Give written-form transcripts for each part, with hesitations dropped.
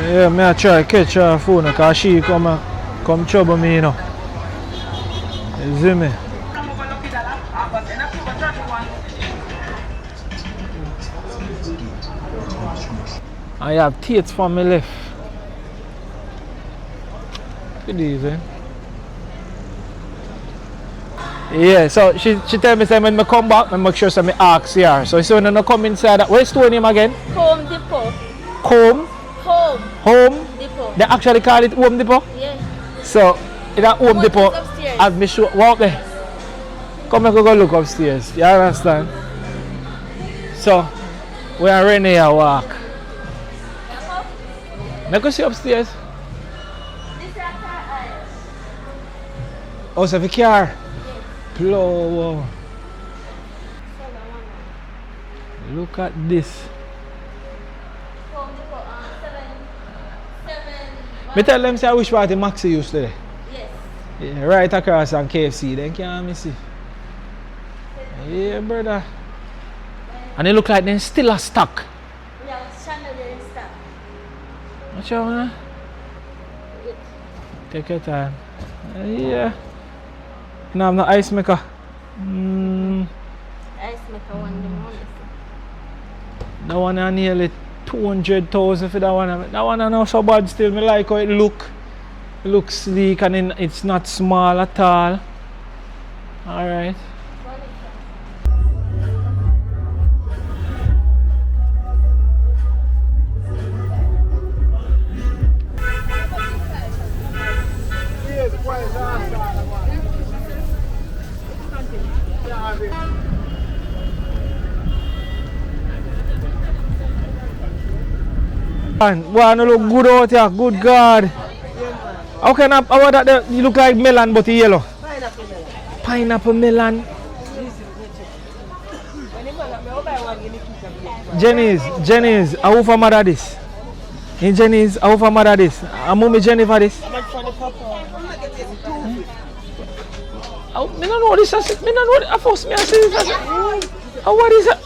Yeah, me try catch her phone because she come trouble me, you know. You see me? I have Tate's for me left. Good evening. Yeah, so she tell me say when I come back, I make sure I ask her. So when I come inside, where's store name again? Home Depot. Home? Home Depot. They actually call it Home Depot? Yeah. So in that Home Depot, I've been sure walk there. Come and go look upstairs. You understand? So we are ready to walk. Let us see upstairs. Oh, so the car? Blow. Look at this. Me tell them say I wish party Maxi used to. Yes. Yeah, right across on KFC, then can't miss it. Yeah, brother. And they look like they're still a stock. Yeah, they're in stock. Watch out, man. Take your time. Yeah. No, I'm not ice maker. Ice maker one, the money. That one are nearly 200,000 for that one. That one are not so bad still. Me like how it look. It looks sleek and it's not small at all. Alright. Wanna look good out here, good God. How can I, how that you look like melon but yellow? Pineapple melon. Jenny's, how for mother this? In Jenny's, how for mother this? I'm mommy Jenny for this. I don't know this. I don't know what I force me to say this. Oh, what is it?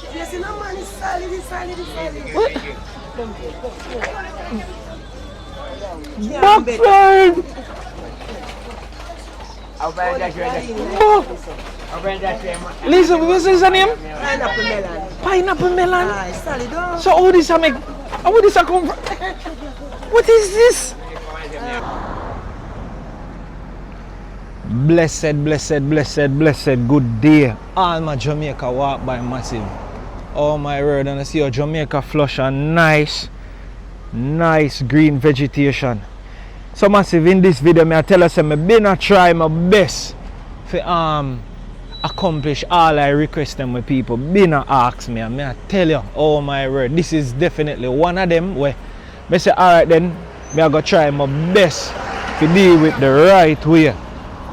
What? Backfire! Lisa, what's his name? Pineapple melon. Pineapple melon? Solid. So how this make? How this come from? What is this? Blessed good day. All my Jamaica walk by massive. Oh my word, and I see your Jamaica flush and nice green vegetation. So massive in this video, I tell us I'm gonna try my best to accomplish all I request them with people. Been ask me, and I tell you, oh my word, this is definitely one of them where I say alright then, I go try my best to deal with the right way.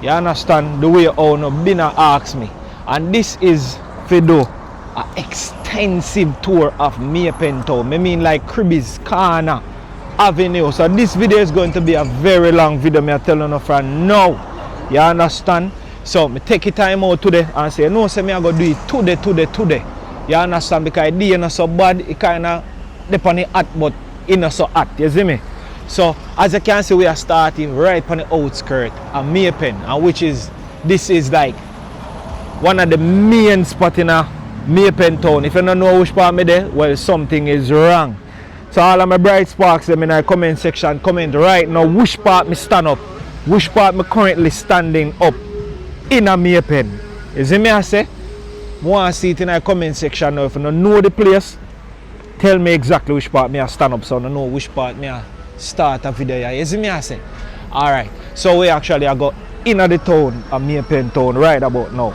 You understand the way how no been ask me. And this is for do an extensive tour of Pen Town. I mean like Cribby's Corner Avenue. So this video is going to be a very long video. I tell you from now. You understand? So I take your time out today and say no, say me I go do it today. You understand? Because the day not so bad, it kinda depend on the hot, but it not so hot. You see me? So as you can see, we are starting right on the outskirts of Pen, and this is like one of the main spots in Pen Town. If you don't know which part me there, well, something is wrong. So all of my bright sparks them in the comment section, comment right now which part me stand up, which part me currently standing up in a Pen. You see me I say? I want to see it in the comment section now. If you don't know the place, tell me exactly which part me I stand up so I don't know which part me I start a video here. You see me I say? Alright, so we actually I go in the town of Pen Town right about now.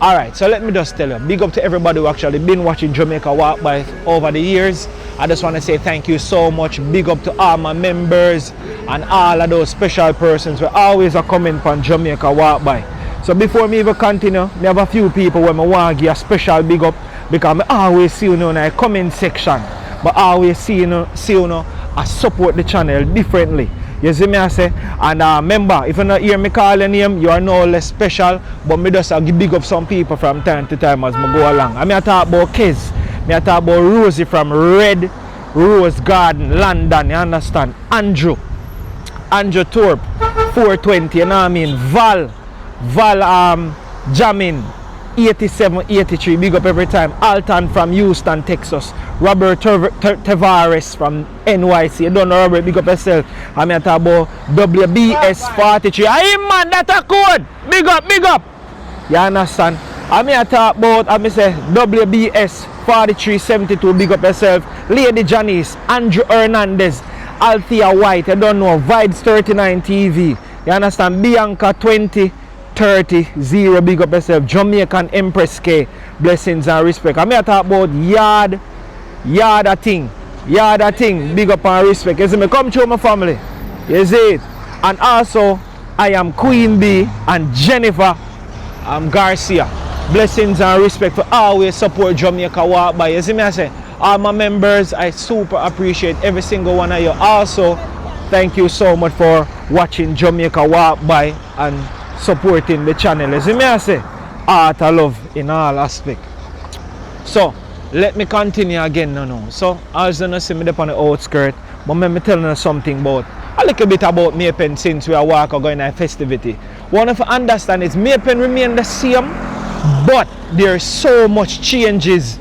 Alright, so let me just tell you, big up to everybody who actually been watching Jamaica Walk By over the years. I just want to say thank you so much. Big up to all my members and all of those special persons who always are coming from Jamaica Walk By. So before me even continue, I have a few people where I want to give a special big up because I always see you in the comment section. But I always see you I support the channel differently. You see me I say? And remember, if you not hear me call your name, you are no less special. But me just give big up some people from time to time as I go along. I talk about Kez. I talk about Rosie from Red Rose Garden, London, you understand? Andrew Thorpe, 420, you know what I mean? Val Jamin, 87, 83, big up every time. Alton from Houston, Texas. Robert Tavares from NYC. You don't know Robert, big up yourself. I'm here to talk about WBS 43. Hey man, that's a code. Big up. You understand? I'm here to talk about, I'm say WBS 4372, big up yourself. Lady Janice, Andrew Hernandez, Althea White, you don't know, Vibes 39 TV. You understand? Bianca 2030, big up yourself. Jamaican Empress K, blessings and respect. I'm here to talk about yard a thing, big up and respect. You see me, come to my family. You see it? And also, I am Queen B and Jennifer Garcia. Blessings and respect for always support Jamaica Walk By. You see me, I say, all my members, I super appreciate every single one of you. Also, thank you so much for watching Jamaica Walk By and supporting the channel. You see me, I say, art of love in all aspects. So, let me continue again now. So, as you see me up on the outskirts, but let me tell you something about a little bit about Pen since we are walking going to a festivity. One of you understand is Pen remain the same, but there's so much changes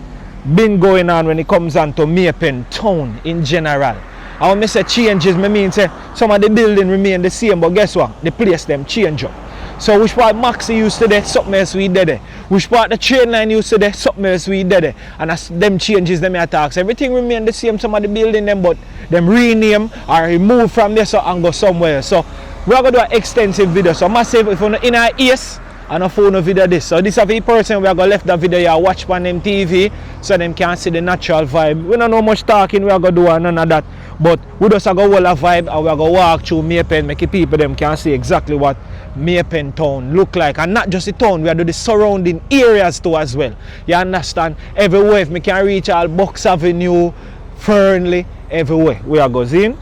been going on when it comes on to Pen town in general. And when I say changes, I mean say some of the buildings remain the same, but guess what? The place them change up. So which part Maxi used to do, something else we did there. Which part the train line used to do, something else we did there. And as them changes, them attacks, everything remain the same. Some of the building them, but them rename or remove from there so and go somewhere. So we are going to do an extensive video. So massive if you're in our ears and a phone video this. So this is a person we are going to left the video here, watch on them TV so them can see the natural vibe. We don't know much talking, we are going to do none of that. But we just go hold a vibe and we are going to walk through Pen, make people them can see exactly what Pen town look like. And not just the town, we are doing the surrounding areas too as well. You understand? Everywhere if we can reach all Bucks Avenue, Fernley, everywhere we are going in.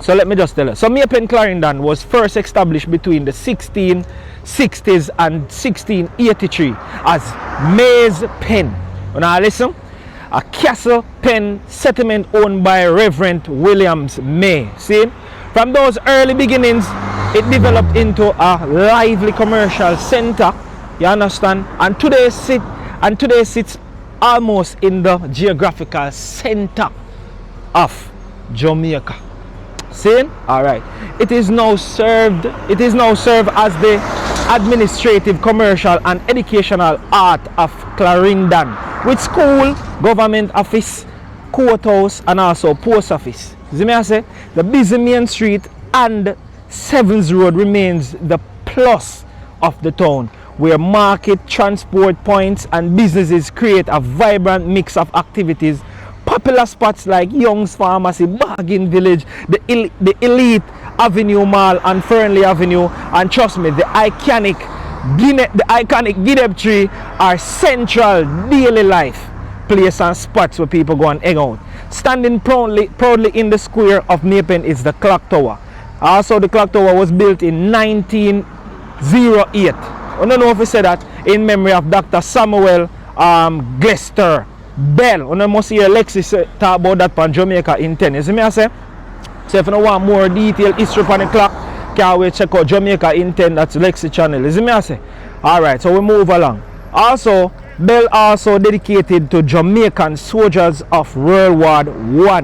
So let me just tell you. So Pen Clarendon was first established between the 1660s and 1683 as Maze Pen. Now listen. A castle pen settlement owned by Reverend Williams May. See? From those early beginnings, it developed into a lively commercial center. You understand? And today sits almost in the geographical center of Jamaica. See? Alright. It is now served as the administrative, commercial and educational art of Clarendon, with school, government office, courthouse and also post office. See me I say? The busy main street and Sevens Road remains the plus of the town, where market, transport points and businesses create a vibrant mix of activities. Popular spots like Young's Pharmacy, Bargain Village, the Elite Avenue Mall and Fernley Avenue, and trust me, the iconic Gideb Tree are central daily life place and spots where people go and hang out. Standing proudly in the square of Pen is the Clock Tower. Also, the Clock Tower was built in 1908. I don't know if we said that in memory of Dr. Samuel Glester Bell. I must hear Lexi talk about that on Jamaica in 10. You see me I say? So if you want more detailed history on the clock, can we check out Jamaica in 10, that's Lexi channel. You see me I say? Alright, so we move along. Also, Bell also dedicated to Jamaican soldiers of World War I,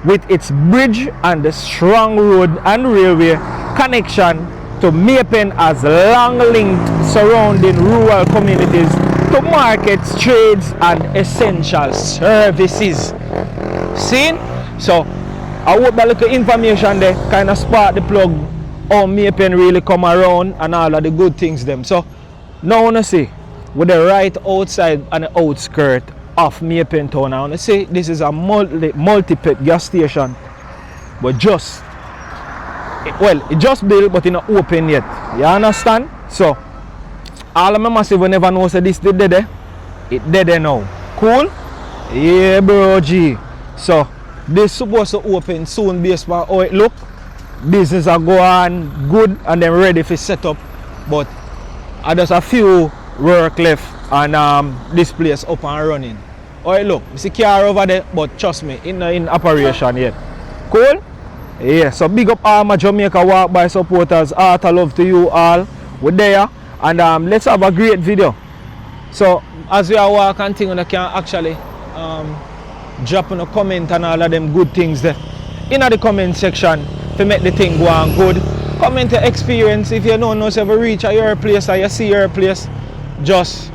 with its bridge and the strong road and railway connection to Pen as long linked surrounding rural communities to markets, trades and essential services. See? So I hope that little information there kind of spark the plug how Pen really come around and all of the good things them. So now I want to see with the right outside and the outskirt of Pen town. I want to say this is a multi-pet gas station, but it just built but it not open yet. You understand? So all of my massive will never know say this did there. It dead there now. Cool? Yeah bro G. So this supposed to open soon based on how it look. Business are going good and then ready for set up. But there's a few work left and this place up and running. Oh, look, I see car over there, but trust me, it's not in operation yet. Cool? Yeah, so big up all my Jamaica Walk By supporters. Heart of love to you all. We're there. And let's have a great video. So, as we are walking and things, you can actually drop in a comment and all of them good things there. In the comment section to make the thing go on good. Comment your experience. If you don't know if you reach your place or you see your place, just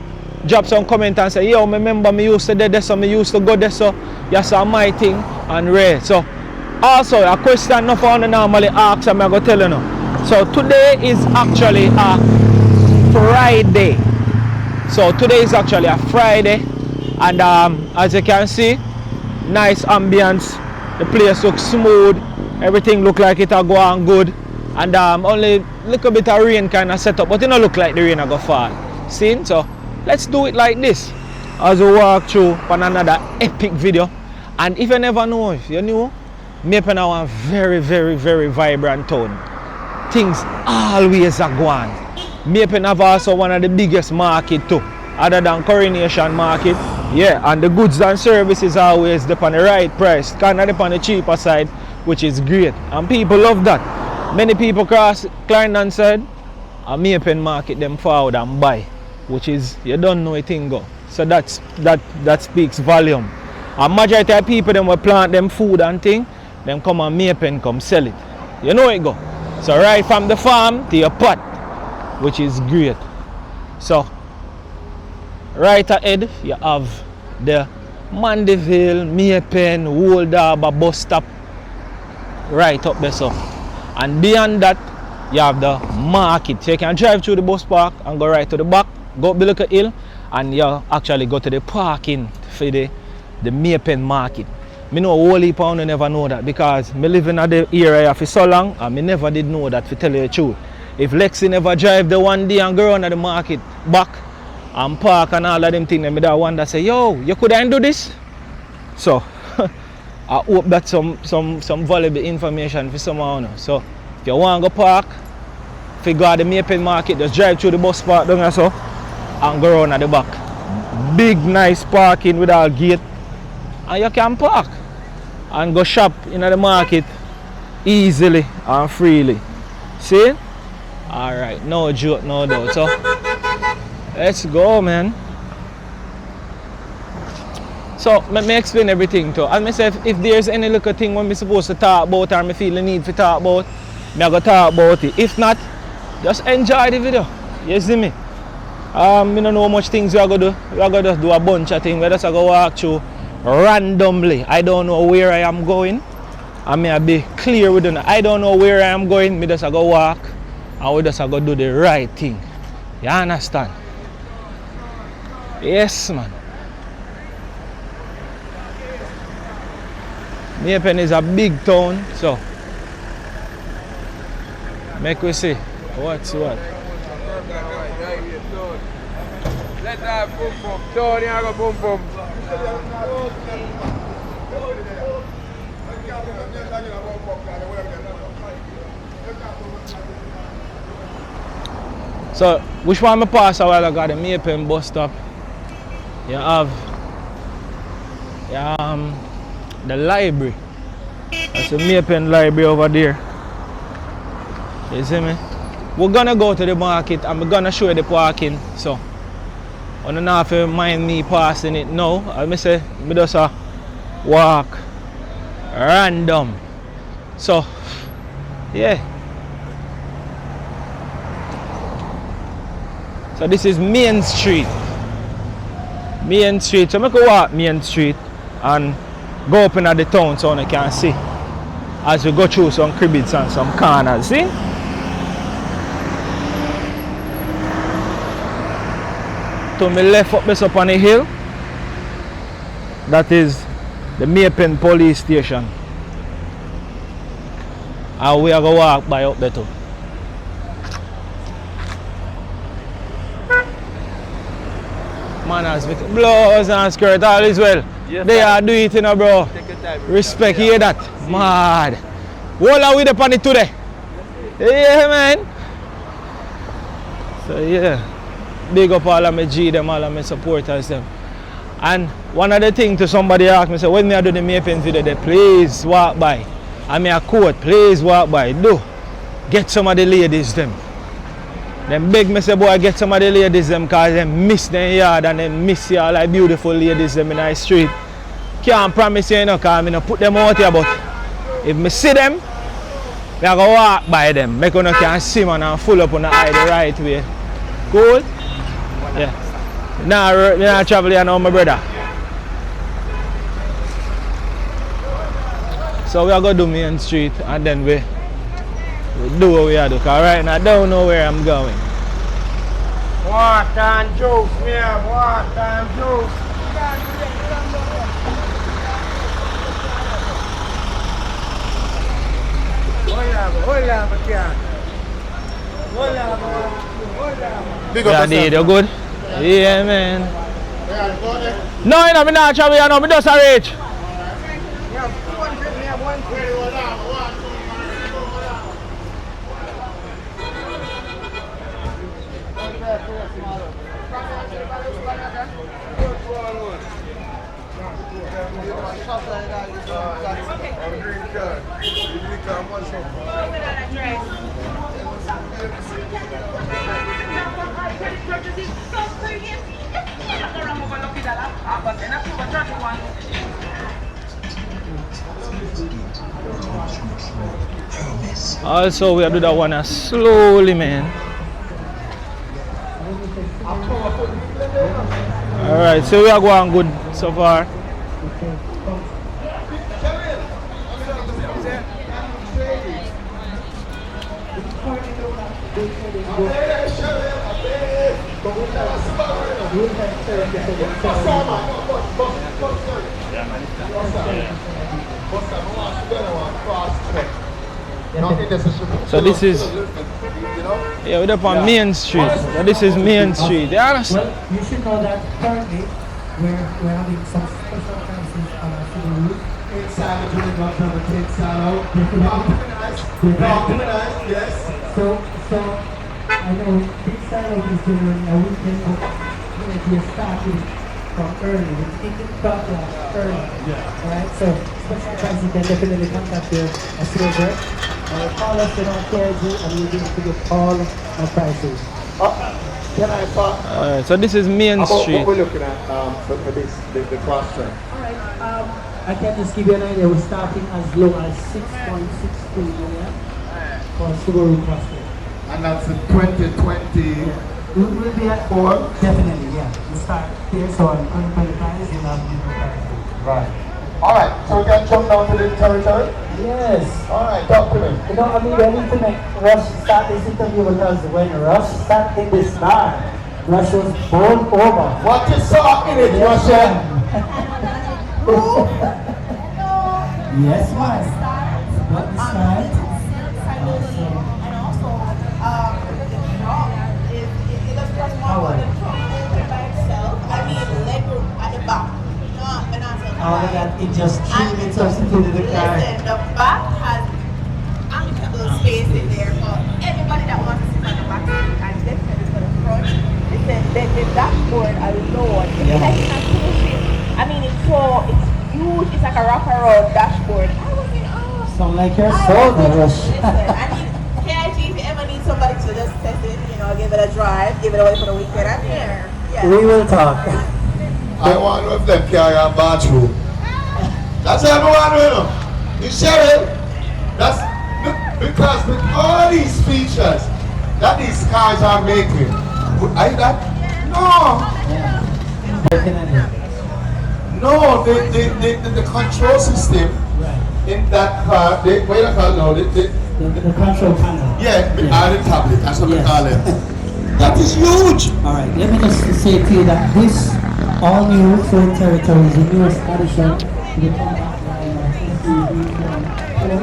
drop some comment and say, yo, remember me used to do this, so me used to go this, so you saw my thing and rare. So also a question not for normally ask, I'm going to tell you now. So today is actually a Friday. So today is actually a Friday, and as you can see, nice ambience. The place looks smooth. Everything look like it are going good. And only little bit of rain kind of set up, but it don't look like the rain are going to fall. See? So let's do it like this as we walk through on another epic video. And if you never know, if you knew, Maple now a very, very, very vibrant town. Things always are going. Maple have also one of the biggest market too, other than Coronation Market. Yeah, and the goods and services always on the right price, kind of on the cheaper side, which is great. And people love that. Many people cross Clarendon side and Maple Market them forward and buy, which is, you don't know a thing go. So that speaks volume. And majority of people them will plant them food and thing, them come and Maple and come sell it. You know it go. So right from the farm to your pot, which is great. So right ahead you have the Mandeville, Maple, Old Harbour bus stop right up there. So, and beyond that you have the market. So you can drive through the bus park and go right to the back, go up the little hill, and you actually go to the parking for the Maple Market. Me know a whole heap of never know that, because me live in the area for so long and me never did know that, to tell you the truth. If Lexi never drive the one day and go around the market back and park and all of them things, me that one that say, yo, you couldn't do this? So I hope that some valuable information for someone. So if you want to go park, if you go to the Maple Market, just drive through the bus park down there so and go around at the back. Big nice parking with our gate, and you can park and go shop in the market easily and freely. See? Alright, no joke, no doubt. So let's go, man. So let me explain everything too. As myself, if there's any little thing when I'm supposed to talk about or I feel the need to talk about, I'm going to talk about it. If not, just enjoy the video. You see me? I don't know how much things we are going to do. We are going to do a bunch of things. We're just going to walk through randomly. I don't know where I am going. I may be clear with it. I don't know where I am going. I just going to walk and we just going to do the right thing. You understand? Yes, man. Maple is a big town, so make we see what's what. Let that boom boom. Tony, I go boom boom. So, which one I pass a while ago? The Maple bus stop. You have the library. That's the Maple library over there. You see me? We're gonna go to the market and we're gonna show you the parking. So, I don't know if you mind me passing it now. I say, I just walk random. So, yeah. So this is Main Street. Main Street. So I can walk Main Street and go up into the town so you can see as we go through some cribbits and some corners. See? To my left up this up on the hill, that is the Maple police station. And we are going to walk by up there too. Manners, blouse and skirt, all is well. Yes, they are do it, you know, bro. Respect, you hear that? See. Mad. What are we up on it today? Yeah, man. So, yeah. Big up all of my G, them, all of my supporters, them. And one of the things to somebody ask me, say, when me I do the Pen video, they please walk by. And me a quote, please walk by. Do. Get some of the ladies them. Them beg me say, boy, get some of the ladies them because they miss their yard and they miss you all like beautiful ladies them in the street. Can't promise you, because I no put them out here, but if me see them, me I go walk by them. Make you can see man and full up on the eye the right way. Cool? Yeah. Now I travel here now, my brother. So we are going to do Main Street and then we do what we are doing. Because right now I don't know where I'm going. Water and juice, man. Water and juice. Yeah, dude, you good? Yeah, man. No, I'm not travel here now. I'm just a reach. Also, we have to do that one slowly, man. Alright, so we are going good so far. So this is, yeah, we're up on Main Street. So this is Main Street. You understand? Well, you should know that currently we're having some special prices for the roof. Yes. So I know this salad is generally a weekend, but we're starting from early. We're taking top early. Yeah. Alright, so special prices you can definitely contact your silver. Call us in our KG and we'll be able to get all our prices. Can I talk? Alright, so this is Main Street. What we're looking at for this, the cross track. Alright, I can just give you an idea. We're starting as low as 6.62 million for Subaru Crosstrek. And that's in 2020. We will be at 4? Definitely, yeah. We start here, so on 2025, you'll have different prices. Right. Alright, so we can jump down to the territory? Yes. Alright, talk to me. You know, I mean, we need to make Rush start this interview because when Rush started this star, Rush was born over. What you saw in it, Russia? Yes, ma'am. What is that? All of that, it just truly substituted the car. Listen, the back has ample space in there for everybody that wants to sit on the back seat and definitely for the front. Listen, the dashboard alone, it's like in a cruise ship. I mean, it's huge, it's like a wraparound dashboard. I was in awe. Sound like your soul, Rush. Listen, I need KIG, if you ever need somebody to just test it, give it a drive, give it away for the weekend, I'm here. Yeah. We will talk. I want to know if them carry a bathroom. That's what I want to know. You share it? That's because with all these features that these cars are making, I that? No. Yeah. Definitely. No, the control system Right. in that car, what do you call now? The control panel. Yeah, the tablet, that's what we Yes. call it. That is huge. All right, let me just say to you that this all new Ford Territory is the newest addition to the compact line of SUV from Ford.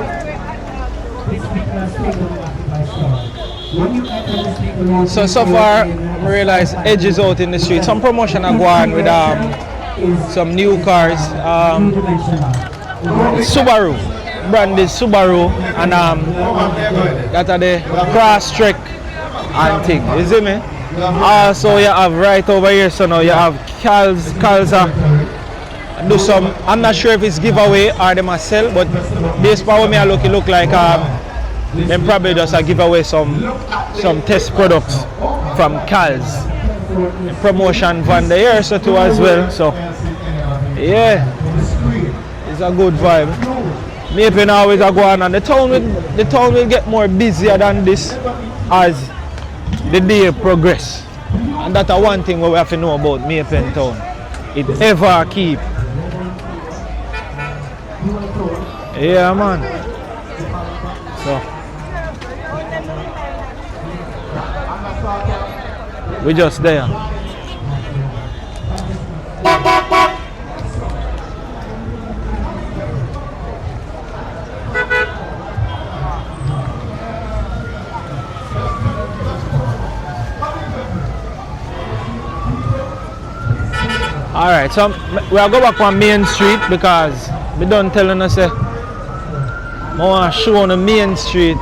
This particular statement by Shaw. When you enter this vehicle, So far, I realize Edge is out in the street. Some promotion are going with some new cars. Subaru, brand is Subaru, and that are the Crosstrek and thing. You see me? Also, you have right over here. So now you have Calza do some, I'm not sure if it's giveaway or them a sell, but this power me I look, it look like them probably just a give away some test products from Cal's promotion van the year so too as well. So yeah, it's a good vibe. Maybe always a go on, and the town will get more busier than this as the day progress. And that's one thing we have to know about Maypen Town. It ever keep. Yeah, man. So we just there. Alright, so we'll go back on Main Street because we done telling us I want to show on the Main Street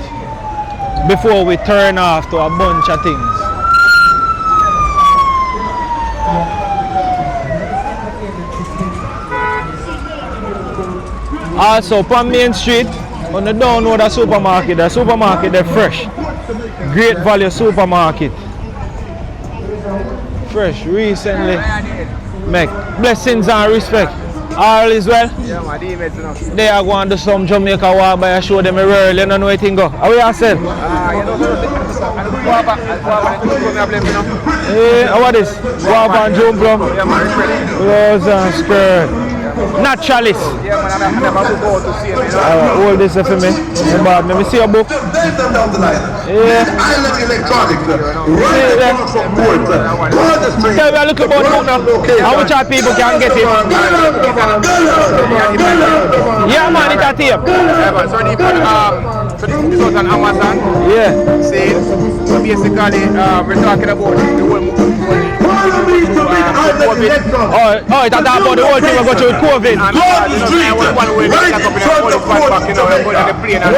before we turn off to a bunch of things. Also, on Main Street, on the download the supermarket they're fresh. Great Value Supermarket. Fresh, recently. Make blessings and respect. All is well? Yeah, my D-mates enough. They are going to do some Jamaica walk by and show them a world. You don't know anything go. How are you yourself? You know, How are this? Walk and jump from? yeah, man, respect. Rose and skirt. Naturalist. Yeah, man, I never go to see him, you know. Hold this for me. Let me see your book. Yeah. Island Electronic. Tell me a little about book now. How much are people can get it? Yeah, man, it's a tape. Yeah, man, so this was on Amazon. Yeah. Sale. So basically, we're talking about the whole COVID. Oh, it's about the whole thing we go through with COVID. And one way they got up in a whole of back, you know, they put on the plane and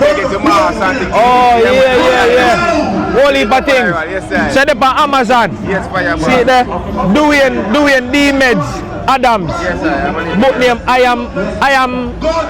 they get to Mars and things. Oh, yeah. Whole heap of things. Yes, sir. Send it on Amazon. Yes, fire, man. See it there? Doing D-Meds Adams. Yes, sir. Book name I am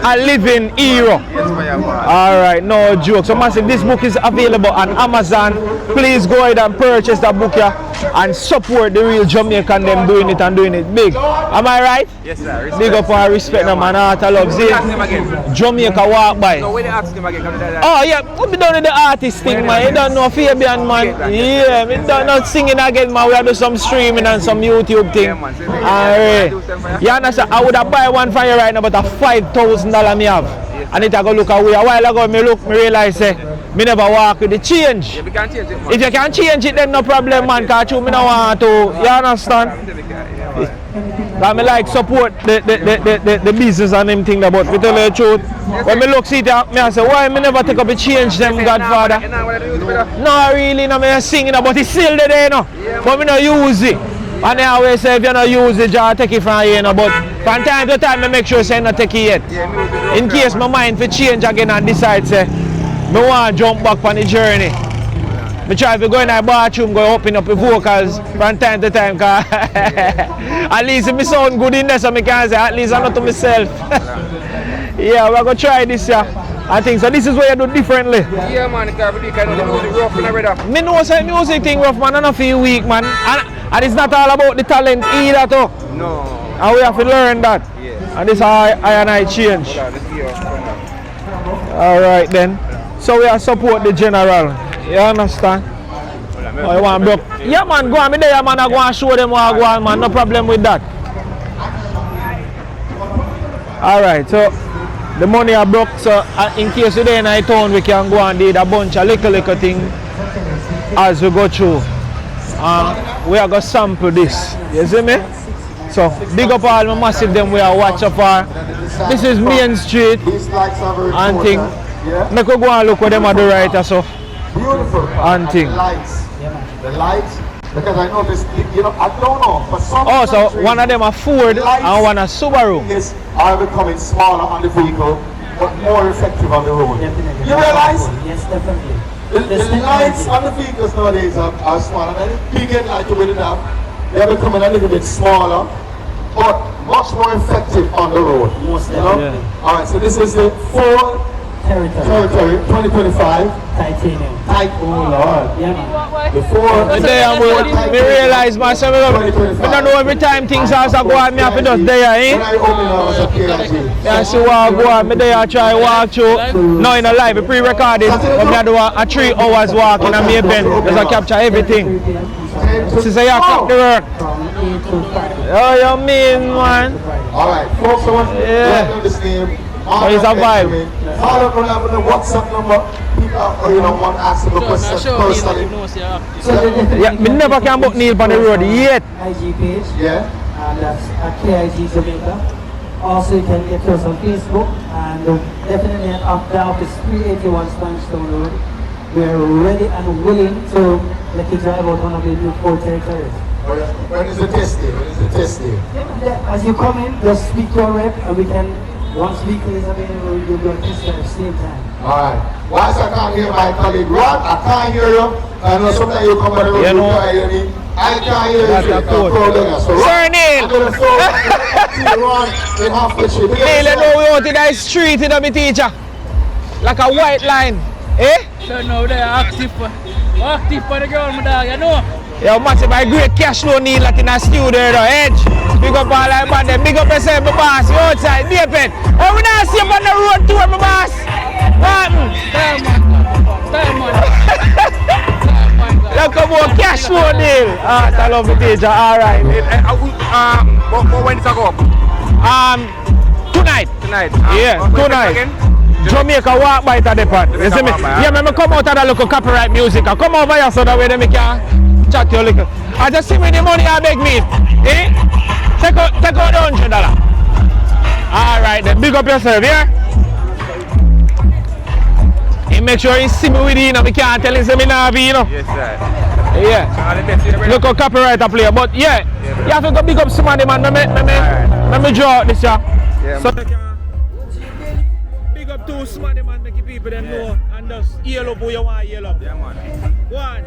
a living hero. Yes, fire, man. Alright, no joke. So massive, this book is available on Amazon. Please go ahead and purchase that book here and support the real Jamaican them doing it and doing it big. Am I right? Yes, sir. Respect. Big up and respect them and heart of love. See, Ask him again. Jamaica walk by. So when they ask him again, Oh yeah, we done with the artist thing, man. You don't know Fabian, man. Yeah, we don't know singing again, man. We have do some streaming and some YouTube thing. Alright. You understand? I would have buy one for you right now, but a $5,000 me have. And it I go look away. A while ago, me realize me never walk with the change. Yeah, we can change it, man. If you can change it, then no problem, man. Cause you me no want to. You understand? I me like support the business and them thing, but to tell you the truth, when me look see it, me I say, why me never take up a change them, Godfather? No, really, no, me singing, but it's still there, no. But me no use it. And I always say, if you don't use it, just take it from you, no. But from time to time, I make sure say not take it yet. In case my mind for change again and decide, say, me want to jump back on the journey. I try to go in the bathroom, go open up the vocals from time to time, cause at least if I sound good in there, so I can say, at least I'm not to myself. Yeah, we're going to try this, yeah. I think so. This is what you do differently. Yeah, man, because we kind of do the rough and everything. Me know say music thing rough, man, I don't feel weak, man. And it's not all about the talent either, too. No. And we have to learn that. Yes. And this is how I and I change. Alright then. So we are support the general. You understand? Oh, you want broke? Yeah, man, go on me there, man. I go and show them what I go on, man. No problem with that. Alright, so the money I broke, so in case you're in the town, we can go and do a bunch of little things as we go through. We are going to sample this. You see me? So, big up all my massive them we are watching for. This is Main Street and thing. Make we go and look what them are do right so. Beautiful. And thing. The lights. Because I noticed, you know, I don't know, but some so one of them a Ford and one a Subaru. Are becoming smaller on the vehicle, but more effective on the road. Definitely. You realize? Yes, definitely. The lights on the vehicles nowadays are smaller. And the big headlight with it now, they're becoming a little bit smaller. But much more effective on the road. Most You know? definitely. All right, so this is the full territory 2025. Titanium. Oh Lord. Yeah, man. Before Today me realize myself, I don't know every time things are go on, me have to just there, eh? when I open up as a KRG. I see what go on, me there try walk through. Now in a live, a pre-recorded, but me I do a 3 hours walk in a Pen, just I capture everything. Since I have the work. From 8 to 5. Oh, you mean, man? All right, folks, I want to welcome this name. It's a vibe. All of them have the WhatsApp number. People, want to ask them a question personally. Yeah, me never can book Neil on the road yet. IG page. Yeah. And that's at KIG Jamaica. Also, you can get us on Facebook and definitely at the office 381 Stanstone Road. We're ready and willing to let you drive out one of the new 4 territories. When is the test day? As you come in, just speak to a rep and we can, once vehicle is available, we'll do a test at the same time. Alright. Whilst I can't hear my colleague Rod, I can't hear you. I know sometimes you come on the road, You know, you can't hear me. I can't hear you. That's a code. So Sir Neil! I'm going to throw Ron in half the street. Neil, you know we out in the street, you know, me teacher. Like a white line. Eh? So now they are active for the girl, my dog, you know. Yo, massive, my great cash flow Neil like in a studio, the edge. Big up all like man, big up yourself, my boss. You outside, be a pen. And we not see you on the road tour, my boss. Time man. Look come on, cash flow Neil. I love the teacher, alright. But when it's a go up? Tonight. Yeah, tonight. Jamaica walk by to the pan. You see me? Yeah, me come out of that local copyright music. I come over here so that way they can chat to you little. I just see me the money I beg me. Eh? Take out the $100. Alright then, big up yourself, yeah? He make sure he see me with you, you know, we can't tell him say me nah be, you know. Yes, sir. Yeah. Look how copyright I play, but yeah, you have to go big up somebody man. Let me draw out this yeah. So they can big up two somebody man, make the people them know and just yell up who you want to yell up. Yeah, man. One.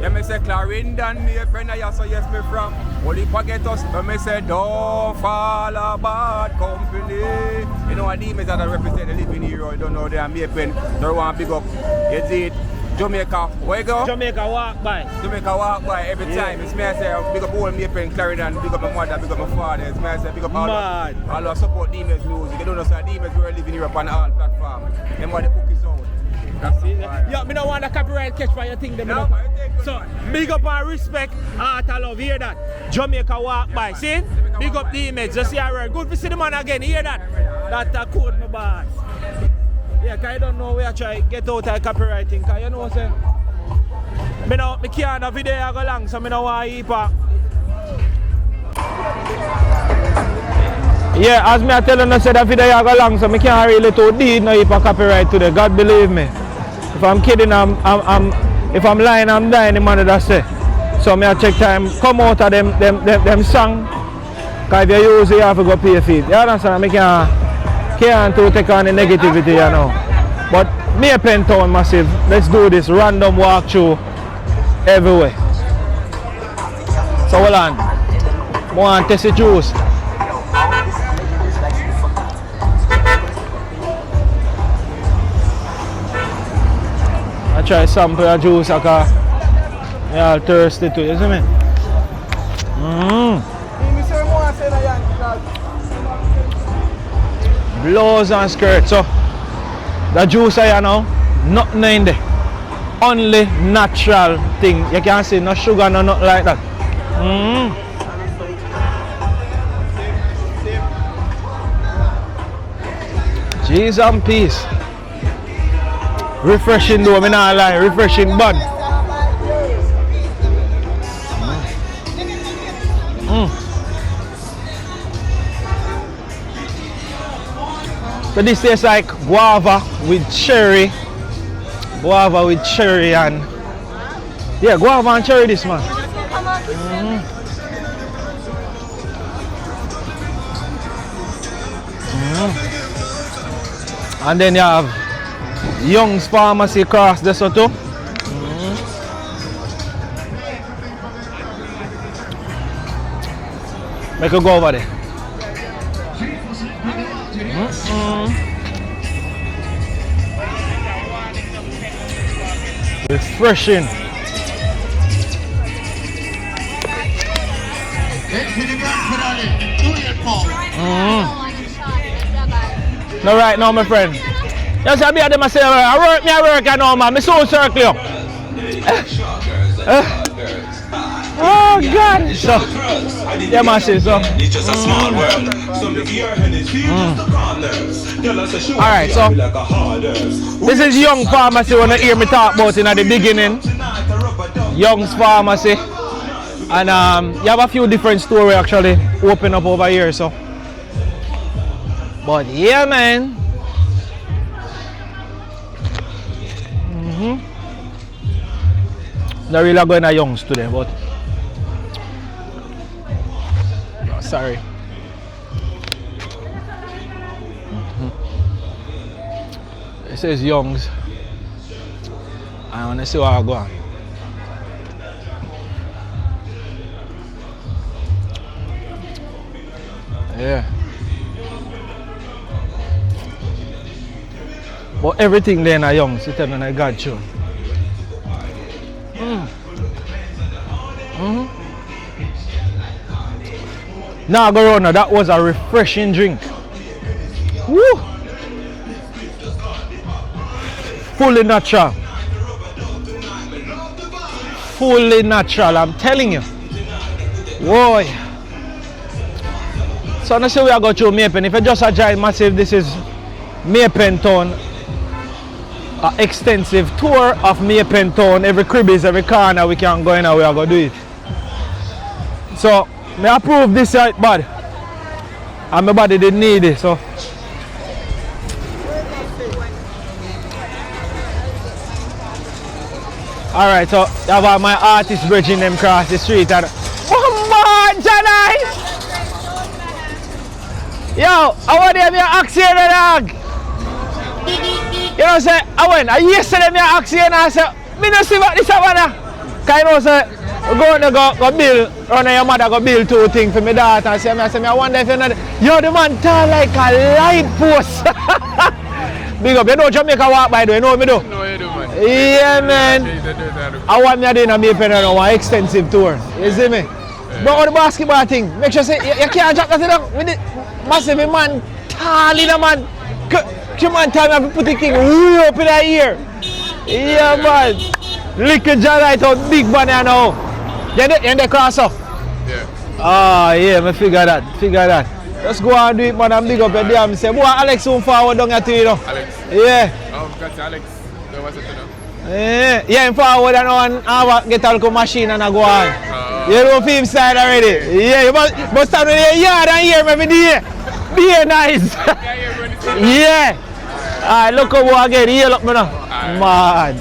Yeah, me say Clarendon, me a friend of yours, so yes, me from. Only forget us, but me say don't fall a bad company. You know, and demons that represent the living hero, you don't know they are me a pen. Don't want to big up. You see it? Jamaica, where you go? Jamaica walk by. Jamaica walk by every time. It's me I say, big up all me Pen Clarendon, big up my mother, big up my father. It's me I say, big up all of support demons music. You don't know, so demons we are living here on all platforms. Them what the book is out. Yeah, me don't want the copyright catch for your thing. No, so, big up and respect, art I love, hear that? Jamaica walk by, see? Big up the image, just see I word. Good to see the man again, hear that? That's a code, my boss. Yeah, cause I don't know where I try get out of copyright thing, cause you know what I'm saying? Me can't have video go long, so me don't want to heap up. Yeah, as me I tell you, I said that video go long, so me can't really do deed no heap of copyright today. God believe me. If I'm kidding, if I'm lying, I'm dying, the man that say. So me I check time, come out of them song. Cause if you use it, you have to go pay for it. You understand? Me can't take on the negativity, you know. But me a Pen Town massive. Let's do this random walkthrough everywhere. So hold on. I want to test the juice. I try sample the juice because I'm all thirsty too, you see me? Blows and skirts. So the juice I know, nothing in there. Only natural thing. You can't see no sugar, no nothing like that. Cheese and peace. Refreshing though, me not lie, refreshing bun. So this tastes like guava with cherry. Guava with cherry and yeah, guava and cherry this man. And then you have Young's Pharmacy cross this one too. Make it go over there. Refreshing. No right now, my friend. You see, I them say, I work, I know, man. I so circle you. Oh, God. So, yeah, man, see, so. Alright, so. This is Young Pharmacy when you hear me talk about in at the beginning. Young's Pharmacy. And you have a few different stores actually open up over here, so. But yeah, man. Not really going to Young's today, but sorry. It says Young's. I want to see what I go on. Yeah. But everything there in Young's, you tell me I got you. Now go around now, that was a refreshing drink. Woo! Fully natural. Fully natural, I'm telling you. Whoa. So now say we are going to Maypen. If you just a giant massive, this is Maypen town. An extensive tour of Maypen town. Every cribbies, every corner we can go in and we are going to do it. So I approve this right bad. And my body didn't need it, so. Alright, so you have all my artists bridging them across the street and oh man, Janai! Yo, I want them your action dog. You know say I went yesterday me ask you and I said, me no see what this one. Cause you know say go bill, run your mother go bill 2 things for my daughter. I say I wonder if you're not yo the man tall like a light post. Big up, you know Jamaica walk by the way, you know me do? No, you do, man. Yeah, man. I want me to do in a Maypen and one extensive tour. You see me? But on the basketball thing, make sure say you can't drop that down with the massive man, tall in a man. Come on, time I have to put the king way up in the ear. Yeah, man. Little John right out, big man now. You the crosser? Yeah. Ah, yeah, I figure that. Just go and do it, man, and big up your damn say, boy, Alex soon forward down here to you, know. Alex? Yeah. Oh, got Alex. No, what's it to know? Yeah, I'm forward and I get a little machine and I go on. You know film side already. Yeah, you must stand in the yard and hear me every day. Be nice. Yeah. Alright, look over again. Here, look me now. Man.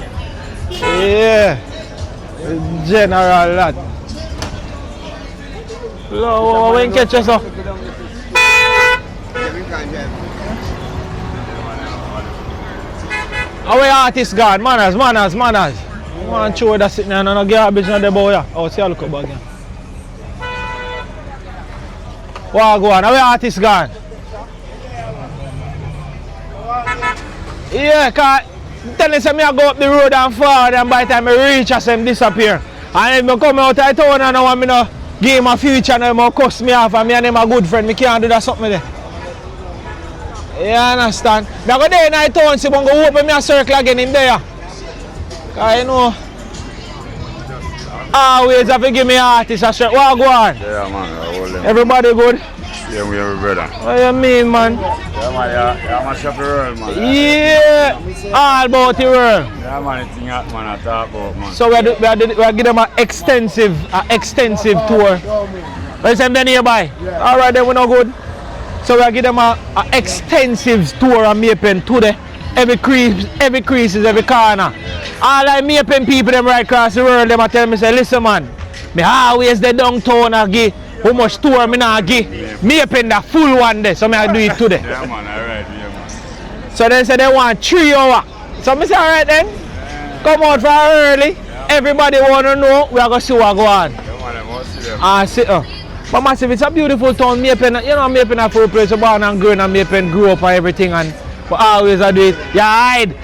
Yeah. General that. Look, when catch us up. Our artist gone, manners. I want to show that sitting there and no garbage on the boy. Oh, see, look up again. What go on? Our artist gone. Yeah, cause tell me I go up the road and forward and by the time I reach I see him disappear. And if I come out of town and I want me to give him a future and he cuss me off and me and him a good friend, I can't do that something there. You understand? I go there in the town, see if I go open me a circle again in there. Cause you know, always have to give me artists a shirt. What go on? Yeah, man. Everybody good? Yeah, we have a brother. What do you mean, man? Yeah, man. Yeah, man. Shop the world, man. Yeah, all about the world. Yeah, man. It's thing man. I talk about, man. So we give them an extensive tour. But it's nearby. Yeah. All right, then we're not good. So we give them an extensive tour of Maypen today. Every creases, every corner. All the Maypen people them right across the world, them tell me say, listen, man. Me always the downtown I give. How much tour me not give? Maypen the full one day, so me I do it today. Yeah, man. Alright, yeah, man. So they say they want 3 hours. So me say, alright then. Yeah. Come out for early. Yeah. Everybody want to know. We are going to see what go on. Yeah, man. I must see them. See, but massive, it's a beautiful town. Maypen, you know, Maypen a full place. Born and grown and Maypen grew up and everything. And but always I do it. You hide.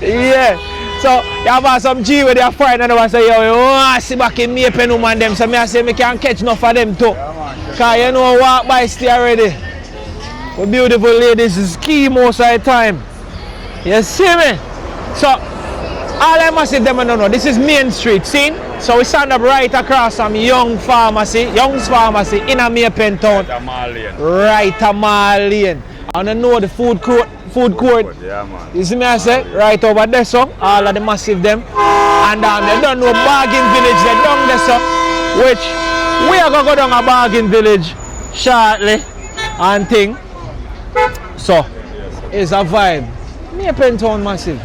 Yeah. So you have some G with your friend and they say, yo, you want to see back in me pen woman them. So I say me can catch enough of them too. Cause you know walk by stay already. The beautiful ladies is key most of the time. You see me? So all I must say them I don't know. This is Main Street, see? So we stand up right across from Young's Pharmacy in a Pen town. Right a mile lane. And I know the food court. Yeah, man. You see me I say? Right over there so. All of the massive them. And they don't know bargain village they down there so. Which we are gonna go down a bargain village shortly and thing. So it's a vibe. Pen town massive.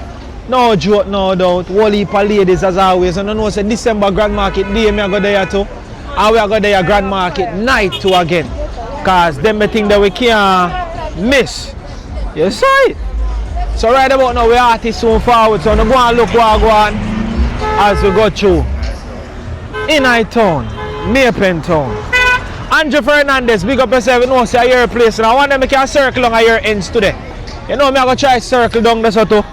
No joke, no doubt. Whole heap of ladies as always. And I know say December Grand Market day me I go there too. And we are go there Grand Market night too again. Cause them the thing that we can't miss. You see it? So right about now we artists soon forward. So I'm go and look what go on as we go through. In our town, Pen town. Andrew Fernandez, big up yourself, you know say your place. And I want them to can circle on your ends today. You know me I go try circle down there so too.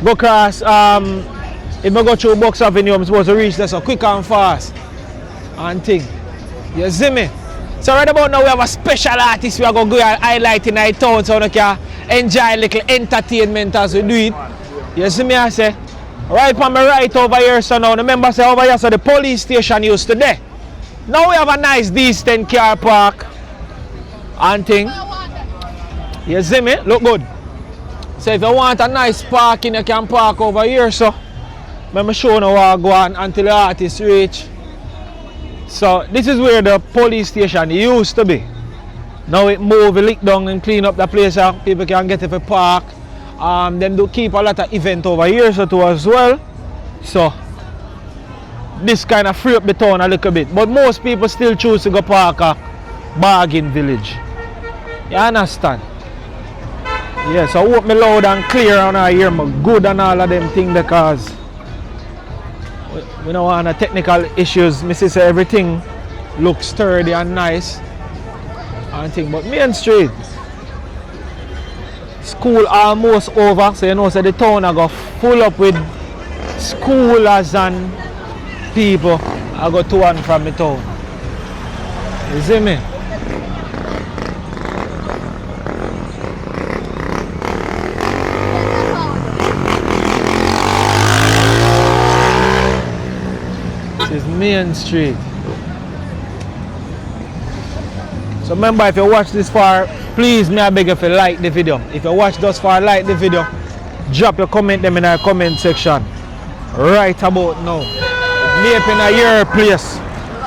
Go across, if I go through Box Avenue, I'm supposed to reach there so quick and fast. And thing. You see me? So right about now we have a special artist we are going to go and highlight in our town so we can enjoy a little entertainment as we do it. You see me I say? Right on my right over here so now, remember say over here so the police station used to there. Now we have a nice decent car park and thing. You see me? Look good. So if you want a nice parking, you can park over here. So let me show you how I go on until the artist reach. So this is where the police station used to be. Now it moved, lick down and clean up the place so people can get it for park. Them do keep a lot of event over here so too as well. So this kind of free up the town a little bit. But most people still choose to go park at Bargain Village. You understand? Yeah, so I hope me loud and clear and I hear me good and all of them things because we don't want any technical issues. Me see say everything looks sturdy and nice and thing. But Main Street, school almost over, so you know so the town I go full up with schoolers and people I go to and from the town. You see me? This is Main Street. So remember, if you watch this far, please may I beg you to like the video. If you watch thus far, like the video. Drop your comment them in our comment section. Right about now. Me up in your place.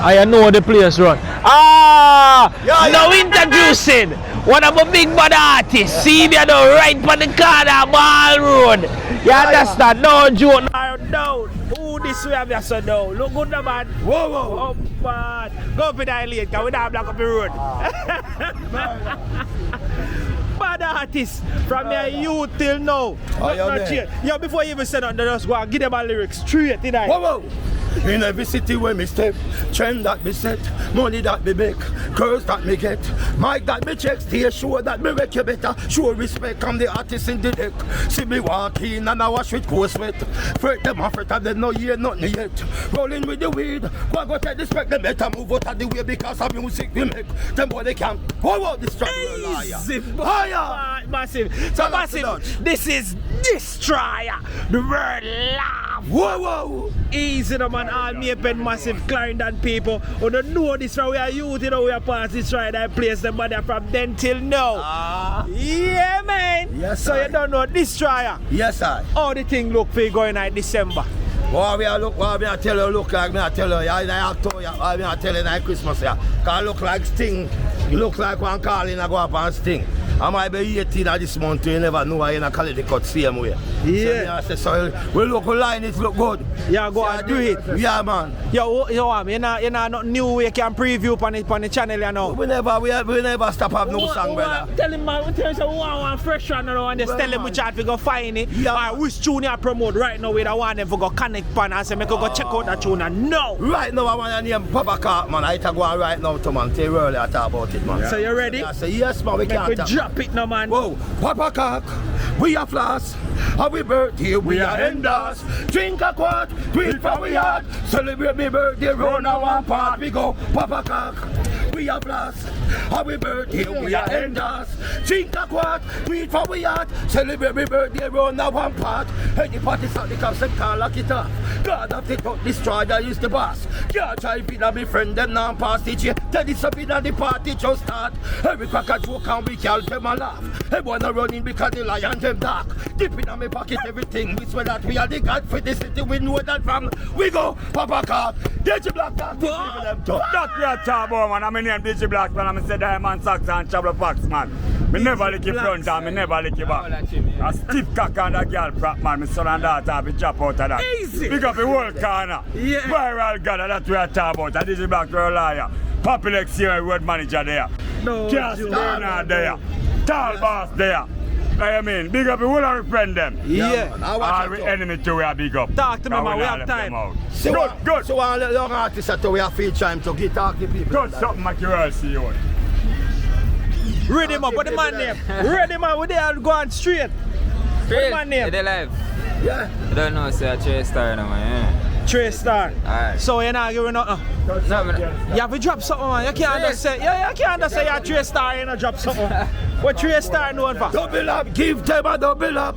I know the place run. Now introducing one of my big bad artists. See me right on the corner Ball Road. You understand? No joke, no. Ooh, this way I'm so down. Look good, man. Whoa. Oh, man. Go up in the lane, because we don't block up the road. Bad artist from your youth till now. Yo, before you even say that, just go and give them a lyrics straight tonight. Whoa. In every city where me step, trend that me set, money that me make, girls that me get, mic that me check, stay sure that me wreck you better, show respect, I'm the artist in the deck. See me walk in and I wash with cold sweat, fret them off it and they no hear nothing yet. Rolling with the weed, go take the spec, they better move out of the way because of music we make. Them boy they can't, whoa, this track higher. Massive. So massive, this is Destroyer, the world laugh. Whoa. Easy the man, all me Pen massive Clarendon people. Who don't know this from we are youth, you know we are past this ride and place them body from then till now. Yeah man. Yes, so you don't know Destroyer. Yes sir. How the thing look for you going in December? What I tell you look like, I tell you, I October, I tell you like Christmas, yeah. Cause look like Sting, you look like one calling I go up and Sting. I might be 18 this month, you never know I in a quality cut same way. Yeah. So we look line, it look good. Yeah, go and do it. Yeah man. Yo, you know not new way can preview on the channel, you know. We never stop have no song, brother. Tell him man, tell him we want one fresh one and just tell him which art we go find it. Yeah. Which tune you promote right now with the one them for go connect pan and say make go check out that tune and no. Right now I want to name Papa Carp man. I go on right now to man. Tell early I talk about it man. So you ready? I say yes man, we can't drop it now man. Whoa, Papa Carp, we are floss. Happy birthday, we are enders. Drink a quart, tweet for we heart. Celebrate me birthday, run a one part. We go, Papa Cock, we are blast. Happy birthday, we are enders. Drink a quart, tweet for we heart. Celebrate me birthday, run a one part. Hey, the party's at the cops and can't lock it off. God have to talk, destroyer is the boss. Can't try to be friend, them now pass the J. Tell this up in the party just start. Every crack a joke and we call them a laugh. Everyone a running because the lion them dark. Deep in my pocket everything. We swear that we are the god for the city. We know that from we go Papa Car. Digi Black Dog. That we are talking about, man. I'm in name Digi Black, man. I'm say Diamond Socks and Travel Packs, man. Me never lick your front and me never lick your back. A stiff cock and a girl prop, man. My son and daughter have to chop out of that. Easy. Pick up the whole corner. Yeah. Viral God, that we are talking about. And Digi Black, we're a liar. Populex here, road manager there. No, Cast Bernard there. Tall boss there. I mean, big up, we will not friend them. Yeah. All we enemy too, we are big up. Talk to me, man. We have time. So, Good. So all the young artists that we have free time to get talk to people. Good something like you all see you. Read him up, what the man name? Read him up, we there going straight. What the man name? They live. Yeah. I don't know, say a Trey Star no man. Trey Star. Alright. So you're not giving nothing? No, man. You have to drop something, man. You can't just say, you can't just say you're Trey Star and you drop something. What Trey Star known for? Double up, give them a double up.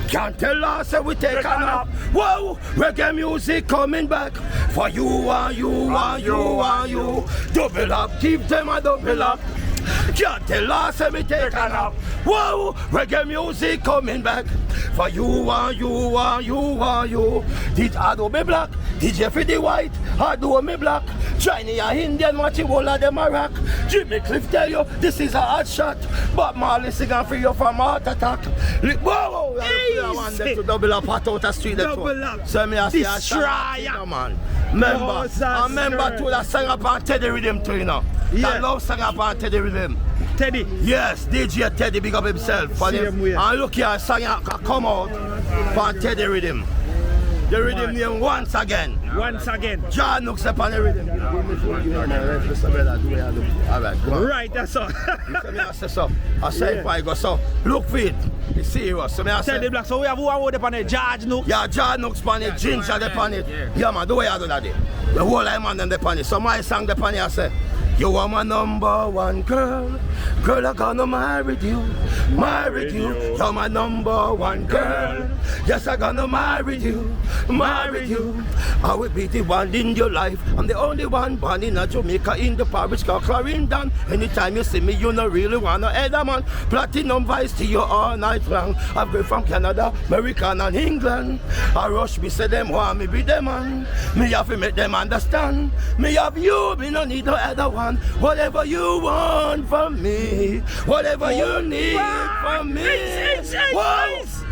Can't tell us that we take a nap. Whoa, reggae music coming back. For you and you and you and you. Double up, give them a double up. Can't tell us that we take a nap. Whoa, reggae music coming back. For you and you and you and you. Did I do me black? Did Jeffrey the white? I do me black. Chinese and Indian, watch you all of them a rock. Jimmy Cliff tell you this is a hot shot. But Marley sing and free you from heart attack. Whoa, I want them to double up hot out the street. Double up. So me I say a Destroyer. man. Remember, I remember to that song upon Teddy Rhythm too, you know. Yeah. That love song upon Teddy Rhythm. Teddy. Yes, DJ Teddy big up himself. For Same way. and look here, song come out for Teddy Rhythm. The rhythm name once again. Once again. John looks upon the rhythm. Alright, go on. Right, that's all. I say if I go so look for it. It's serious. So me I say Teddy Black. So we have one word upon it. George Nook. yeah, John looks upon it, Ginger upon it. Yeah man, the way I do that. The whole I man them upon it. So my song upon it I say you are my number one girl. Girl, I'm gonna marry you. Marry you. You're my number one girl. Yes, I'm gonna marry you. Marry you. I will be the one in your life. I'm the only one born in a Jamaica in the parish called Clarendon. Anytime you see me, you don't really wanna head a man. Platinum vice to you all night long. I've been from Canada, America, and England. I rush me, say them want me be them man. Me have to make them understand. Me have you, me no need no other one. Whatever you want from me, whatever you need from me.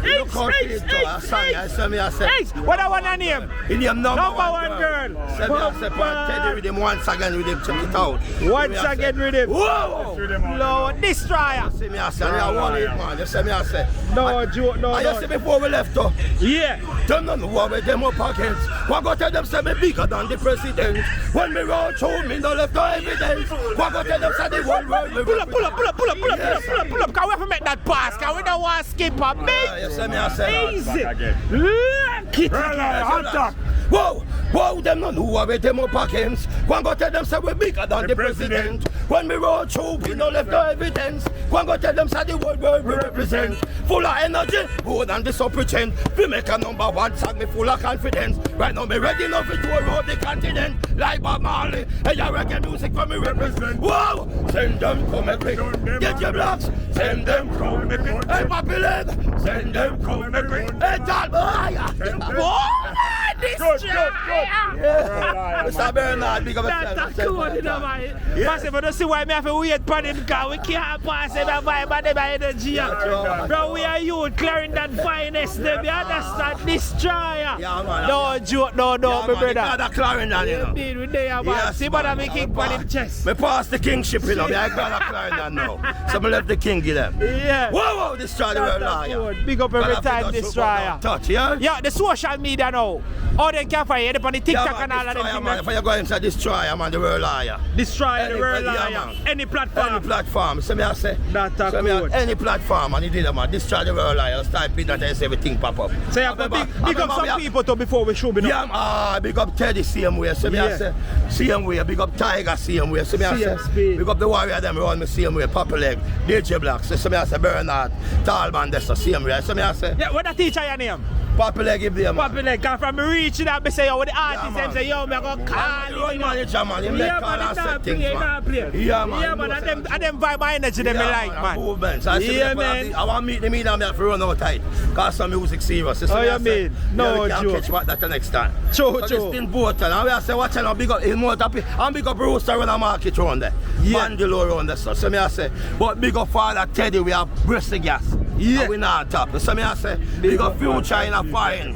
Look how it I say. What I want to name? In your number one girl. Say me I say, Teddy with him once again with him, check it out. Once again with him. Whoa! Lord, destroyer. See me I say, I want it, man. You see me I say. No joke, no. I see before we left though. Yeah. Them don't know what them up against. What go tell them say me bigger than the president. When me roll through me no left no evidence. What go tell them say the whole world me Pull up. Can we have to make that pass? Can we don't want to skip a bit? You see me I say. Easy. Lock it. Whoa, them no know what them up against. One go tell them say we bigger than the president. When we roll through, we no left no evidence. One go tell them say the whole world we represent. Full of energy, more than this up pretend. We make a number one song, me full of confidence. Right now me ready enough to tour around the continent. Like Bob Marley, hey ya reggae music for me represent. Whoa, send them come and quick. Get your blocks, send them come and quick. Hey Papi Leg, send them come and quick. Hey Tall Boy, this good. Yeah. Mr. Bernard, big up that's a cool, you know, man. Massive, but don't see why me have to wait for him, because we can't pass him a vibe and them energy. Bro, we are youth, Clarendon finest, them, you understand? Destroyer. Yeah, man. No joke, no, yeah, my brother. Yeah, Clarendon, you know. Indeed, we there, man. See, but I'm a king for him chest. Me pass the kingship, you know. I got a Clarendon now. So me left the king, give them. Yeah. Whoa, destroy the world liar. Big up every time destroyer. Touch, yeah? Yeah, the social media now. All they can find it on the TikTok and all of them. Man, if you go inside destroyer, man, the world liar. Destroy the world liar. Any platform. Any platform. So me I say. That's a good. Any platform, and he did it, man. Destroy the world liar. Type in that and say everything pop up. So you have to big up some people too before we show me. Yeah, big up Teddy same way. So me I say same way. Big up Tiger same way. So me I say big up the warrior them around me same way. Papa Leg, DJ Black. So me I say Bernard, Tallman, that's the same way. So me I say. Yeah, what the teacher your name? Papa Leg give them. Papa Leg, come from reaching out, me say yo with the artist, them say yo, me go call you. Manager man, you make call and set things, man. Yeah man, and them vibe my energy them me like, man. Movements. Yeah man. I want to meet the media, me have to run out tight. Cause some music serious. Oh you mean? No joke. Catch what that the next time. True. It's important. And we have to say watch out, big up his motor. And big up Rooster when I market around there. Mandelo around there. So me I say, but big up Father Teddy, we have breast gas. Yeah. And we not top. So me I say, big up Future in a fine.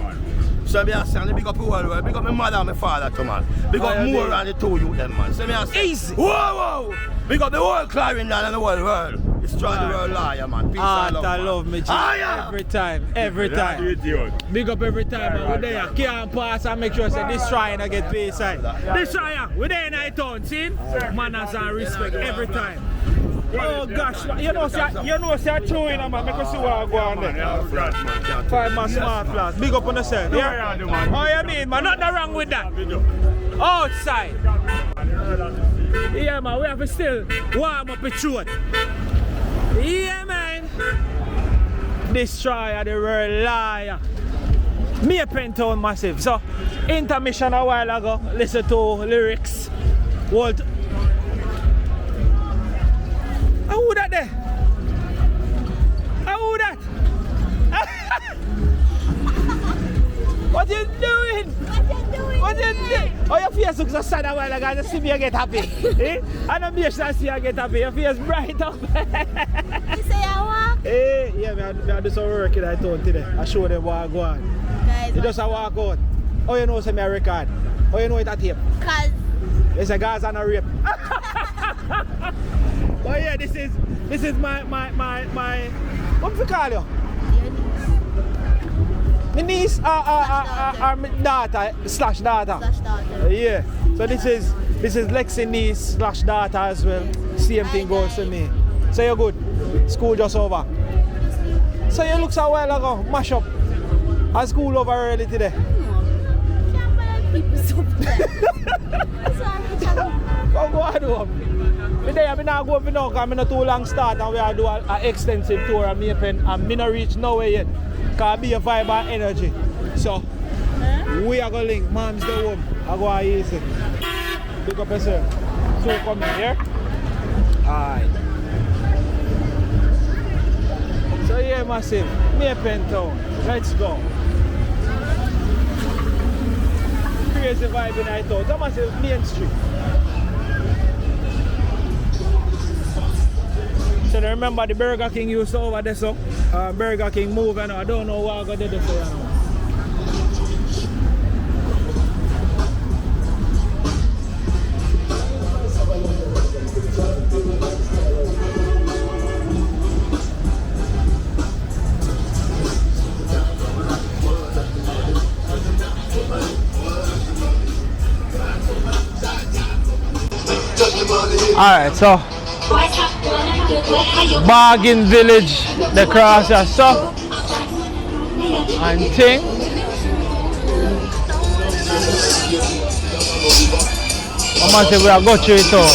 So me I say, and big up the world, big up my mother and my father too, man. Big up more than the two you them, man. So me I say, easy. Whoa. Big up the whole Clarendon and the whole world. Destroy the world liar, man. Peace and love, I love me, every time. Big up every time, man. We're there, can't pass and make sure say destroying and get paid side. Destroyer, we're there in our town, see? Manners and respect every time. Oh gosh, you know, say throwing a man, make us see what I go on there. 5 man smart class. Big up on the set. Yeah? Oh, you mean, man? Nothing wrong with that. Outside. Yeah, man, we have to still warm up the throat. Yeah, man. Destroyer, the world liar. Me a Pen Town massive. So, intermission a while ago, listen to lyrics. Walt. Who that there? Who that? What you doing? What you doing? Oh, your face looks so sad a while ago. Just see me get happy. Eh? I don't be sure see you get happy. Your face bright up. You say I walk? Eh, yeah, I do some work in that town today. I show them what I go on. Guys, you just a walk out. Oh, you know some record. Oh, you know it a tape. Cause it's a guys and a rape. Oh yeah, this is my what do you call you? My niece my daughter slash daughter. Yeah. So this is Lexi niece slash daughter as well. Same thing goes to me. So you're good. School just over. So you look so while ago, mash up. At school over early today. Come go on home. Today I'm not going now because I'm not too long start and we are doing an extensive tour of Pen and I'm not reach nowhere yet. Because I be a vibe and energy. So we are going to link. Mom's the home. I go and easy. Pick up yourself. So come in here. Alright. So yeah, massive. Pen Town. Let's go. Crazy vibe in our town. That massive Main Street. So remember the Burger King used to over there, so Burger King move and I don't know what I'm going to do for you now. Alright, so Bargain Village, the cross and stuff and thing. I'm going to say we are going through it all.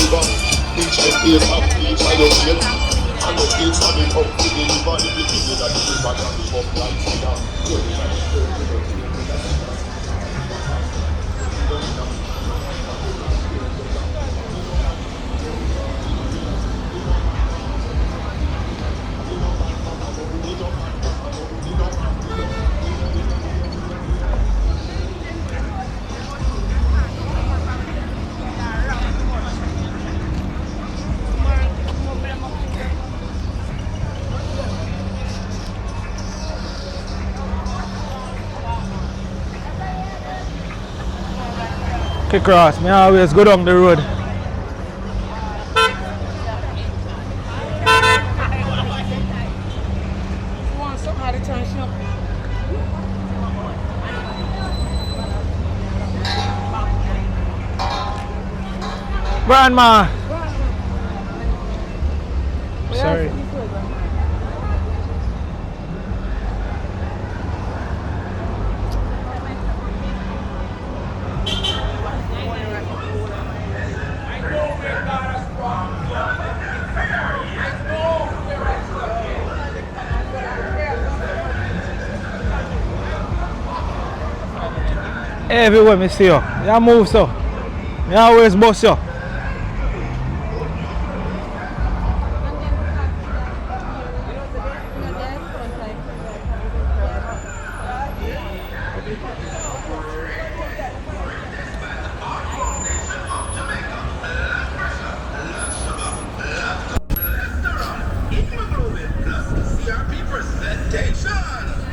Cross, me always go down the road. Grandma. Sorry. Everywhere me see you. You move so. You always bust you.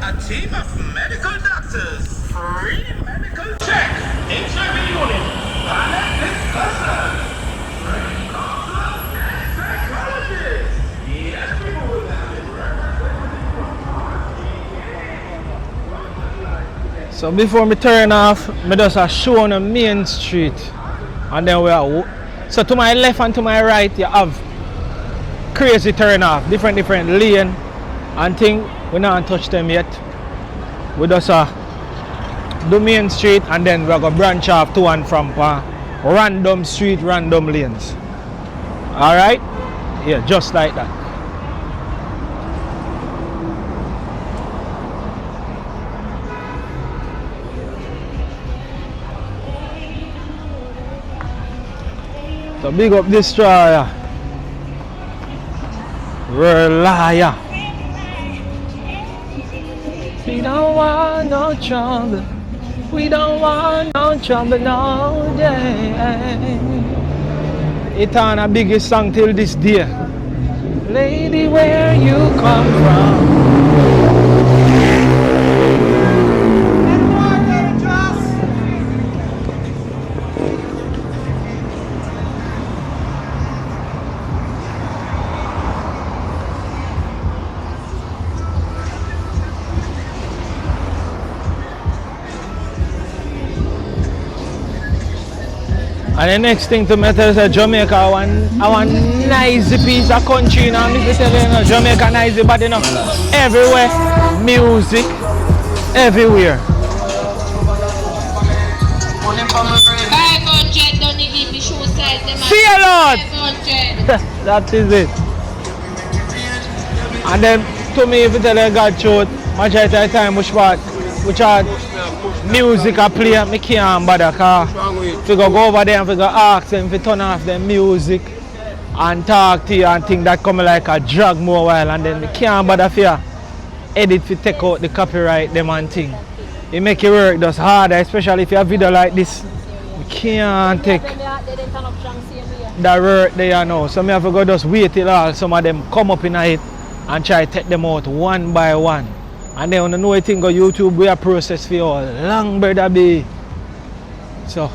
A team of medical doctors, free medical check, HIV unit, panel discussion, free counselor, psychologist. Yes, people will have it. So before me turn off, me just a show on the main street, and then we are. So to my left and to my right, you have crazy turn off, different lane, and thing. We not touch them yet. We just do main street, and then we're gonna branch off to and from random street, random lanes. Alright? Yeah, just like that. So big up Destroyer. Real liar. We don't want no trouble. We don't want no trouble no day. It's on a biggest song till this day. Lady, where you come from? And the next thing to me tell is Jamaica, I want nice piece of country, you know. I'm telling you, Jamaica nice, but you know, everywhere, music, everywhere. 500, don't give me shoe size. See a lot! 500. That is it. And then, to me, if you tell you God truth, majority of the time, which music I play, I can't bother, because if you go over there and if you ask them if you turn off the music and talk to you and think that come like a drag more while, and then I can't bother for you edit to take out the copyright them and thing. It make your work just harder, especially if you have a video like this. You can't take that work there now. So I have to go just wait till all some of them come up in it and try to take them out one by one. And then when you know a thing on YouTube, we are process for you all long, brother be. So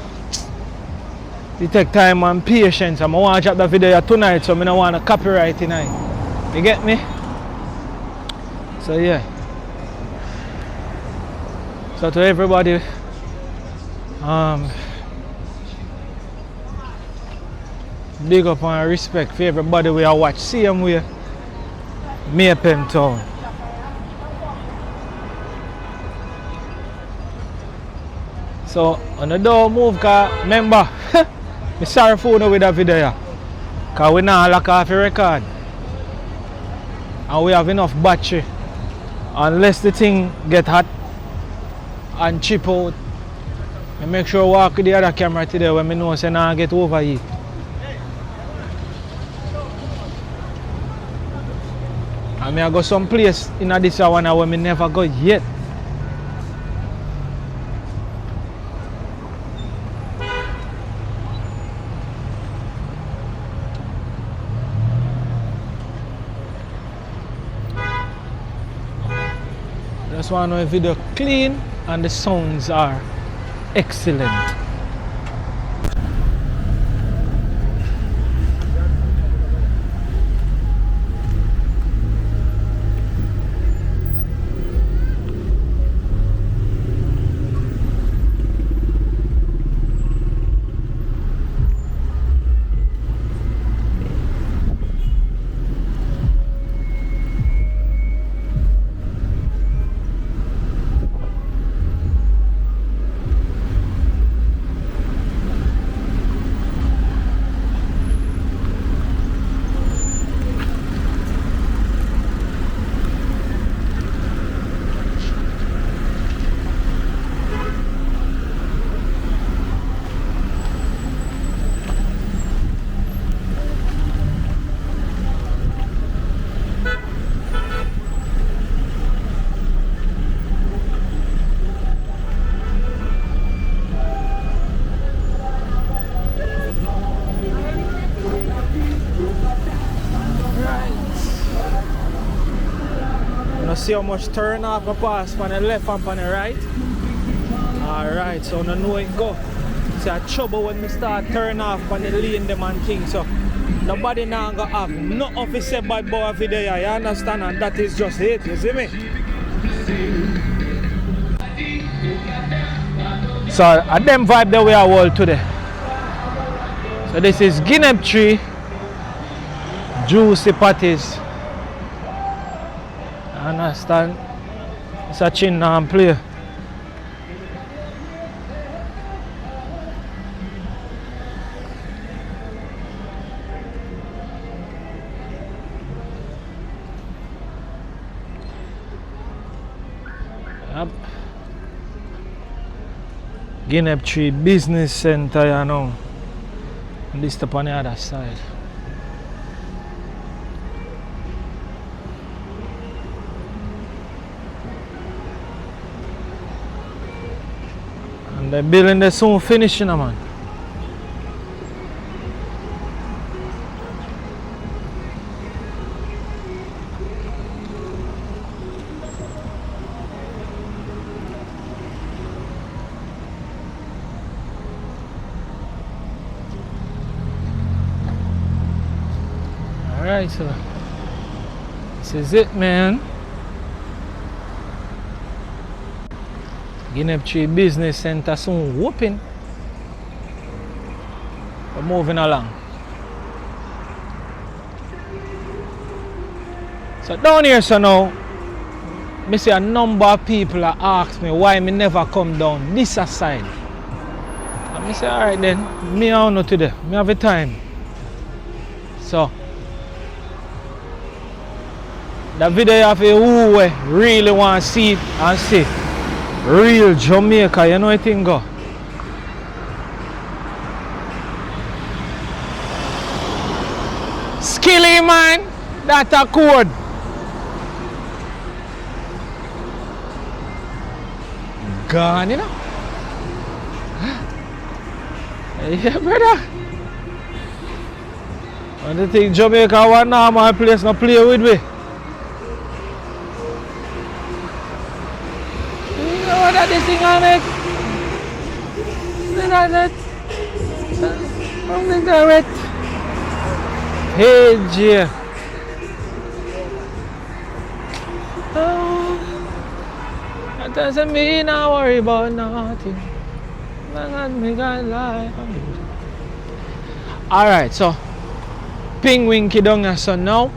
it take time and patience. I want to drop the video tonight, so I don't want to copyright tonight. You get me? So yeah. So to everybody, big up and respect for everybody we are watch same way. Me Pen Town. So on the door move, cause remember, I'm sorry for you with that video, cause we not lock off the record, and we have enough battery. Unless the thing get hot and chip out, I make sure I walk with the other camera today when I know say I get overheat. And I go some place in this one where I never go yet. Just want to know if the video clean and the sounds are excellent. You see how much turn off I pass on the left and on the right? Alright, so I know it go. See a trouble when we start turn off on the lane them and things. So nobody now gonna have no officer bad boy video, you understand? And that is just it, you see me? So at them vibe that we are all today. So this is guinea tree, juicy patties. Understand? It's a chin and play. Yep. Guinea Tree Business Center, you know. And this up on the other side. And the building they soon finishing, man. Alright, so this is it, man. Guinea Tree Business Center soon whooping. We're moving along. So down here, so now, I see a number of people that ask me why me never come down this side. And I say, alright then, me I don't know today. Me have a time. So the video you have who really want to see it and see real Jamaica, you know what I think go? Skilly man, that's a code. Gone, you know? Yeah, brother. And you think Jamaica one normal place to play with me? What are this thing on it? Look at that. Look at it. Hey, Jay. Oh, that doesn't mean I worry about nothing. Alright, so Ping Winky down here so now.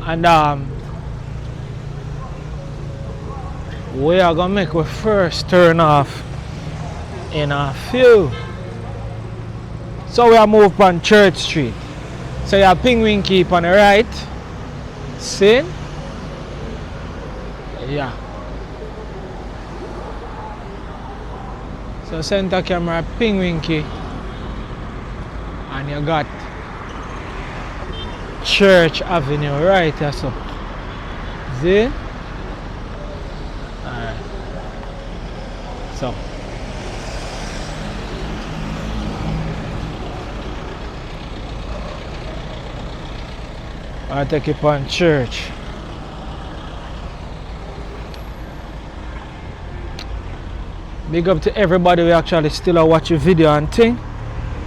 And we are gonna make our first turn off in a few. So we are moved on Church Street. So you have Ping Winky on the right. See? Yeah. So center camera Ping Winky. And you got Church Avenue right here, so. See? Alright. So. I take it on Church. Big up to everybody who actually still watch your video and thing.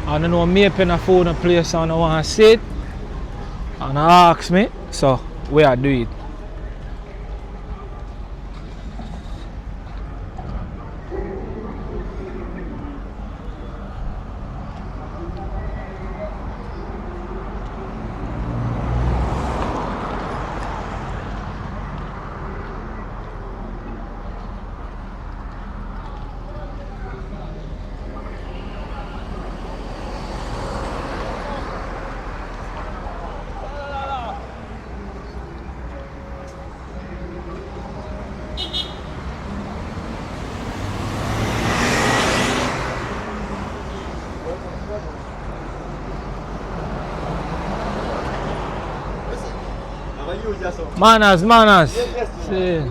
I don't know me pen a phone a place and I want to see it. And I ask me, so we are do it. Manners, manners. See.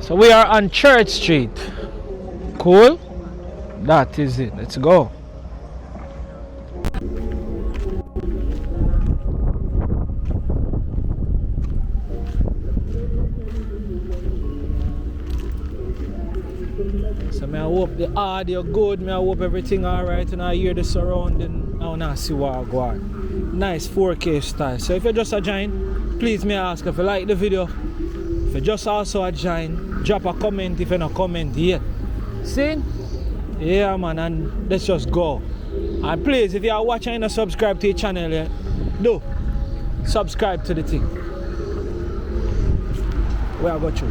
So we are on Church Street. Cool? That is it. Let's go. So I hope the audio good, I hope everything alright, and I hear the surrounding, I wanna see what I go on. Nice 4K style. So if you just a join, please may I ask if you like the video. If you just also a join, drop a comment if you not comment yet. See? Yeah man, and let's just go. And please, if you are watching and not subscribe to the channel yet, do subscribe to the thing. Where I got you.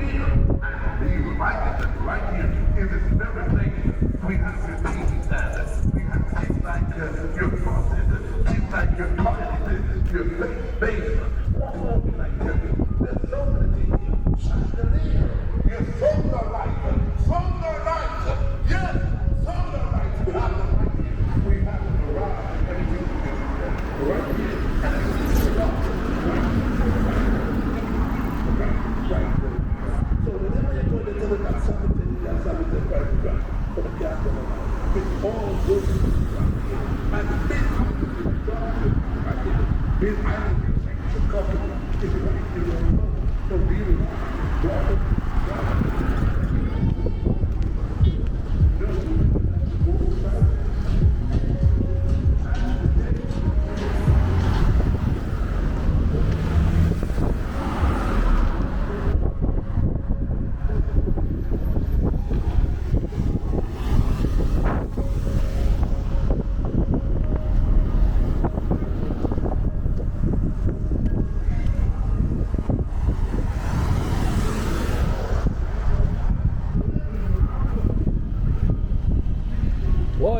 persevere and believe right here in this very place. We have to teach that. We have to teach like your process, teach like your toilet, your faith-based. There's so many things. Chandelier, your songs are right. Songs are right. Yes, songs are right. We have to right here. We have to arrive and do it right here. And it's right. So whenever you're going to do it, that's something right. For the captain, it's all good. And the big big island, the couple is right here. So really,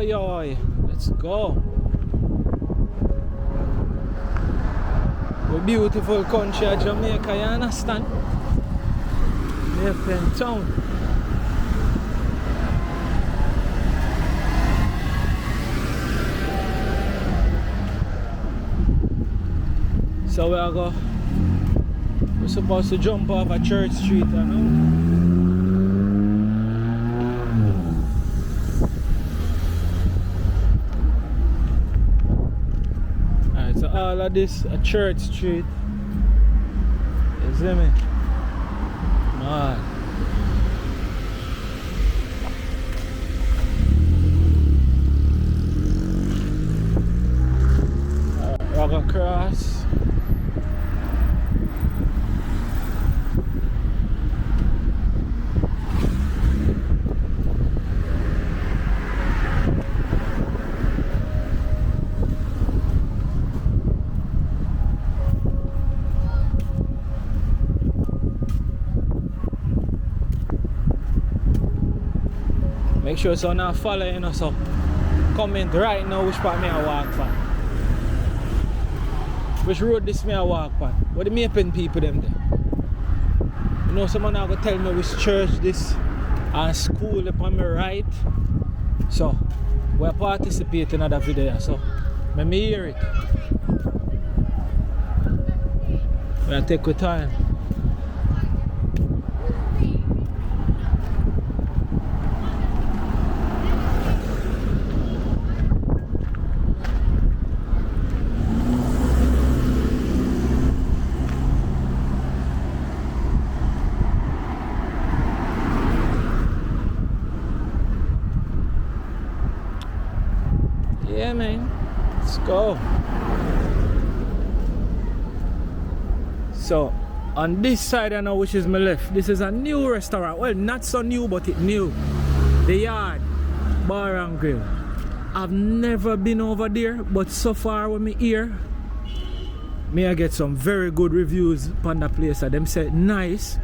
Oi, let's go. The beautiful country of Jamaica, you understand? Near Pen Town. So we're supposed to jump off a Church Street, you know? All of this a Church Street. You see me? Man. Rock across. Make sure so now following us, so comment right now which part me I walk for. Which road this me I walk for. What the Mapen people them there? You know someone now go tell me which church this and school upon me right. So we're participating in that video, so let me hear it. We'll take our time. Yeah, man, let's go. So on this side I know, which is my left, this is a new restaurant. Well, not so new, but it new. The Yard Bar and Grill. I've never been over there, but so far when me here, me I get some very good reviews on the place. Them say nice,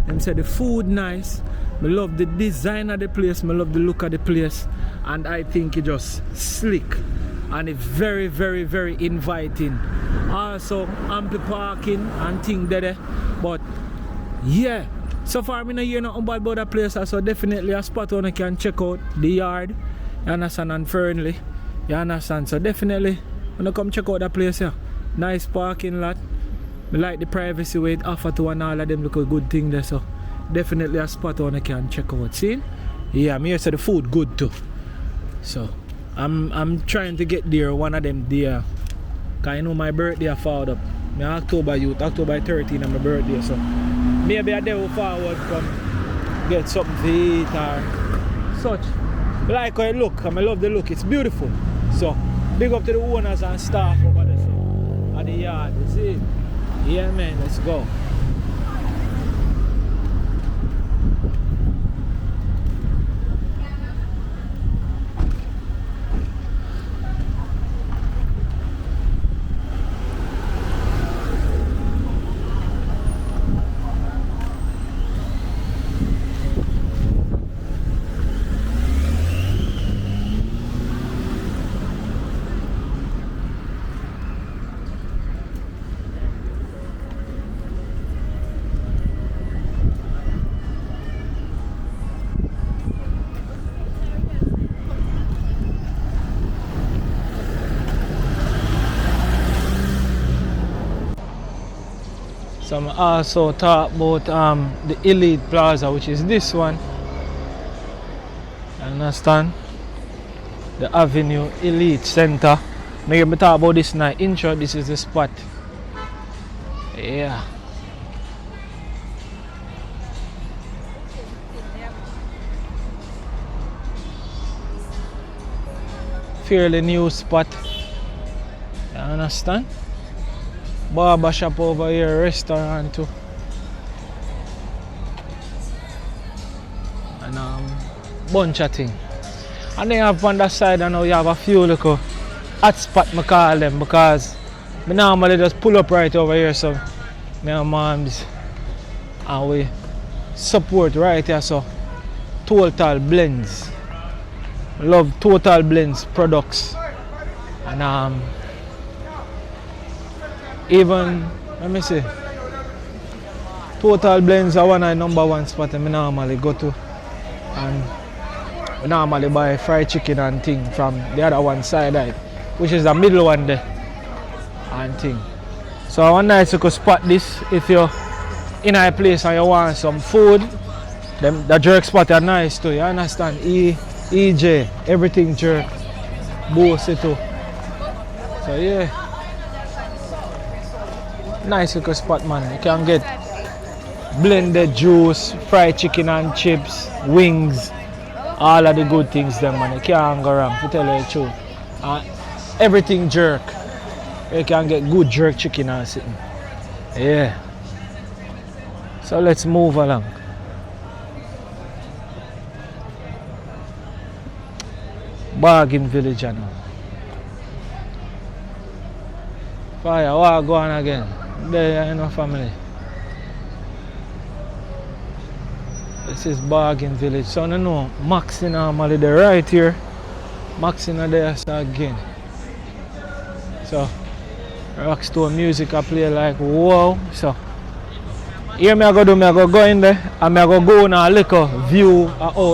them say the food nice. Me love the design of the place, me love the look of the place, and I think it just slick and it's very, very, very inviting. Also ample parking and things there, but yeah, so far me not hear nothing bad about that place, so definitely a spot where you can check out. The Yard, you understand, and Fernley, you understand, so definitely when you come check out that place here. Nice parking lot. Me like the privacy way it offer to, and all of them look a good thing there, so definitely a spot where you can check out. See? Yeah, me here say the food good too. So I'm trying to get there one of them there. Cause I know my birthday forward up. Me October 13 on my birthday, so maybe a day forward come get something to eat or such. I like how it look, I love the look, it's beautiful. So big up to the owners and staff over there, so at the Yard, you see? Yeah man, let's go. So I also talk about the Elite Plaza, which is this one. Understand? The Avenue Elite Center. Maybe talk about this in the intro. This is the spot. Yeah. Fairly new spot. You understand? Barber shop over here, restaurant too. And bunch of things. And then you have on that side, and now you have a few little hot spot, I call them, because I normally just pull up right over here. So my moms and we support right here. So Total Blends. Love Total Blends products. And even, let me see, Total Blends are one of the number one spot I normally go to. And we normally buy fried chicken and thing from the other one side, right, which is the middle one there and thing. So one night you could spot this if you're in a place and you want some food. The jerk spot are nice too, you understand? EJ, everything jerk, bossy too. So yeah, nice little spot, man. You can get blended juice, fried chicken and chips, wings, all of the good things them, man. You can't go wrong, to tell you the truth. Everything jerk. You can get good jerk chicken and something. Yeah. So let's move along. Bargain Village now. Fire, what go on again? There you know family. This is Bargain Village. So I know Maxi normally there right here. Maxi there so again. So Rockstone music I play like wow. So here I go in there and I go on a little view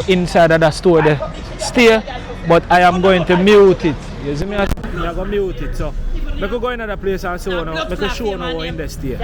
inside of the store there. Stay, but I am going to mute it. You see me? I go mute it. So I go in another place and so now. I can show you how in the stay.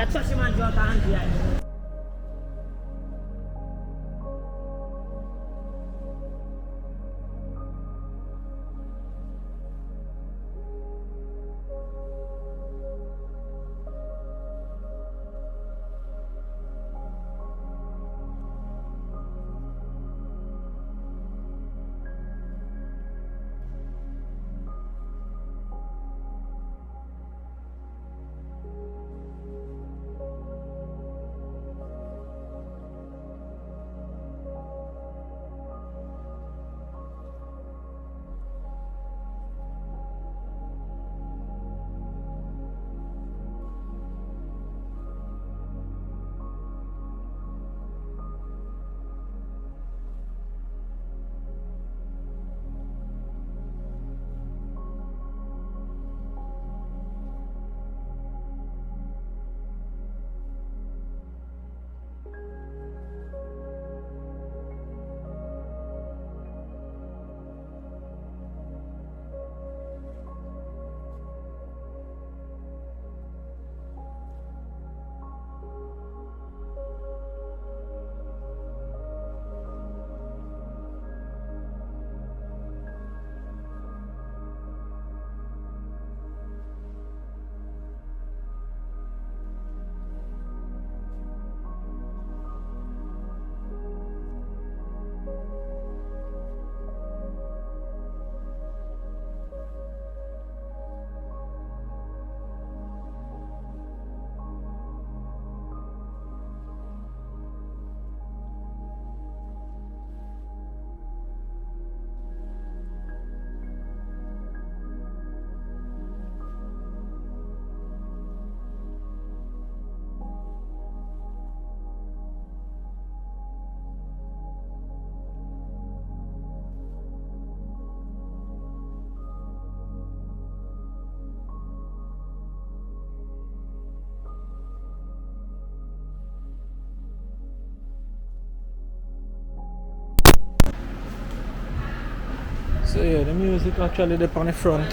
So yeah, the music actually up on the front.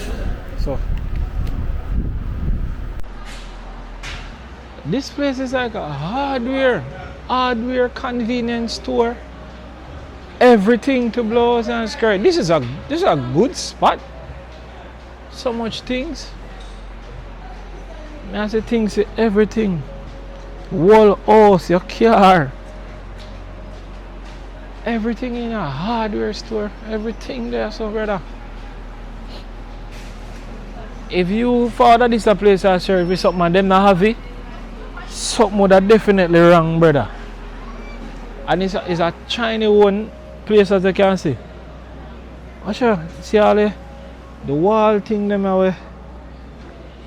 So This place is like a hardware convenience store. Everything to blouse and skirt. This is a good spot. So much things. I say things, everything. Wall house, your car. Everything in a hardware store. Everything there, so brother. If you thought that this a place of service, something and them not have it, something would have definitely wrong, brother. And it's a Chinese one place, as you can see. Sure, see all the wall thing them away.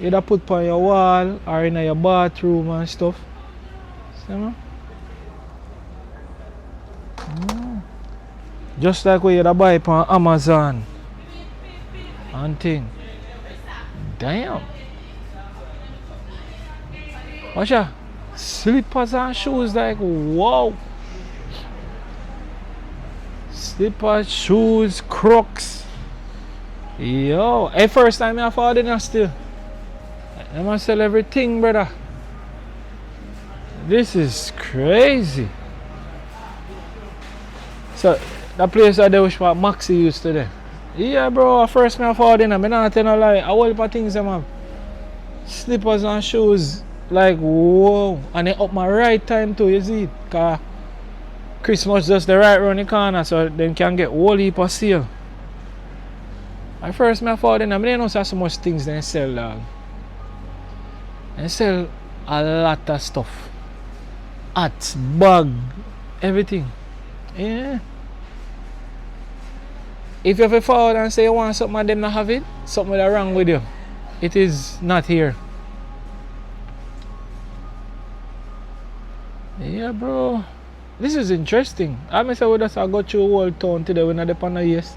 Either put on your wall or in your bathroom and stuff. See me? Just like we you'd buy on Amazon and thing. Damn. Watch out. Slippers and shoes, like wow. Slippers, shoes, Crocs. Yo, hey, first time I found it still. I must sell everything, brother. This is crazy. So, that place I there was what Maxi used to do. Yeah, bro, first time I found it, I'm not telling a lie. A whole heap of things, man. Slippers and shoes. Like, whoa. And they up my right time too, you see it? Because Christmas just the right round the corner, so they can get whole heap of sale. At first I thought them, I didn't know so much things they sell, dog. They sell a lot of stuff. Hats, bag, everything. Yeah. If you ever forward and say you want something and them not have it, something is wrong with you. It is not here. Yeah, bro. This is interesting. I say we just go through the whole town today. We're not depend on yes.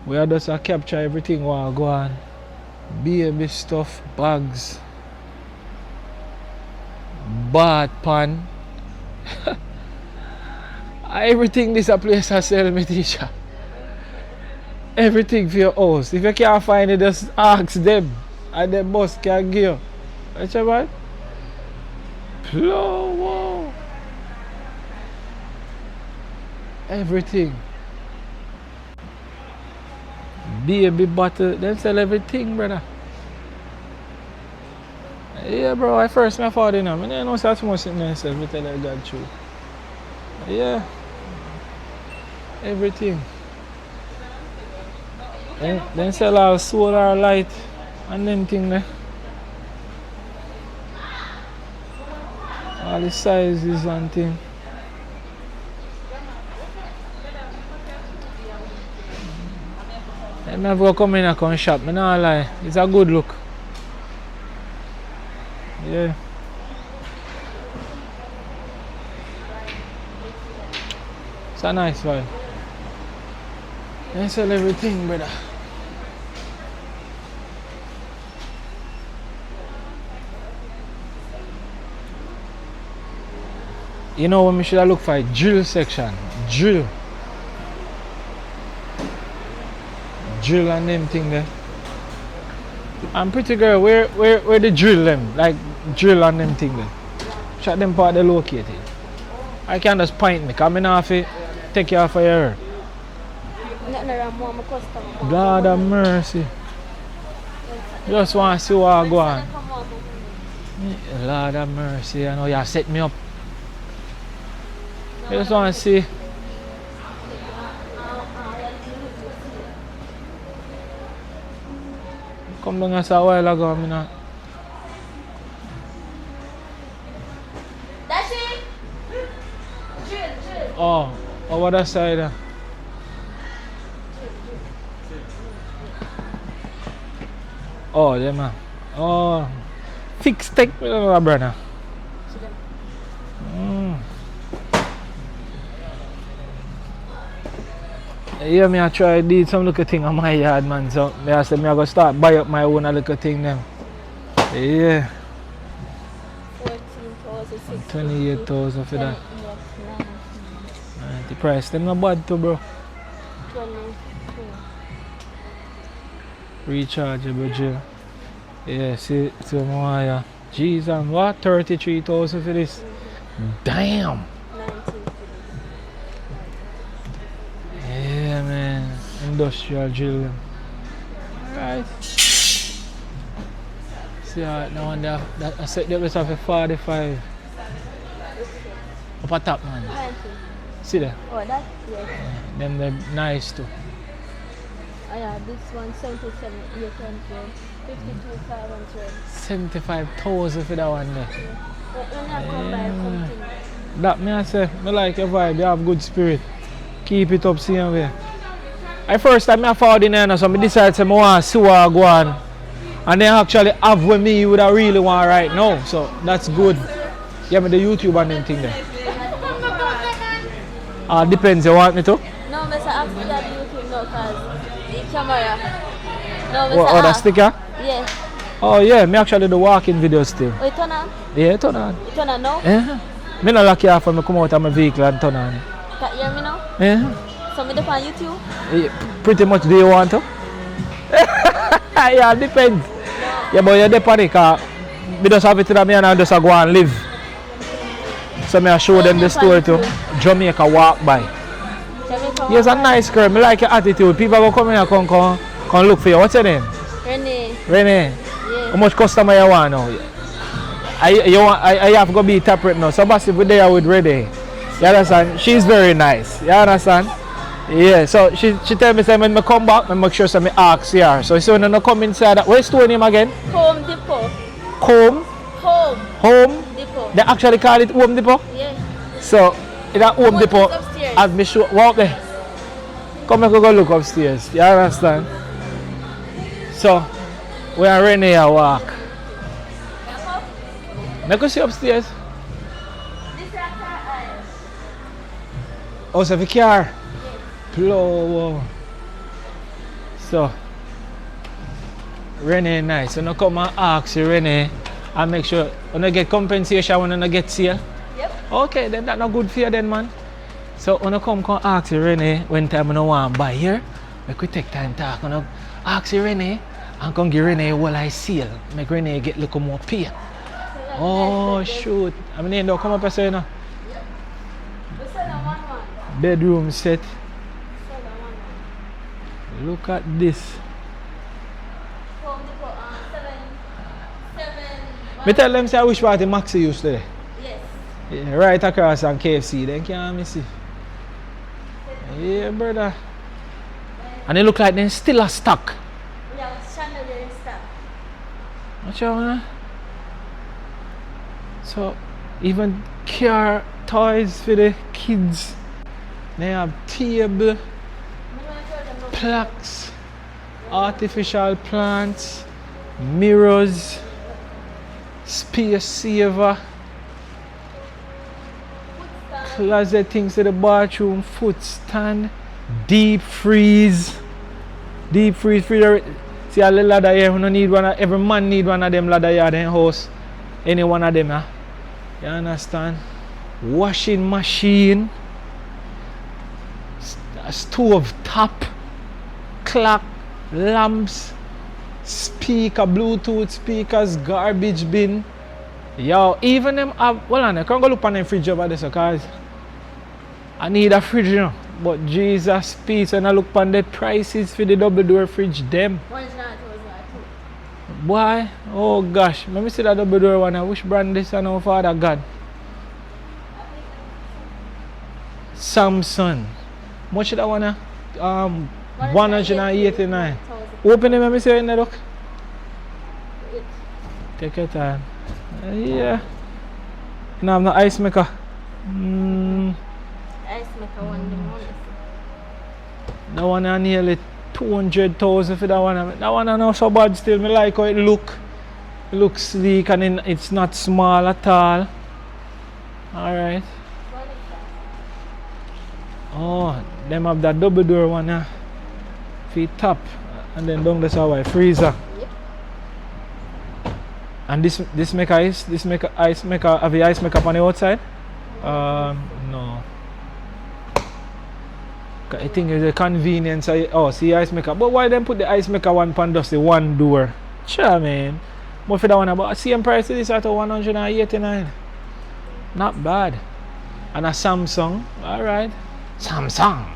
We are just capture everything while go on. Baby stuff, bags, bath pan. Everything this a place I sell me, teacher. Everything for your house. If you can't find it, just ask them. And the boss can give you. That's right? Wow. Everything. Baby bottle. They sell everything, brother. Yeah, bro. I first my father now. I didn't know so much in there. So I tell you God true. Yeah. Everything. Then sell all solar light and them thing there. All the sizes and thing. I never come in and come shop, I not lie. It's a good look. Yeah. It's a nice vibe. They sell everything, brother. You know when we should look for a drill section. Drill and them thing there. I'm pretty girl, where the drill them? Like drill and them thing there. Shot them part they located. I can just point me, come in off it, take you off of your God have mercy. Just want to see what I go on. Lord have mercy, I know you set me up. I just want to see. Come down a while ago, I mean. That's it? Drill. Oh, over that side. Oh, yeah, man. Oh, fix tech, brother. Yeah, I try to do some little thing on my yard, man. So I said I go start buy up my own little thing them. Yeah. 28,000 for that. The price them not bad too, bro. 22. Rechargeable gel. Yeah, see more, yeah. Jeez, and what? 33,000 for this? Damn. 19. Yeah, man. Industrial drill. Alright. See, now one there, I set the best of a 45. Up at top, man. See there? Oh, that's yes. Them they're nice too. Oh yeah, this one 77, 800, 52,500. 75,000 for that one there. When I come by, continue. That me I say, me like your vibe, you have good spirit. Keep it up same way. I first time I found in there, so I decided to want to see what I go on. And they actually have with me what I really want right now. So that's good. Yeah, me the YouTube and them thing there. Depends, you want me to? No, Mr. After that YouTube no, cause the camera. No, Mr. What, the sticker? Yeah. Oh yeah, me actually do walking videos still. Oh, you turn on? Yeah, turn on. You turn on now? Yeah. Me not lock you off when I come out of my vehicle and turn on. Can you hear me now? Yeah. So me up on YouTube? Yeah, pretty much do you want to? Yeah, depends. Yeah, but you're depending because me just have it in me and I just go and live. So me I show them the story to Jamaica walk by. You're a nice girl, me like your attitude. People will come here and come look for you. What's your name? Renee. Renee. Yeah. How much customer you want now? I have to be interpret now. So Basti we there with Renee. You understand? She's very nice. You understand? Yeah, so she tell me say when I come back, I make sure I ask her. So when I come inside, where's the store name again? Home Depot. Home? Home? Depot. They actually call it Home Depot? Yeah. So in that Home Depot, have me show walk there. Come and go look upstairs. You understand? So we are Renee a walk. Let go see upstairs. Oh, so the car. Blow. So Renee nice. So now come and ask you Renee and make sure when you get compensation when you get sale. Yep. Okay, then that's not good for you then, man. So when you come ask you Renee when time you want to buy here, we could take time to talk. When you ask you Renee and come give Renee what I sale. Make Renee get a little more pay. Oh shoot. I mean don't come up and say you know. Bedroom set. Look at this. Me tell them say which part the Maxi used today. Yes. Yeah, right across on KFC, then can't miss it. Yeah, brother. And they look like they're still a stock. Yeah, chandelier in stock. Watch out, man. So, even car toys for the kids. They have table, plaques, artificial plants, mirrors, space saver, closet things in the bathroom, foot stand, deep freeze freezer. See a little ladder here, we don't need one. Every man need one of them ladder here in the house. Any one of them, you understand? Washing machine, stove top, clock, lamps, speaker, Bluetooth speakers, garbage bin. Yo, even them have, well, I can't go look on the fridge over there because I need a fridge, you know. But Jesus, peace, and I look on the prices for the double door fridge, them. Why? Oh gosh, let me see that double door one. Which brand this and oh Father God? Samsung. Much that one? 189. Open it, let me see in the look. Take your time. Yeah. No, I'm not ice maker. Ice maker one. That one are nearly 200,000 for that one. That one are not so bad still. I like how it look. It looks sleek and it's not small at all. Alright. Oh, them have that double door one feet top and then down this our freezer. Yep. And this make ice maker have the ice maker on the outside? No. I think it's a convenience. Oh, see ice maker. But why them put the ice maker one pan just the one door? Sure, man. More for that one, but same price this at 189. Not bad. And a Samsung. Alright. Samsung.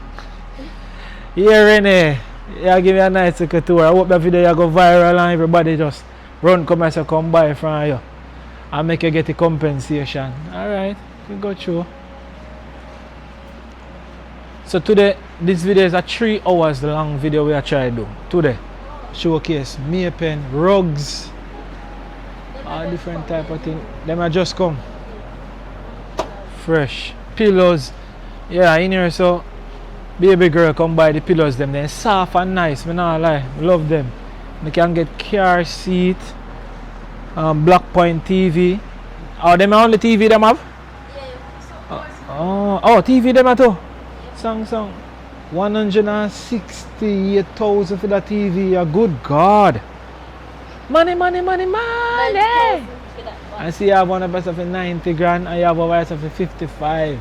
Yeah, Rene. Yeah, give me a nice little tour. I hope that video you go viral and everybody just run come and say come buy from you. And make you get the compensation. Alright. We go through. So today, this video is a 3 hours long video we are trying to do. Today, showcase pen, rugs, all different type of thing. Them are just come. Fresh. Pillows. Yeah, in here so baby girl come buy the pillows them. They're soft and nice, me not lie. Love them. You can get car seat, black point TV. Oh, them are only TV them have? Oh, TV them are too. Samsung 168,000 for that TV. Good God. Money. I see you have one of us for 90 grand and you have a wife for 55.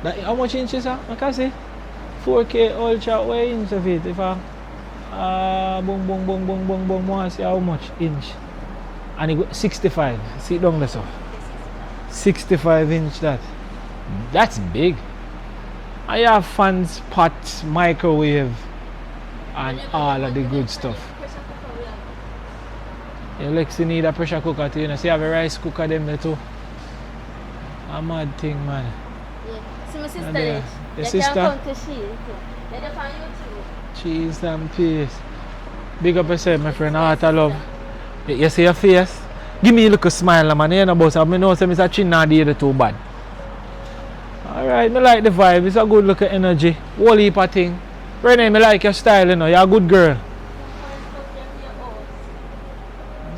That, how much inches are? I can see 4K ultra. What inch of it? If I boom, want to see how much inch. And it go 65. See it down there so. 65 inch that. That's big. I have fans, pots, microwave, and all of the good stuff. Yeah, Lexi need a pressure cooker too, you know. See, I have a rice cooker them there too. A mad thing, man. Yeah. See my sister there. Your sister? Can come to she. They're just on YouTube. Cheese and peas. Big up yourself, my friend. Heart of love. You see your face? Give me a little smile, man. You know, boss. I know some is a chin not the too bad. Alright, I like the vibe. It's a good look of energy. Whole heap of thing. Renee, I like your style, you know. You're a good girl.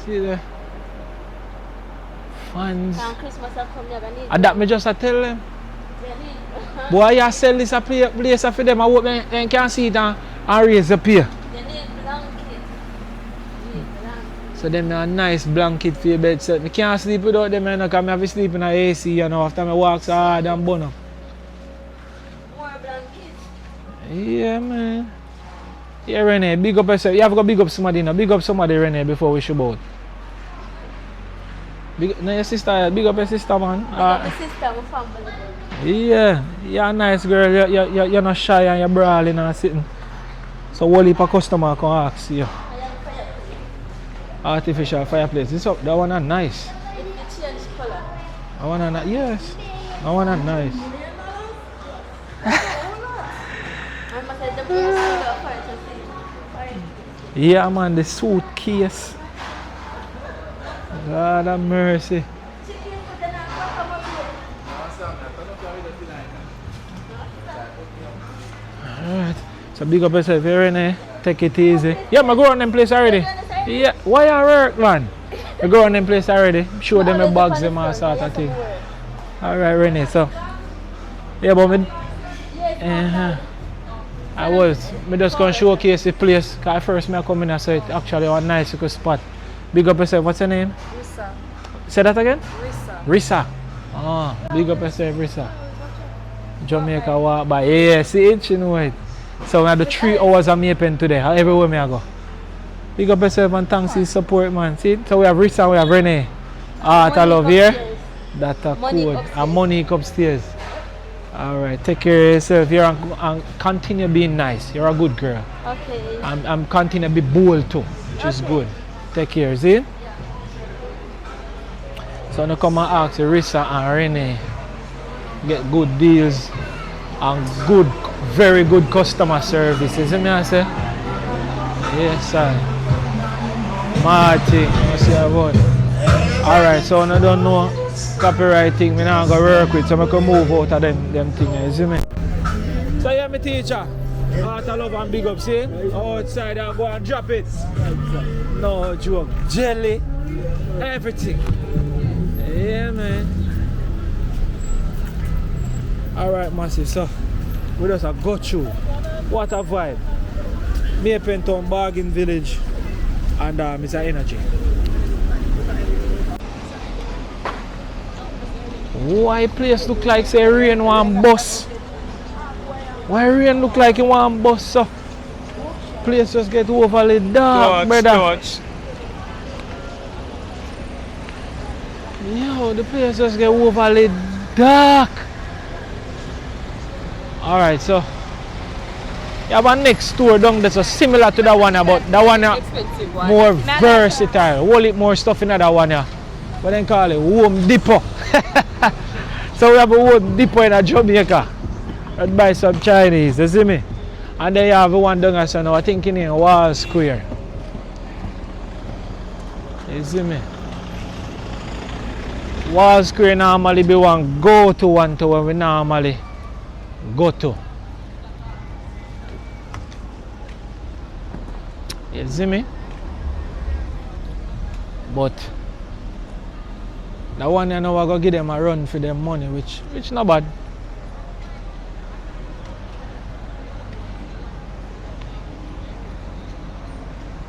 See there? Fans. And that me just tell them. Boy, you sell this a place for them. I hope they can see it and raise the pay. So them a nice blanket for your bed set. I can't sleep without them, you know, because I have to sleep in a AC, you know, after I walk so hard and burn up. More blankets? Yeah, man. Yeah, Renee, big up yourself. You have to go big up somebody, you know. Big up somebody, Renee, before we show out. No, your sister, big up your sister, man. Big up your sister, my family. Yeah, you're a nice girl. You're not shy and you're brawling and sitting. So, whole heap of customer can ask you. Artificial fireplace. This up, that one are nice. It change color. I want to yes. I want to nice. Yeah, man, the suitcase. God have mercy. Alright. So big up yourself here, Renee. Take it easy. Yeah, I go on them place already. Yeah, why you work, man? I go on them place already. Show them the bags, them and sort of thing. Alright, Renee, so. Yeah, but me. I just gonna showcase the place. Cause first I come in and say it actually a nice little spot. Big up yourself, what's your name? Risa. Say that again? Risa. Risa. Ah, big up yourself, Risa. Jamaica walk by. Yeah, see it, you know it. So we have the 3 hours of pen today. Everywhere I go. Big up yourself and thanks for the support, man. See? So we have Risa, we have Renee. Art I love here. That's a code. And Monique upstairs. Alright, take care of yourself. And continue being nice. You're a good girl. Okay. I'm continue to be bold too, which is good. Take care, see? Yeah. So now come and ask Risa and Renee. Get good deals and good, very good customer service. You see me I say? Yes, sir. Marty, I see about. Alright, so I don't know copyright thing, I not gonna work with, so I can move out of them things, you see me? So yeah, my teacher. Heart of love and big up, see? Outside and go and drop it. No joke. Jelly. Everything. Yeah, man. Alright, massive. So, we just have go through. What a vibe. Pen Town Bargain Village. And it's an energy. Why place look like say rain one bus? Why rain look like it one bus so? Place just get overly dark, brother. Yo, the place just get overly dark. Alright, so you have a next door down that's similar to that one, but that one more versatile. Whole it more stuff in that one. But then call it Home Depot. So we have a Home Depot in Jamaica. I'd buy some Chinese, you see me? And then you have one down here, so now I think in Wall Square. You see me? Wall Square normally be one go-to one to where we normally go to. You see me? But that one I know I go give them a run for their money, which not bad.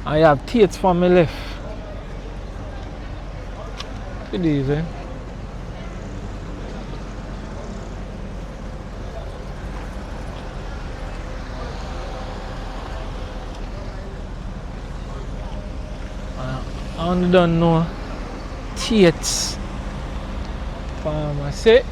I have Tate's for my left. Good evening. I only don't know Tate's Pharmacy.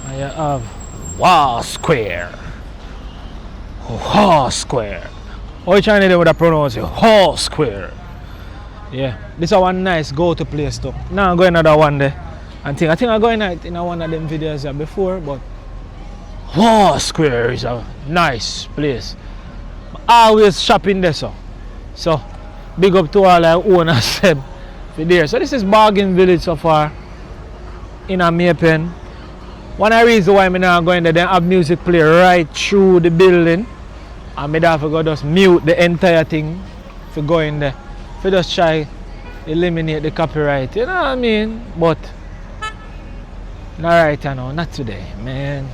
You have Wall Square. Wall Square. How you trying to do with that pronounce it? Wall Square. Yeah. This is one nice go-to place too. Now I'm going another one there. I think I'm going in one of them videos there before, but Wall Square is a nice place. I always shopping there so big up to all our owners for there. So this is Bargain Village so far in Pen. One of the reasons why I'm not going there, they have music play right through the building. And I have to go just mute the entire thing for going there. For just try eliminate the copyright, you know what I mean? But not right now, not today, man.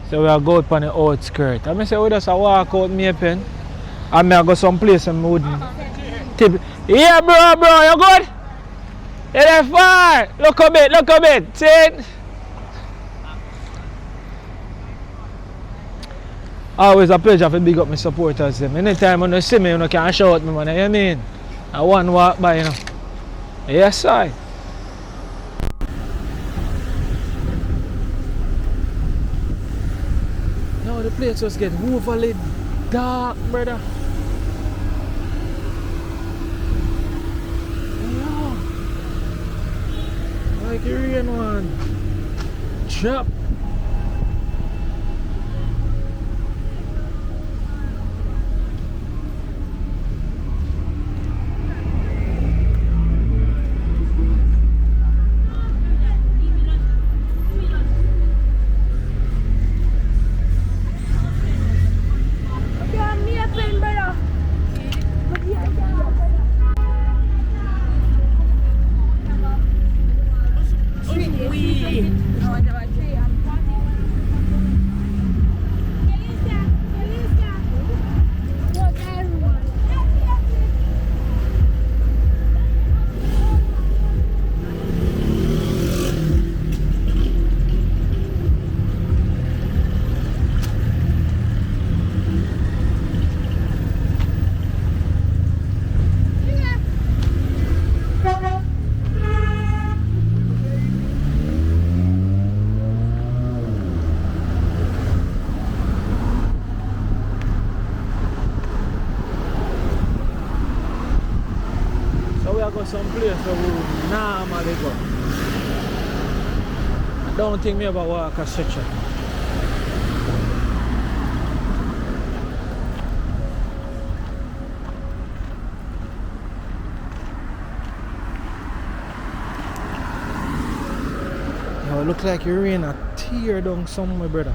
So we'll go up on the outskirts. I say we just walk out Pen. And I go someplace and wouldn't tip. Yeah bro, you good? You're there far! Look a bit, see it? Always a pleasure to big up my supporters. Anytime when you see me, you can shout me, man. You know what I mean? I one walk by, you know. Yes, I. Now the place just get overly dark, brother. Like a rain one. Drop. Some place where we normally go. I don't think me ever walk a stretcher. Oh, it look like your rain a tear down somewhere, brother.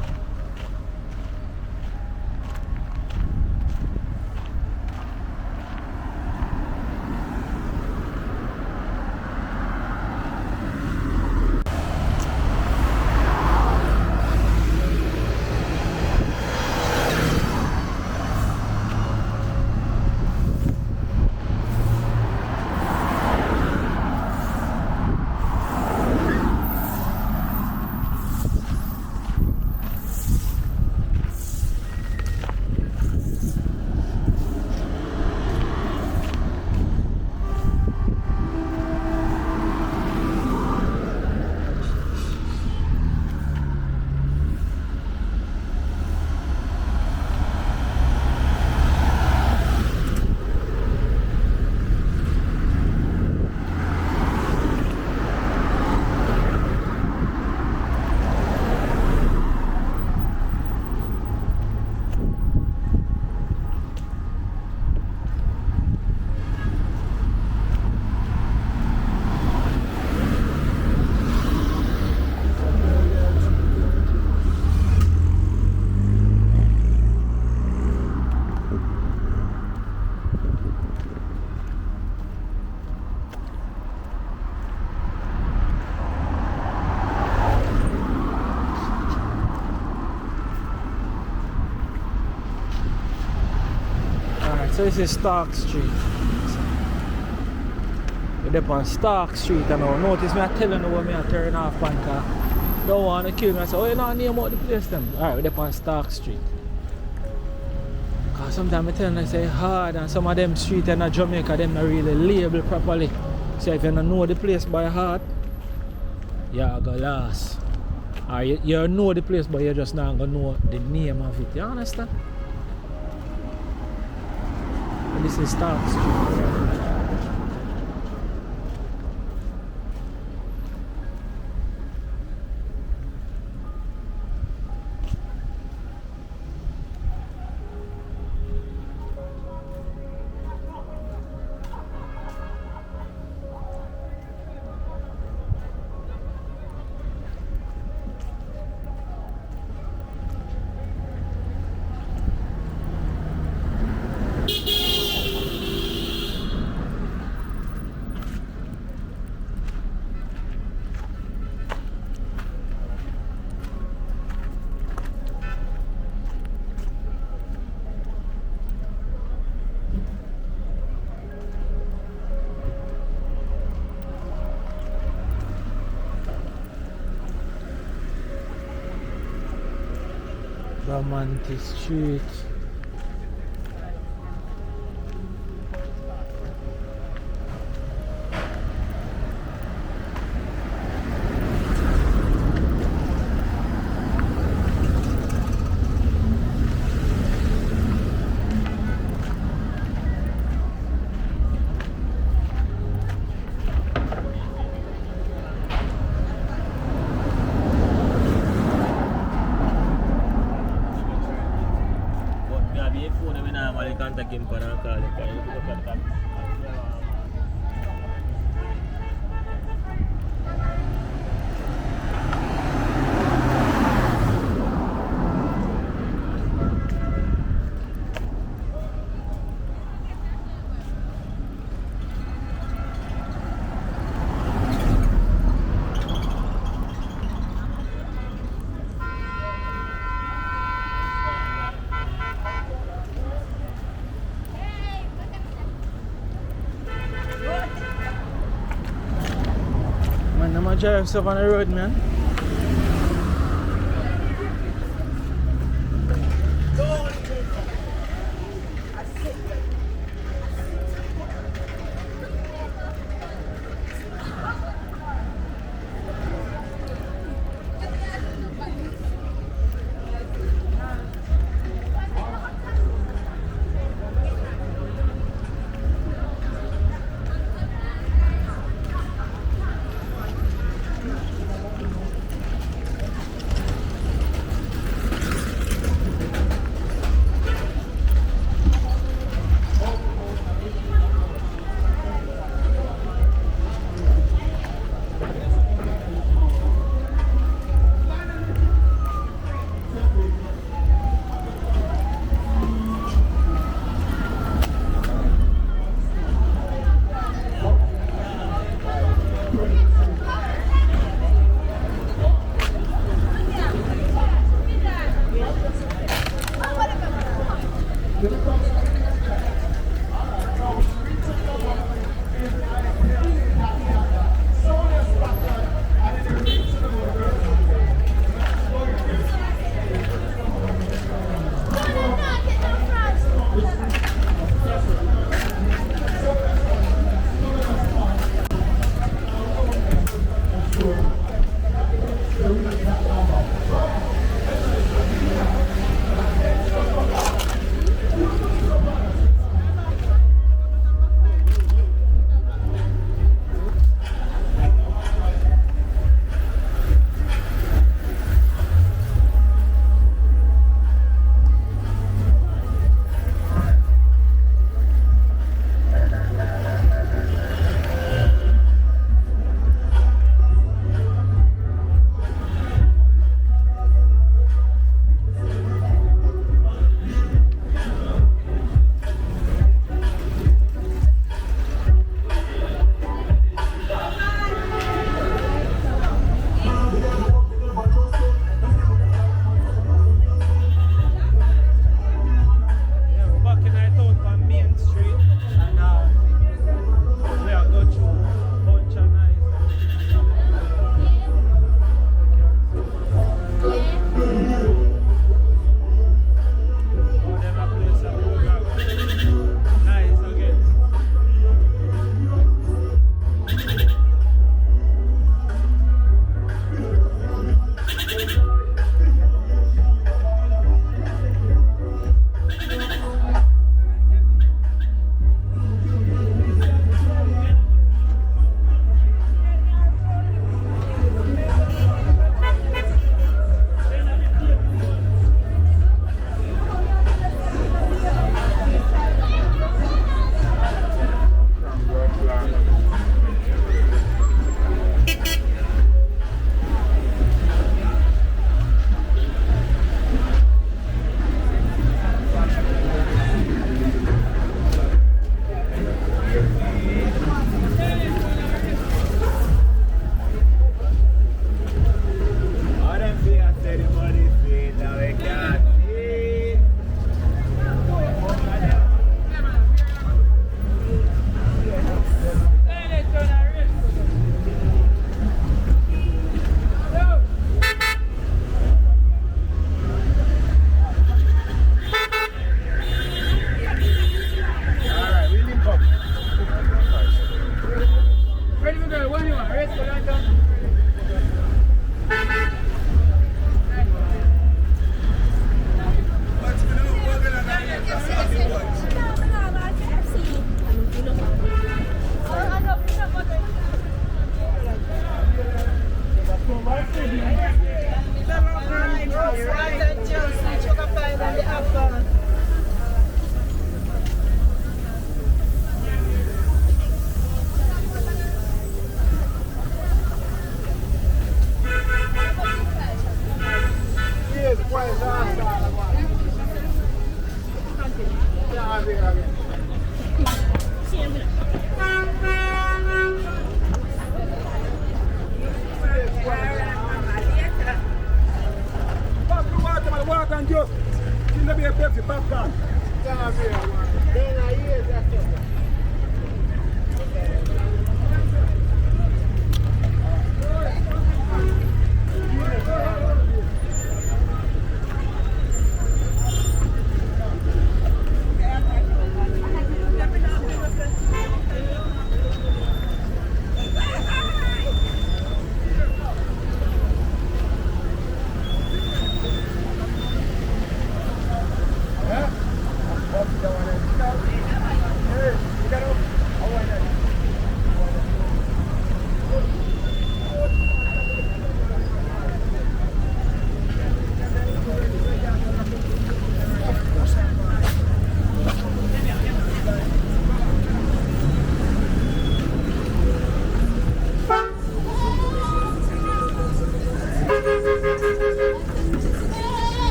So this is Stark Street. We're up on Stark Street and now notice me I telling you when I turn off car. Don't want to kill me. I say, oh, you know name out the place then. Alright, we're up on Stark Street. Cause sometimes I tell them I say hard and some of them streets in Jamaica them not really label properly. So if you don't know the place by heart, you're gonna last. Or you know the place but you just not gonna know the name of it. You understand? And this is Stark Street. Romantic Street. Drive stuff on the road, man.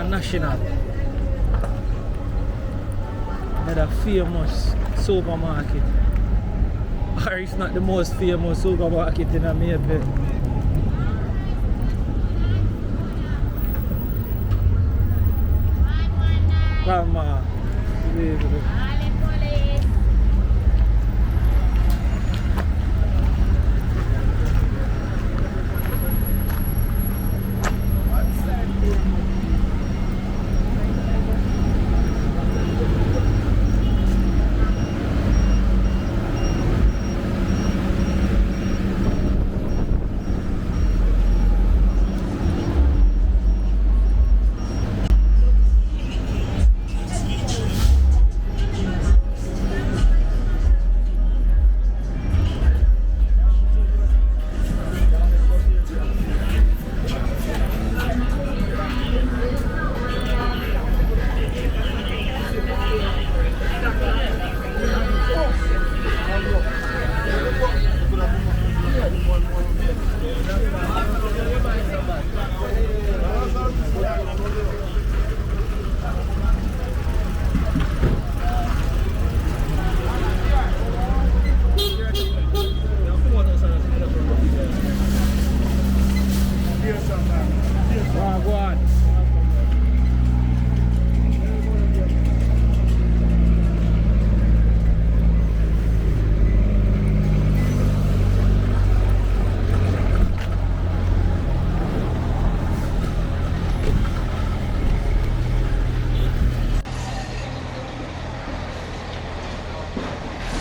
National. Another famous supermarket. Or it's not the most famous supermarket in Jamaica. Grandma.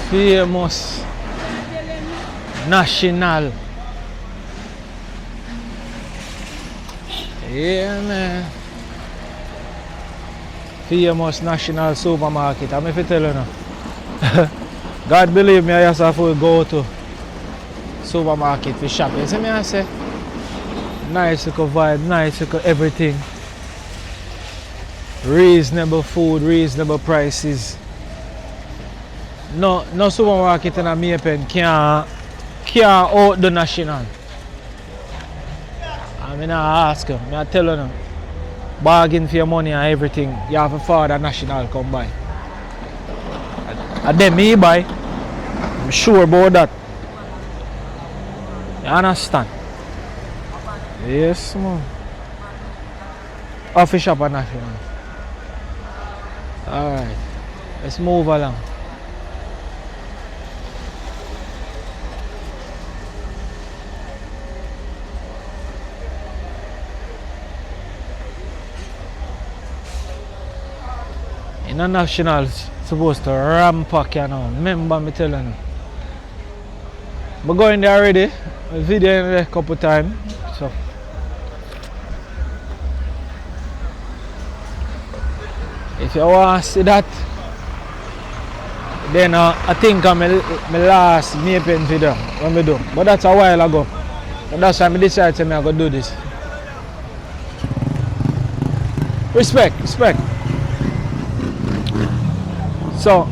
Famous national. Yeah, man. Famous national supermarket. I'm if you tell you now. God believe me, I just have to go to supermarket for shopping. You see me I say? Nice little vibe, nice little everything. Reasonable food, reasonable prices. No supermarket in Jamaica can't out the national. I mean I ask you, I tell you now. Bargain for your money and everything, you have to follow the national come by. And then me buy. I'm sure about that. You understand? Yes, man. Office shop and national. Alright. Let's move along. In the nationals supposed to ram pack, you know. Remember me telling you. I'm going there already. I video there a couple times. So if you want to see that, then I think I'm my last Pen video when I do. But that's a while ago. But that's why I decided I'm going to do this. Respect. So,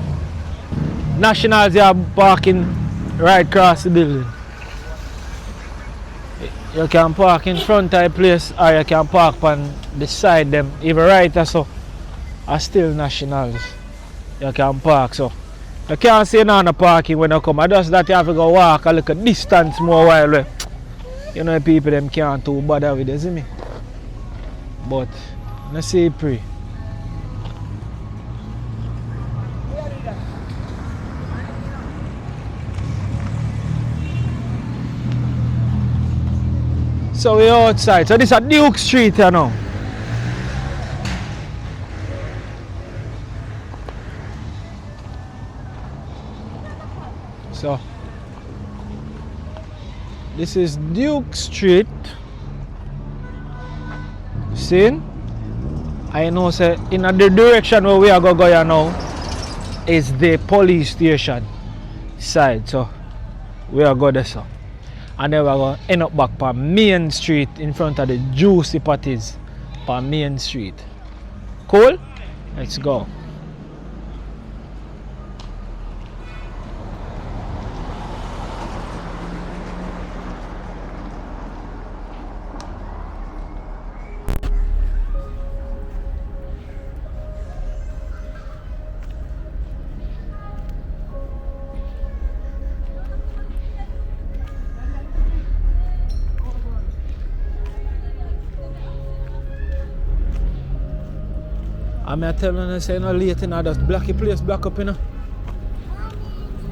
nationals are parking right across the building. You can park in front of the place or you can park on the side them. Even right or so are still nationals. You can park so. You can't see none of parking when you come. I just that you have to go walk a little distance more while. You know people them can't too bother with it, see me? But let's see pray. So we're outside. So this is Duke Street here now. So this is Duke Street. See? I know say in the direction where we are going to go now is the police station side. So we are going there so. And then we're going to end up back on Main Street in front of the Juicy Patties on Main Street. Cool? Let's go. I'm telling you, say no late in just block the place back up, you know.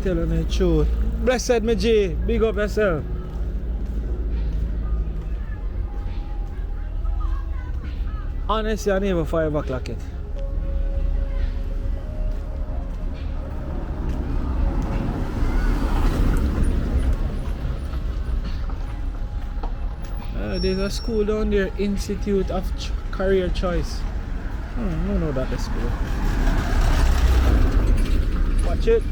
Telling you the truth. Blessed me G, big up yourself. Honestly, I never 5 o'clock yet. There's a school down there, Institute of Career Choice. I don't know that is school. Watch it.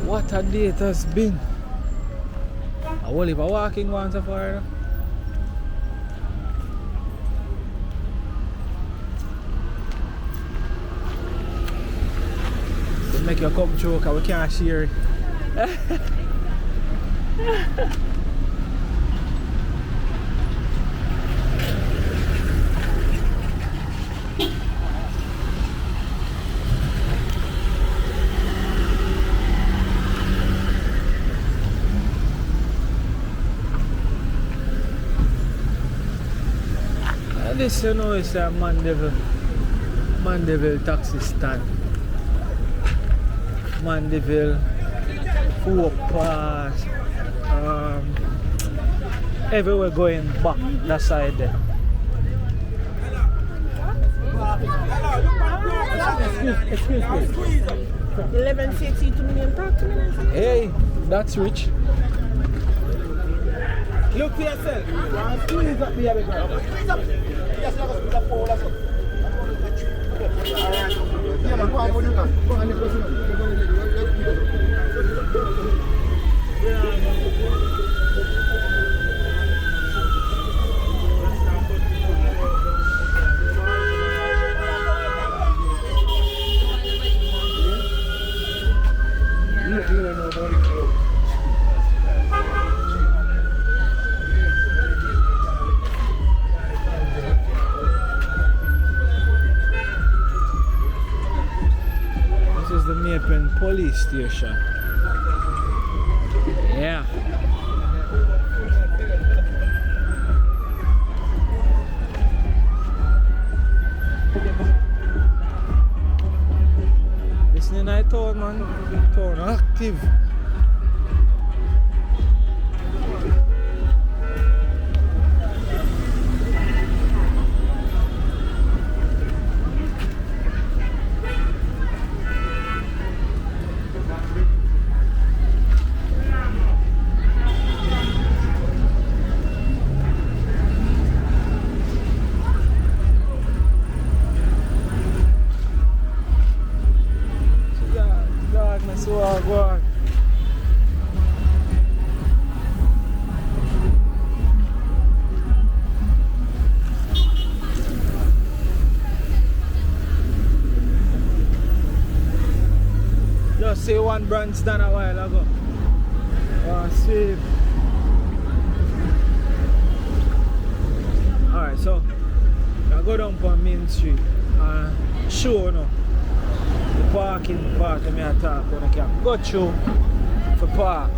What a day it has been. I will leave a walking one so far. To make your cup joke, we can't share it. This you know is a Mandeville taxi stand. Mandeville, Four Pass, everywhere going back that side there. Excuse me. 11.62 million talk to me. Hey, that's rich. Look for yourself. Squeeze up the other girl. Squeeze up. Yes, you have to squeeze up all. Yeah, man, go on, what you got? Go on, let's go. This is the Pen police station. Yeah. Listening I told man, town active. So go on. Just say one branch done a while ago. Oh, sweet. Alright, so I go down on Main Street and show now. The parking part of me attack when I can go through for park.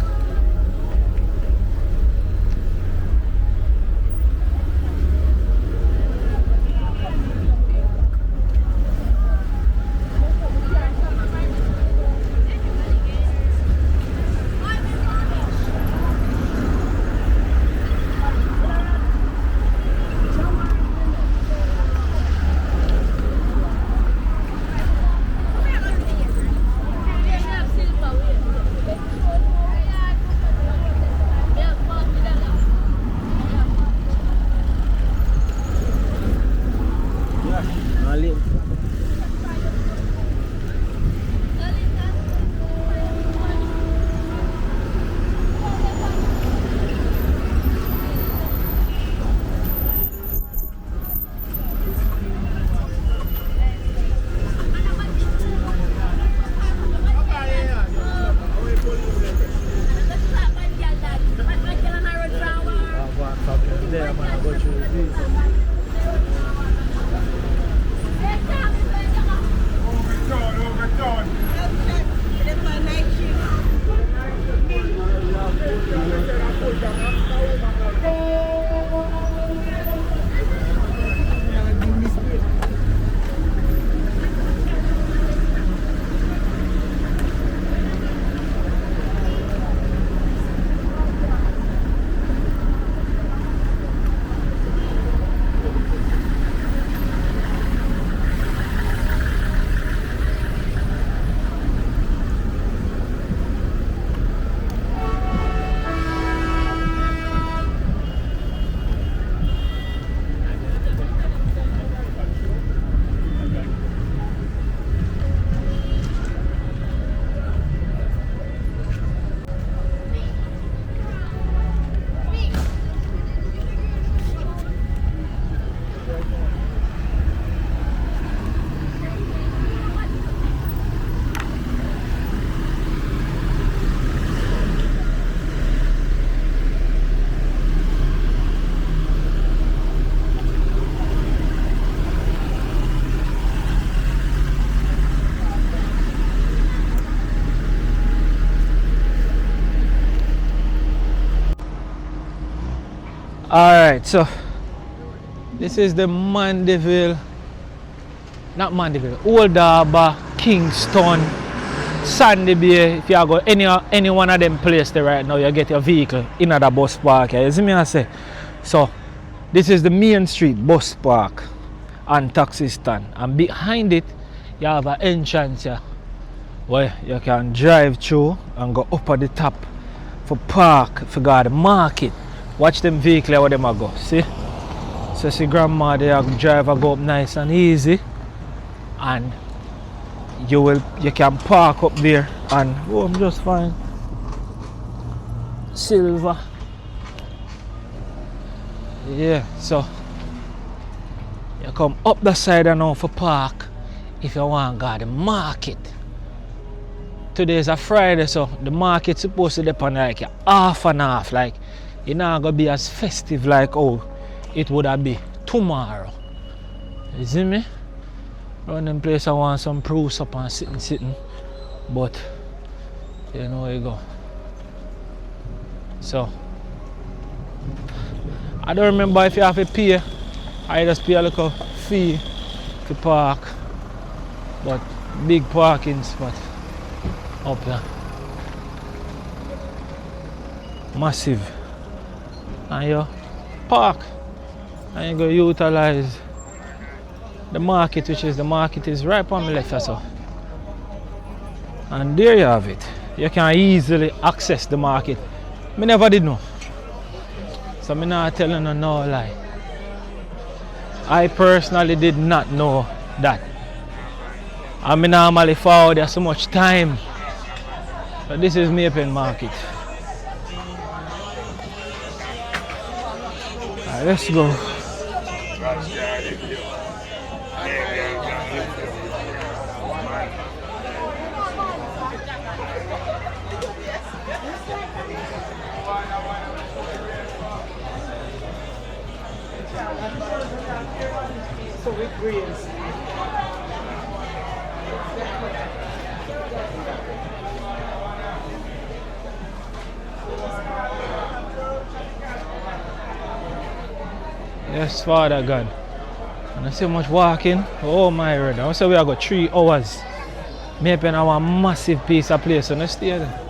Alright, so this is the Mandeville, not Mandeville, Old Harbour, Kingston, Sandy Bay. If you go any one of them places there right now, you get your vehicle in the bus park. You see me I say? So this is the Main Street bus park and taxi stand, and behind it you have an entrance here where you can drive through and go up at the top for park, for go to the market. Watch them vehicle where them a go. See? So see grandma there drive go up nice and easy, and you can park up there and I'm just fine. Silver. Yeah, so you come up the side and now for park if you want to go to the market. today is a Friday, so the market's supposed to depend like half and half. Like, it's not gonna be as festive like how it would have be tomorrow. You see me? Around them place I want some proofs up and sitting. But you know where you go. So I don't remember if you have to pay. I just pay a little fee to park. But big parking spot up there. Massive. And you park and you go utilize the market, which is the market is right on the left or so. And there you have it. You can easily access the market. Me never did know. So I'm not telling you no lie. I personally did not know that. I mean, normally forward there so much time. But this is Pen Market. Alright, let's go. Yes, Father God. And I see much walking. Oh my word. I say we have got 3 hours. Maybe our massive piece of place on the stay there.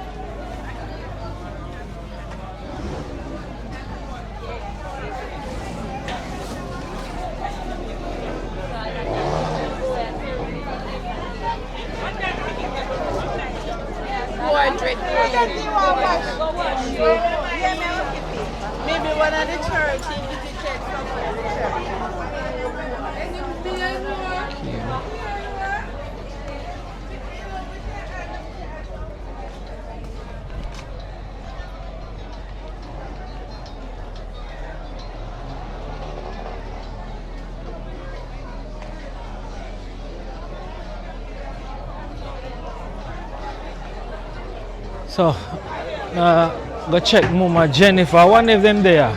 Maybe one of the church, if you check somewhere in the church. So, go check Mama Jennifer. One of them there.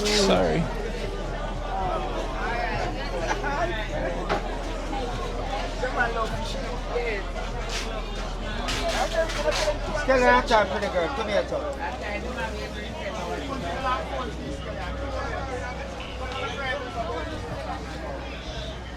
Sorry. Still have time for the girl. Come here, Tom.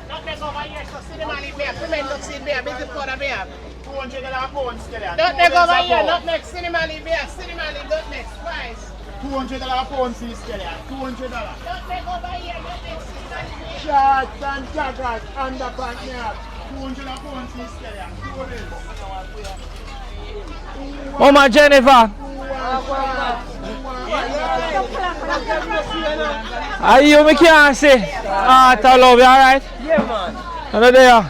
Not make over here, so cinema leave me. Women look in there, busy for the beer. $200 pounds, Kelly. Don't make over here, not make cinema leave me. Cinema leave, don't make twice. $200 pounds, Kelly. $200. Don't make over here, not make cinema leave me. Shorts and joggers, underpants, yeah. $200 pounds, Kelly. Mama Jennifer. Are you me can't say? I love you, alright? Yeah, man. Another day.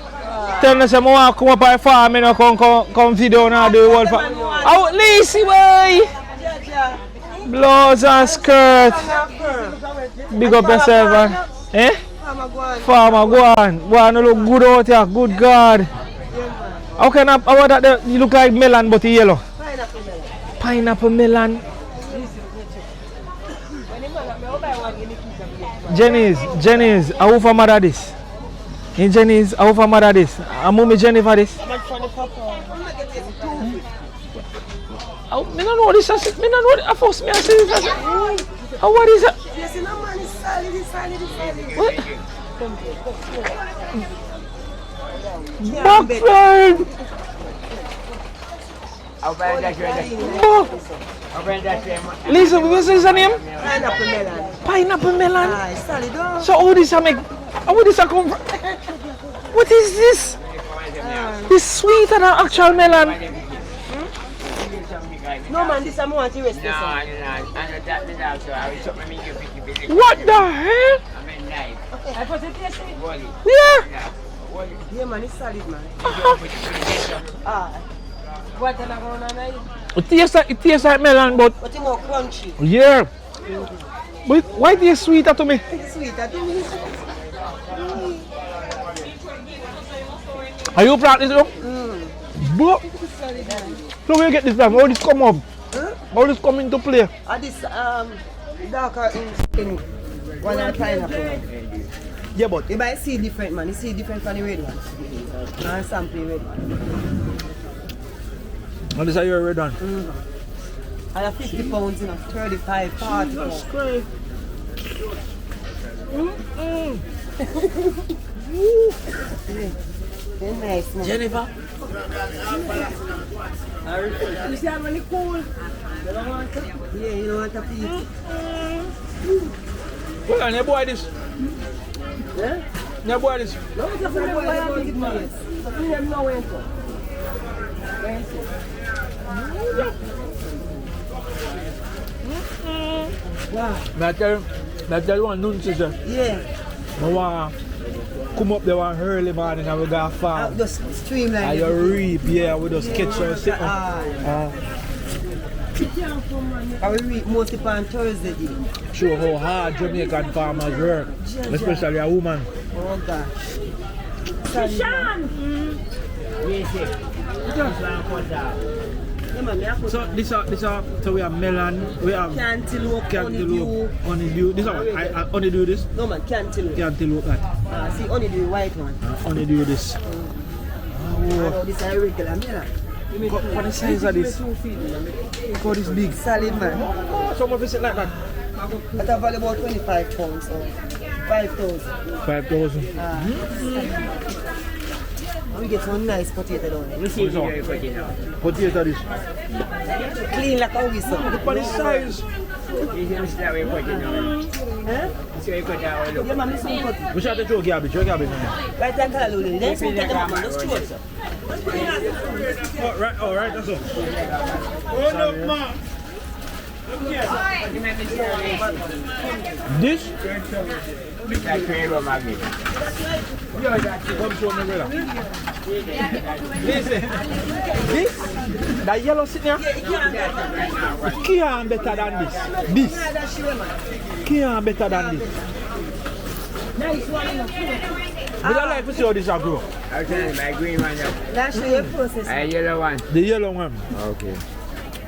Tell me some more come up by farm and come video and do the whole farm. Out Lacey boy! Blouse and skirt. Big up yourself, man. Eh? Farmer, go on. Go on, look good out here. Good God. How can I, how that you look like melon but yellow? Pineapple melon. Jenny's, how for mother this? In Jenny's, how for mother this? I'm mommy Jenny for this. I don't know this. I don't know this. I force me to see this. How what is it? What? Backfire! Lisa, what's his name? Pineapple melon. Pineapple melon? Ah, it's solid, though. So how this make? How this come from? What is this? It's sweeter than actual melon. No man, this is more to rest. What the hell? Yeah. Yeah, man, it's solid, man. What am I going on now? It tastes like melon, but But it's more crunchy. yeah. But why it is sweeter to me? It's sweeter to me. Are you practicing? Bro, so where you get this from? How this come up? How this come into play? This darker in one and pineapple. Yeah, but you buy see different, man. You see different from the red one. And sample red one. And this is your red one? And a 50 pounds, you know, 35, 40 That's pounds. great. They're nice, man. Jennifer? You see how many cool? You don't want to? Yeah, you don't want to eat. Hold on, you boy this? Yeah? You boy this? No, it's a boy, big man. You have no way to. Wow. I tell you one noon, sister. Yeah. I want to come up there one early morning and we go farm. Just streamline. And you reap, yeah, we just catch some sitting. I will reap mostly on Thursday. Show how hard Jamaican farmers work, especially a woman. Oh gosh. So this so we have melon, we have cantaloupe, honeydew. This one, I honeydew this? No man, cantaloupe. Cantaloupe that. See honeydew white one. Honeydew this. I know this is a regular melon. What the size of this? Look how this big. Solid man. Some of it like that. But I value about 25 pounds, so 5,000. 5,000. We get some nice potato down there. Potato this. Clean like a whistle. Look at the size. Yeah, man, this one cut. We should have to throw garbage, Right there, Kalulu. Let's take them out, man. Just throw it. Oh, right, that's all. Hold up, man. This? That creator magnet. Come show me, brother. Listen, this, that yellow sitting here, it can't better than this. This can't better than this. But I like to see how this will grow. I'll tell you, my green one. That's the process. A yellow one. The yellow one. Okay.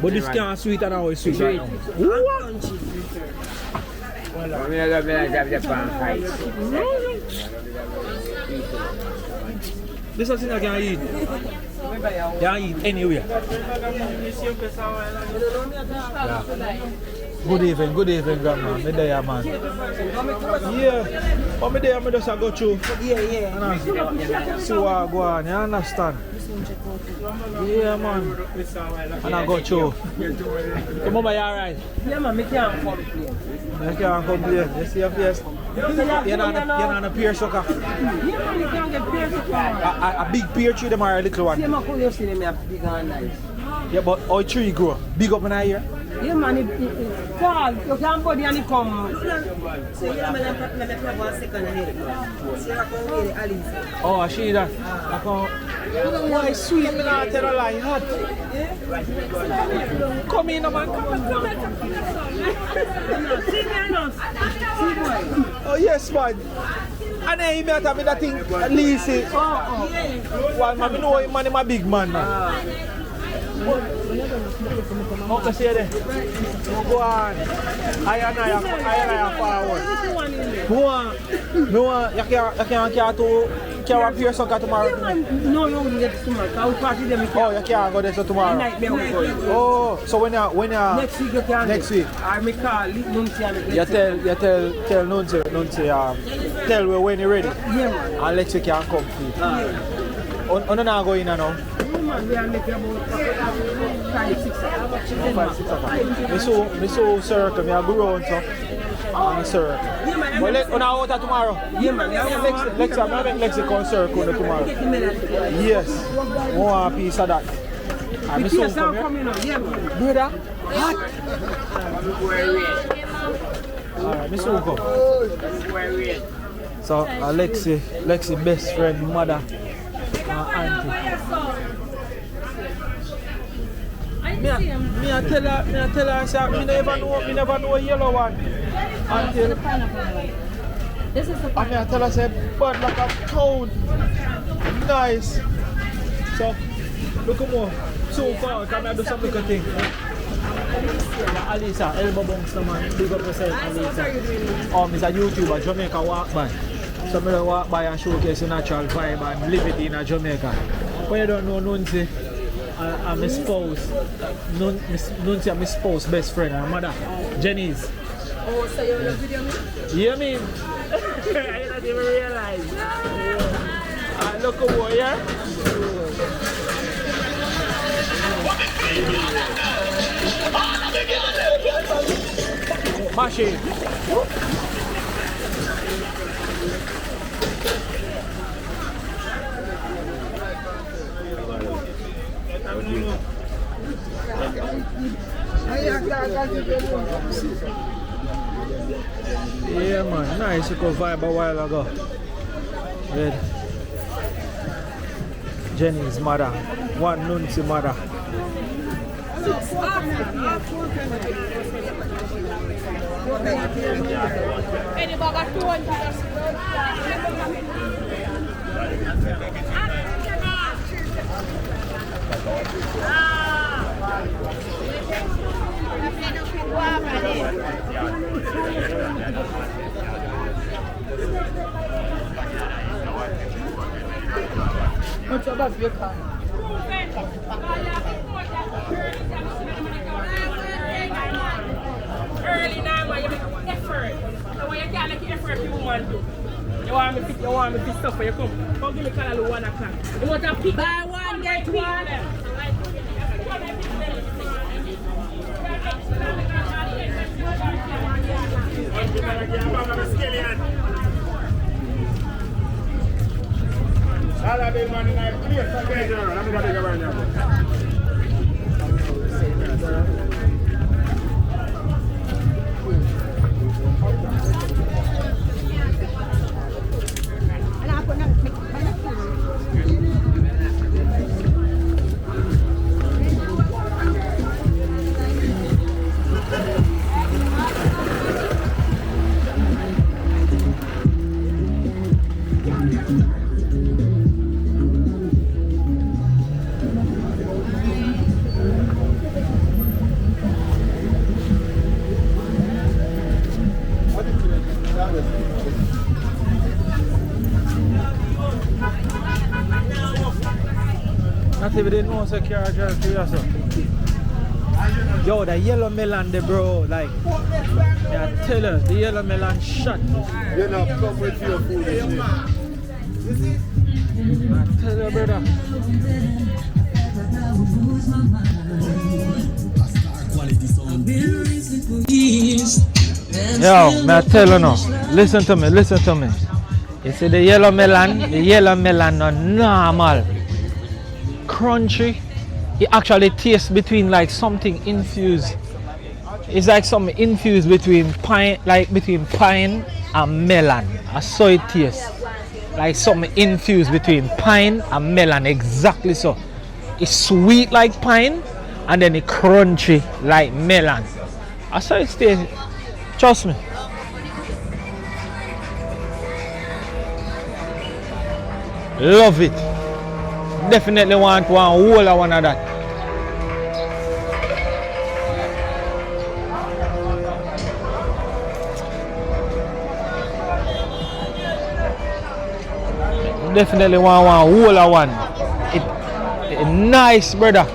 But this can't sweet and how it's sweet right now. I'm going to have the pan fight. This is something I can eat. You can eat anywhere. Yeah. Good evening, grandma. Me there, man. Yeah. But me there, me just go through. Yeah. See what I go on, you understand? Yeah, man. And I go through. Come on, you alright? Yeah, man, me can't complain. You can't complain. You see your face? You're not a pear sucker. Yeah, man, you can't get pear sucker. A big pear tree, them are a little one. See, man, you see them big and nice. Yeah, but how tree grow? Big up in the ear? Yeah, man, it fall. You can't body and it come. So, yeah, man, let me have 1 second ahead. See, I come with Alice. Oh, I see that. I come. Why sweet, me not tell a lie, hot. Come in, man. Come. Oh, yes, man. And then he met me that thing, Lisa. Well, man, I know him, man, he's a big man, man. Okay, see you there. Go on. I forward. You can't carry here tomorrow. No, you won't get tomorrow. I'll party them. Oh, you can't go there tomorrow. Oh, so when you next week you can. Next week. I may call Nunzi. You tell Nunzi, tell me when you're ready. Yeah, man. And next week you can come to it. On not go in now. We are making about 5-6 hours. Me so circle, me I go round so. And circle. But let's on out tomorrow. Yeah, man. Next time, I make Lexi come circle tomorrow. Yes. One piece of that. I'm so coming here. Brother, hot. Alright, me so come. So Lexi best friend, mother, auntie. Me I tell her, say, me never know a yellow one. Until This is the I tell her, say, bad like a toad. Nice. So, look more. So far, can I do some little thing? Alisa, elbow bunks the man. Big up yourself, Alisa. It's a YouTuber, Jamaica walk by. So I walk by and showcase the natural vibe and live it in Jamaica. But you don't know, Nunzi, I'm my spouse. Nunzi, I'm my spouse, best friend, and mother, Jenny's. Oh, so you're in the video? You hear me? I didn't even realize. Look over here. Machine. Yeah man, nice little vibe a while ago. With Jenny's mother, one Nunzi mother. Any bag of 200. What's about your car? Early now, man, you make effort. So when you can't make effort, you want to. You want me to stuff for you come give me call at 1 o'clock. You want to pick buy one, get one. Not even they know so car drive to yourself. Yo, the yellow melon there, bro, like, I tell you, the yellow melon shot. You're not come with your food. I tell you, brother. Yo, I tell you now, listen to me. You see the yellow melon not normal. Crunchy. It actually tastes between like something infused. It's like something infused between pine and melon. I saw it tastes. Like something infused between pine and melon, exactly so. It's sweet like pine and then it crunchy like melon. I saw it taste. Trust me. Love it. Definitely want one whole of one of that. Definitely want one whole of one. It nice, brother.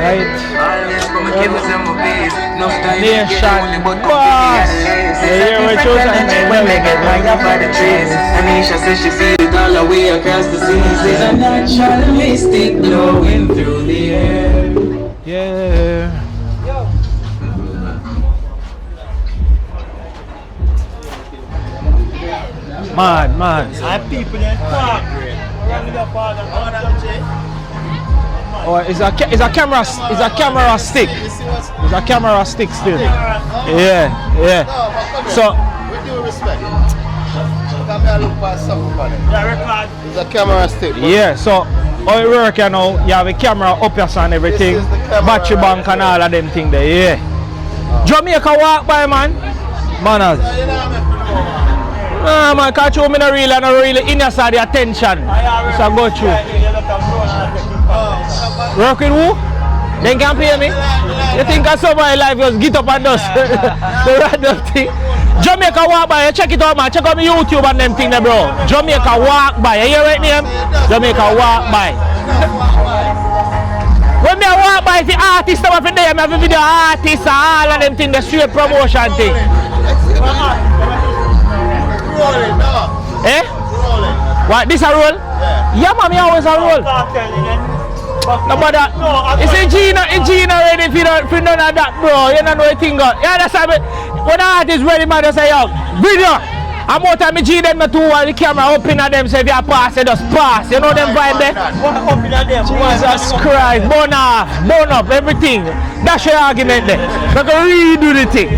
Right. Nation boss. Yeah, we're chosen. Anisha says she sees it all the way across the seas. There's a natural mystic blowing through the air. Yeah. Mad. And people in park. Oh, it's a camera stick. It's a camera stick still. Yeah. So With due respect. Come here, look for something for it. It's a camera stick. yeah, so how it work, you know, you have a camera up here and everything, This is the camera battery bank and all of them things there, yeah. Jamaica walk by, man. Manners. Nah, man, can't show me no really inside the attention. So go through. Work with who? Then can pay me? You think I saw my life was get up and dust? The random thing. Jamaica walk by, check it out, man. Check out my YouTube and them thing there, bro. Jamaica walk by. You hear right name? Jamaica walk by. When me walk by the artist over there, I have a video artists and all of them thing, the straight promotion thing. Rolling, no. Eh? Rolling. What, this a roll? Yeah, man, me always a roll. No, but it's a Gina ready if you none of that, bro. You don't know a thing. You understand me? When the artist ready, man, they say, yo, video. I'm more time G them the two while the camera open at them, so if you pass, you just pass. You know them vibe there? Jesus Christ, burn up, everything. That's your argument there. They can redo the thing.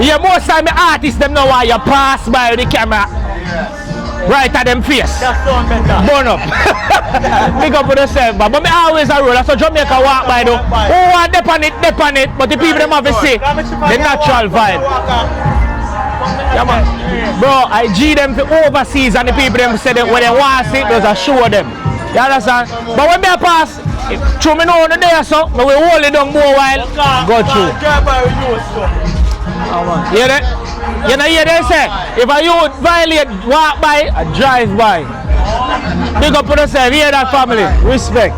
Yeah, most time the artists them know why you pass by the camera. Right at them face. Burn up. Big up for yourself, but me always a roll. That's how Jamaica walk by though. Who want dip on it, but the people them have to see the natural vibe. Yeah, man. Bro, I G them for overseas and the people them say that when they want to see it, those are show them. You understand? But when they pass, through me know the day so, but we hold it down more while, go through. Hear that? You know hear they say, if a youth violate, walk by, I drive by. Big up for yourself, hear that family, respect.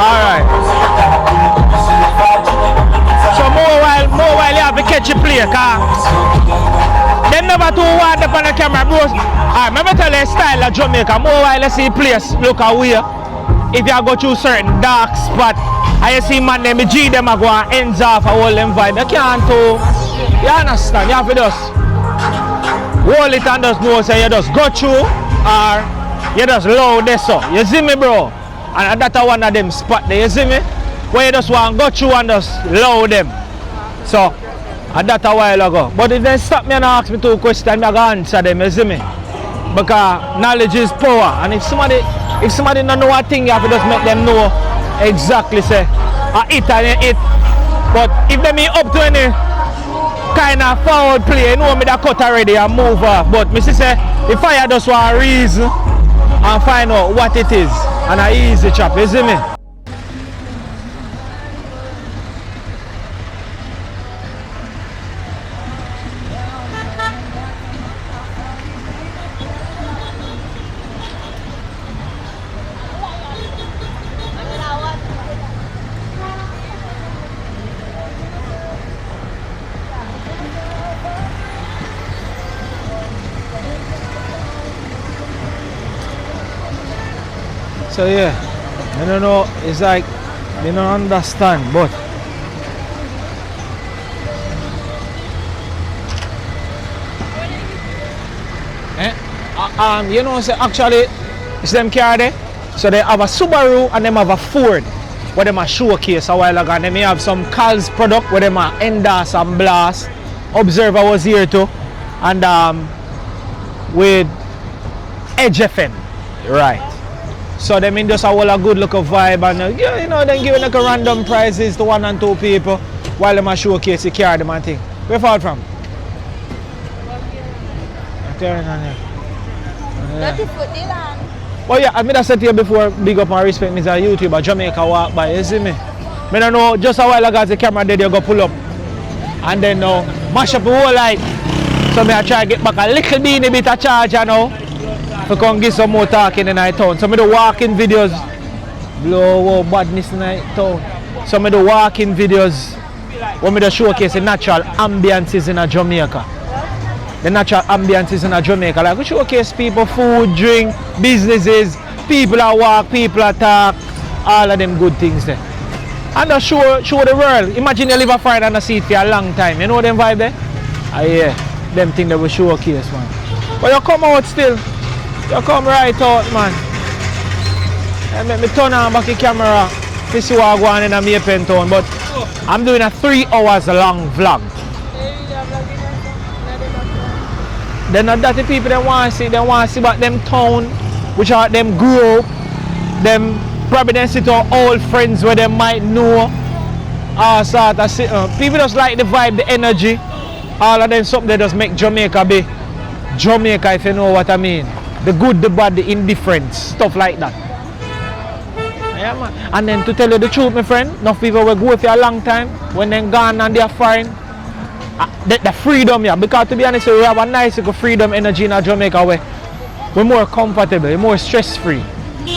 Alright. So more while you have to catch a play, car. Them never too want up on the camera, bros. Alright, remember tell you style of Jamaica, more while you see place, look away. If you go through certain dark spot, and you see man them, G them a go and ends off a whole them vibe. You can't do. You understand? You have to just hold it and just know so you just go through or you just load this up. You see me, bro? And that's one of them spot there, you see me? Where you just want to go through and just load them. So, and that's a while ago. But if they stop me and ask me 2 questions, I'm going to answer them, you see me? Because knowledge is power. And if somebody don't know a thing, you have to just make them know exactly, say, I hit and you hit. But if they mean up to any kind of forward play, you know me that cut already and move off. But me say, if I just want a reason and find out what it is, and a easy chop, you see me? So yeah, I don't know, it's like, they don't understand, but you know, so actually, it's them car there, so they have a Subaru and them have a Ford, where them a showcase a while ago, and they may have some Cal's product, where them a endorse and blast. Observer was here too, and with Edge FM, right. So they mean just a whole good look of vibe and you know then giving like a random prizes to 1 and 2 people while they showcase the car them and thing. Where you out from? Oh yeah, I mean I said to you before, big up and respect me as a YouTuber, Jamaica walk by, you see me? I don't know, just a while ago as the camera did you go pull up. And then now, mash up the whole light. So I try to get back a little bit of charge now. To come get some more talking in the town. Some of the walking videos. Blow badness in the town. Some of the walking videos. When we showcase the natural ambiances in Jamaica. The natural ambiances in Jamaica. Like we showcase people, food, drink, businesses, people that walk, people that talk, all of them good things there. And just show the world. Imagine you live a foreign and see it for a long time. You know them vibe there? Yeah, them things that we showcase, man. But you come out still. You come right out, man. And make me turn on back the camera to see what I go on in a Pen town. But I'm doing a 3 hours long vlog. They're not that the people they want to see. They want to see about them town, which are them grow up, them probably then sit to old friends where they might know. All sort of people just like the vibe, the energy. All of them something that just make Jamaica be Jamaica, if you know what I mean. The good, the bad, the indifferent, stuff like that. Yeah, man. And then to tell you the truth, my friend, enough people will go for a long time. When they're gone and they're foreign, the freedom, yeah. Because to be honest, we have a nice freedom energy in Jamaica where we're more comfortable, we're more stress-free.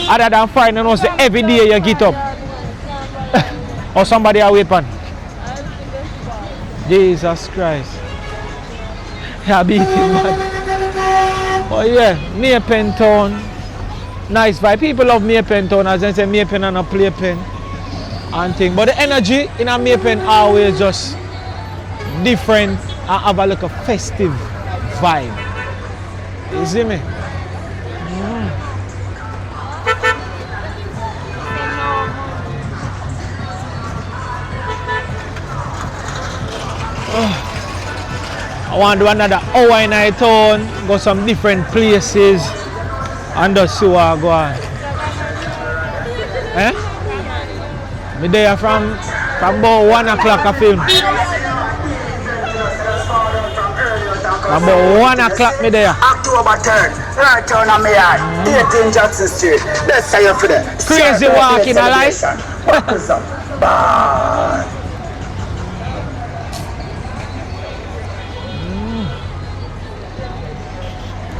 Other than foreign, you know, so every day you get up. Or somebody are waiting. Jesus Christ. Yeah, beat him, man. Oh yeah, Pen town. Nice vibe. People love Pen town, as they say Pen and a playpen and thing. But the energy in a Pen always just different and have a like a festive vibe. You see me? I want to do another hour in a town, go some different places and just see what I go on. Eh? Me there from about 1 o'clock I film. About 1 o'clock me there. October 3rd, right down on my yard, 18 Jackson Street. That's how you're for there. Crazy walking a life. Bye.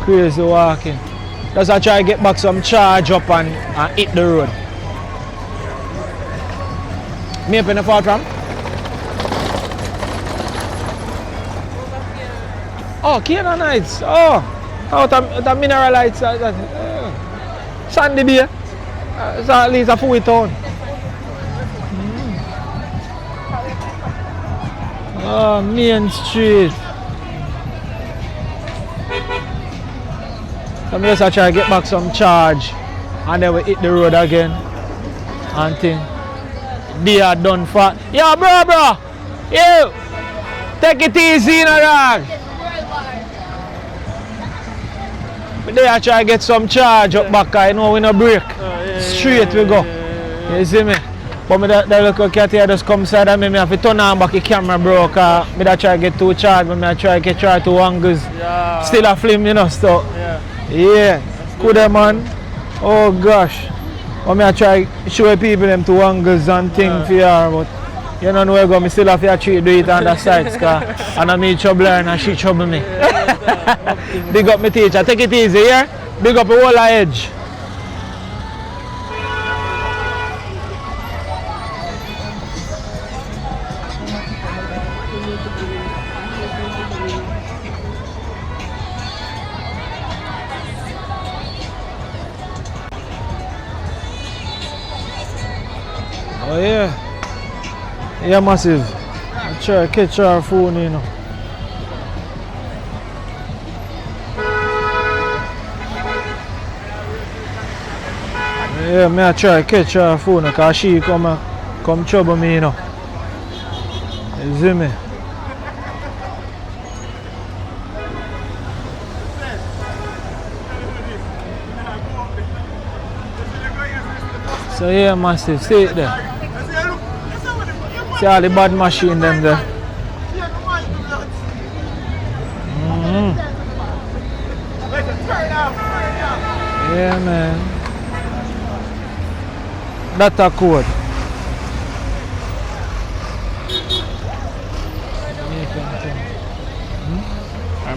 Crazy walking. Just I try to get back some charge up and hit the road. Me up in the far from? Oh, Canaan Nights. Oh, out of Mineral Lights. Sandy Bay. So at least a full town. Oh, Main Street. So I just try to get back some charge and then we hit the road again and thing. They are done for. Yo, bro. You take it easy, you know, dog. But they are trying to get some charge up back, you know, we no break. Straight we go. You see me? But me that little cat here just come side of me, I have to turn on back the camera, bro, because I try to get 2 charge, but I try to get charge 2 angles. Yeah. Still a film, you know, so. Yeah. Good man. Oh gosh. But I try to show people them 2 angles and things for you, but you don't know where I go, I still have to treat do it on the sides, because and I me trouble her and she trouble me. Big up my teacher, take it easy, yeah? Big up the whole edge. Oh yeah. Yeah, massive. I try to catch our phone, you know. Yeah, I try to catch her phone because she come trouble me, you know. You see me? So yeah, massive, see it there. See all the bad machine them there. Yeah, man. That's a code.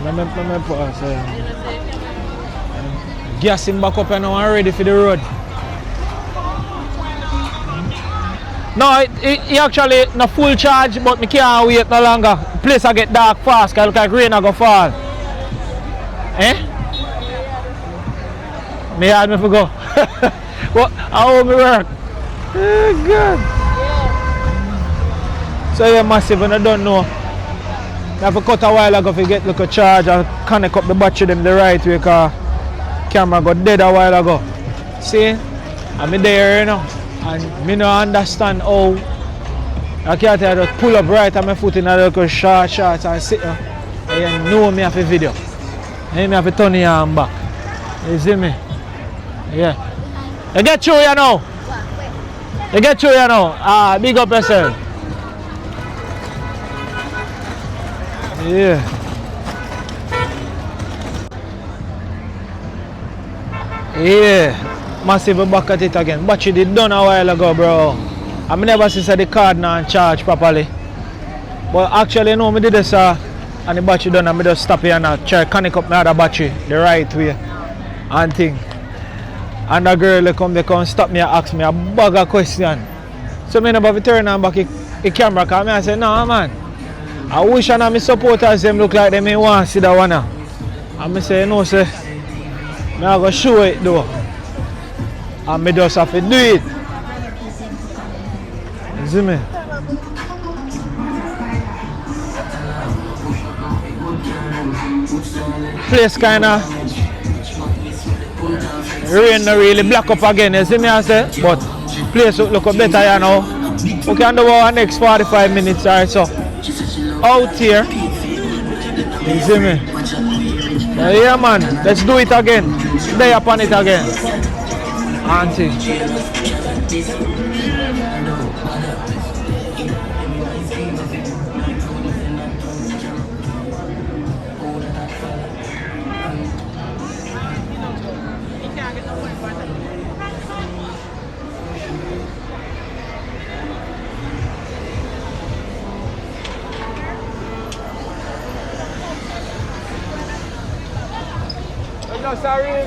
me pause. Gas him back up and now I'm ready for the road. No, he actually not full charge, but me can't wait no longer. The place I get dark fast, cause it look like rain I go fall. Eh? Me had me for go. What? How me work? Oh, God. So yeah, massive, and I don't know. I have to cut a while ago to get like a charge and connect up the battery them the right way, cause camera got dead a while ago. See? I'm there, you know. And me no understand how I can't tell you just pull up right on my foot in a little short and sit there. And you know me have a video. And me have to turn your arm back. You see me? Yeah. You get through you now. You get through you now. Big up yourself. Yeah. Yeah. Massive back at it again. Battery did done a while ago, bro. I never see the card now charge properly. But actually, no, I did this and the battery done, and I just stop here and try to connect up my other battery the right way and thing. And the girl come stop me and ask me a bag of question. So I never turn on back the camera, because I say, no man, I wish and my supporters them look like them may want to see that one. And I say, no sir, I'm going to show it though. And I just have to do it. You see me? Place kinda rain not really black up again, you see me I say? But place look better here now. We can do our next 45 minutes or so. Out here. You see me? Yeah man, let's do it again. Stay upon it again. Auntie. No, sorry.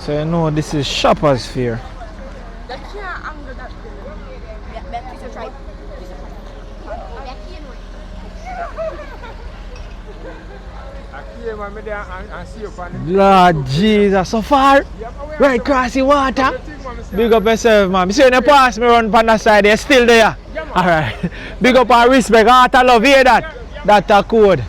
So you know this is Shoppers Fair. The can't angle that thing. Better try. Lord Jesus, so far. Right across the water. Big up yourself, man. You see when you pass me run on the side, you're still there. Alright. Big up and respect. Heart of love, hear that? That's a code.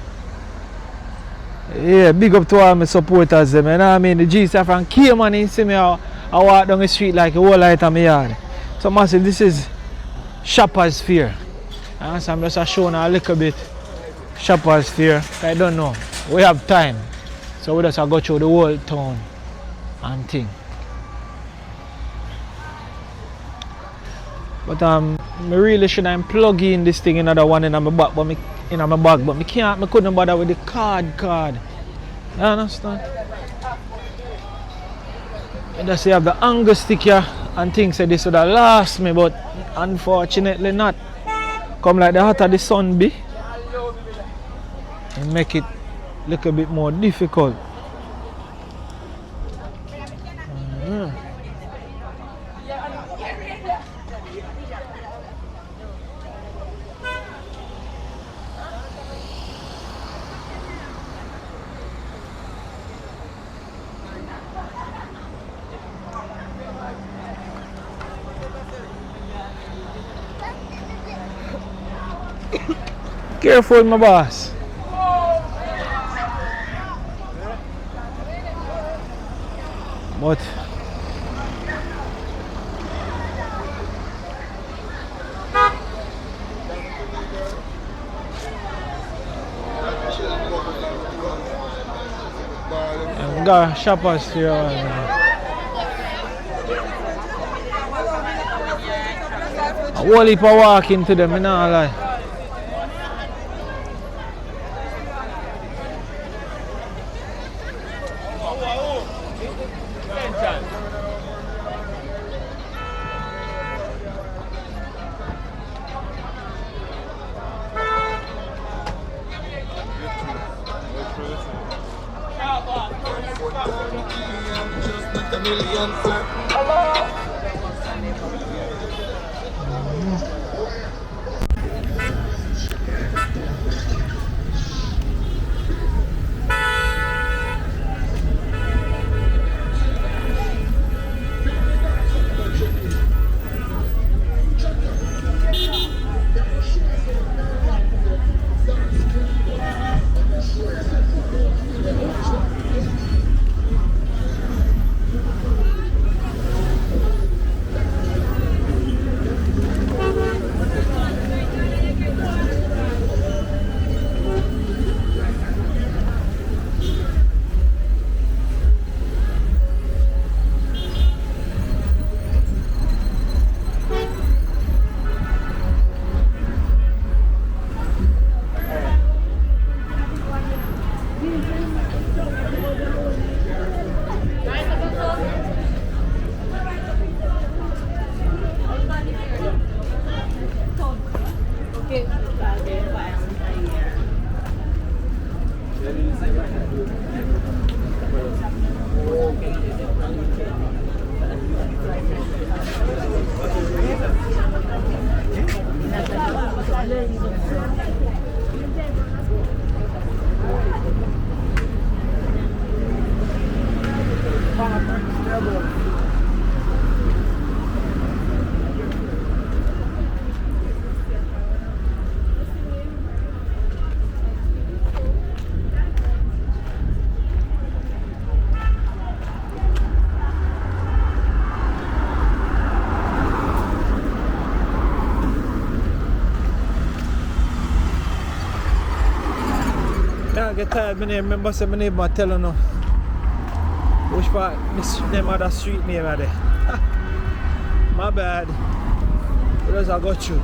Yeah, big up to all my supporters, them, you know what I mean? The G-Star from Cayman, you see me, I walk down the street like a whole light on my yard. So massive, this is Shoppers Fair. And so I'm just showing a little bit Shoppers Fair. I don't know. We have time. So we just go through the whole town and thing. But me really should I plug in this thing another one in my back, but me in my bag, but me couldn't bother with the card. You understand? I just have the angle stick here and things that this would have last me, but unfortunately not. Come like the hotter the sun be, and make it a little bit more difficult. Careful, my boss. But I've got Shoppers here. A whole heap of walking to them, I not lie. I get tired, I remember saying my neighbor tell you no. Which part this name of the street name are there? My bad. What else I got you?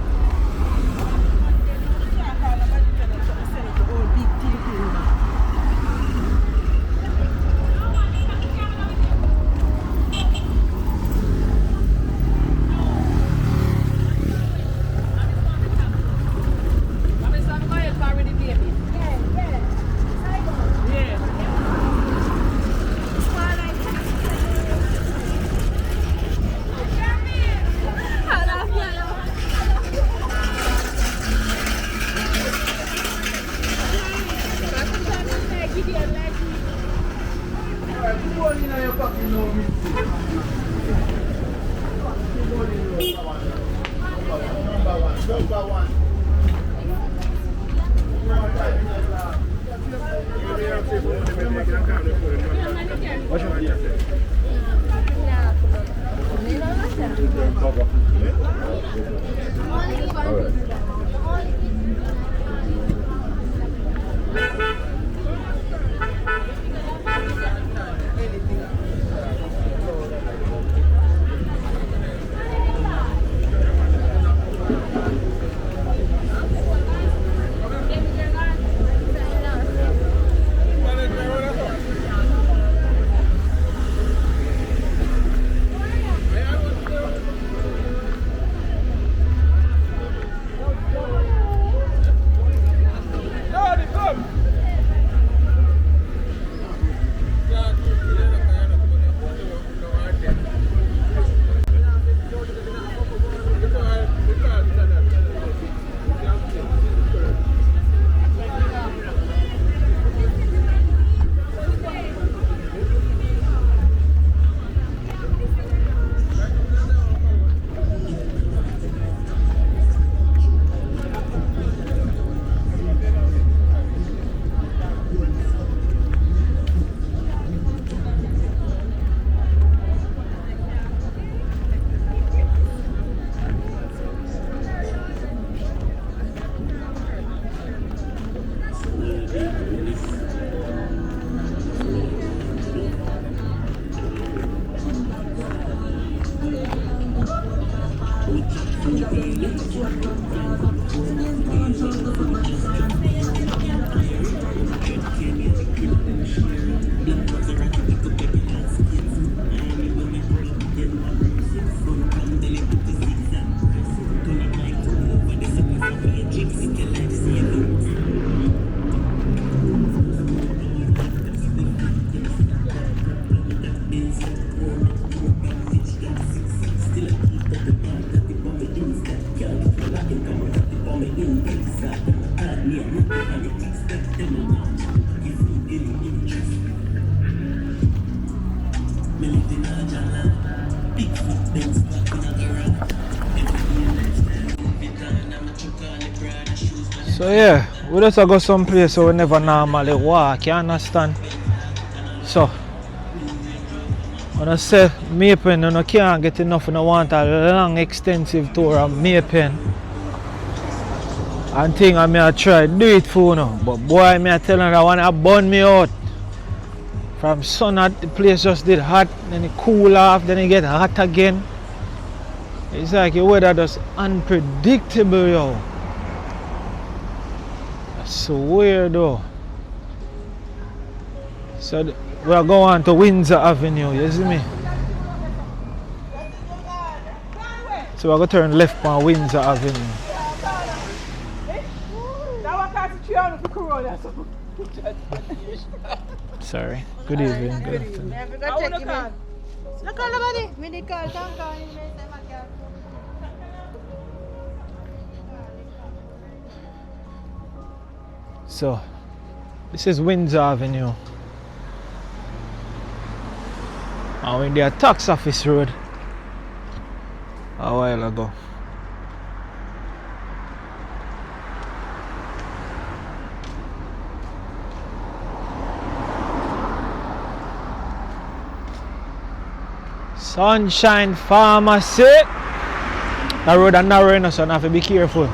So yeah, we just go someplace so we never normally walk, you understand? So when I say Pen, you can't get enough, you want a long extensive tour of Pen. And thing I may try do it for you, but boy I tell you that one I burn me out. From sun the place just did hot, then it cool off, then it get hot again. It's like the weather just unpredictable, yo. That's so weird though. So we are going to Windsor Avenue, you see me? So we're going to turn left on Windsor Avenue. Sorry. Good evening. Good afternoon. So, this is Windsor Avenue. And we're in the tax office road a while ago. Sunshine Pharmacy. The road is narrow, so I have to be careful.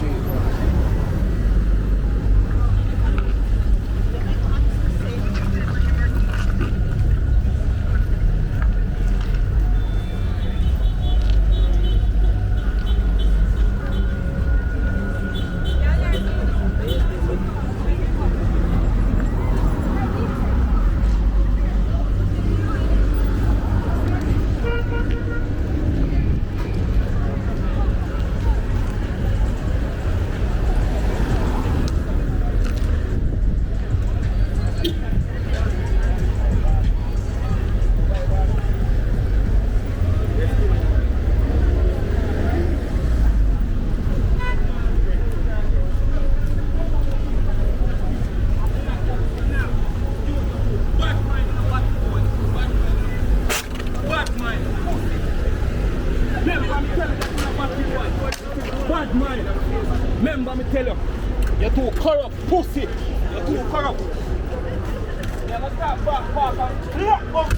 street. Bad man. Remember me tell you, you're too corrupt, pussy. You're too corrupt. Yeah, let's start back, and lock up.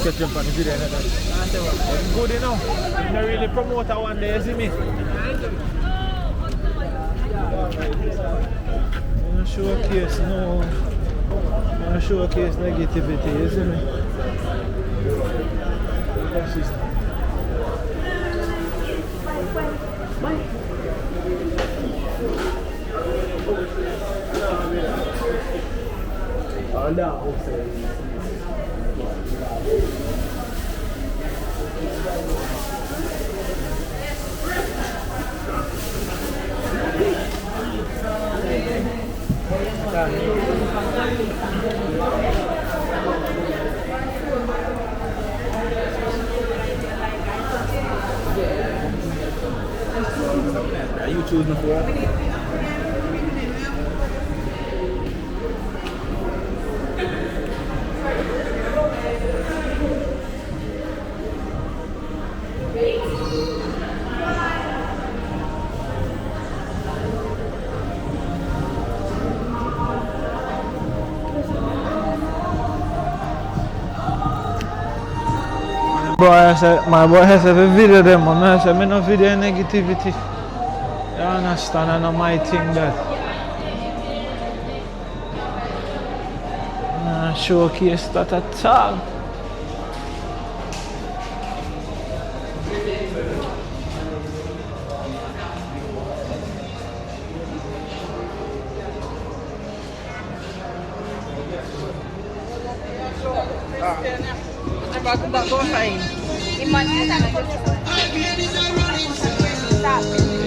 Catch them on the video. It's good enough. I'm not really promoter one day, you see me? I'm not showcase no. I'm not showcase negativity, you see me? That's just You choose me for my boy has a video them, man. I say, I no video negativity. You understand? I know my thing that. Showcase that at all.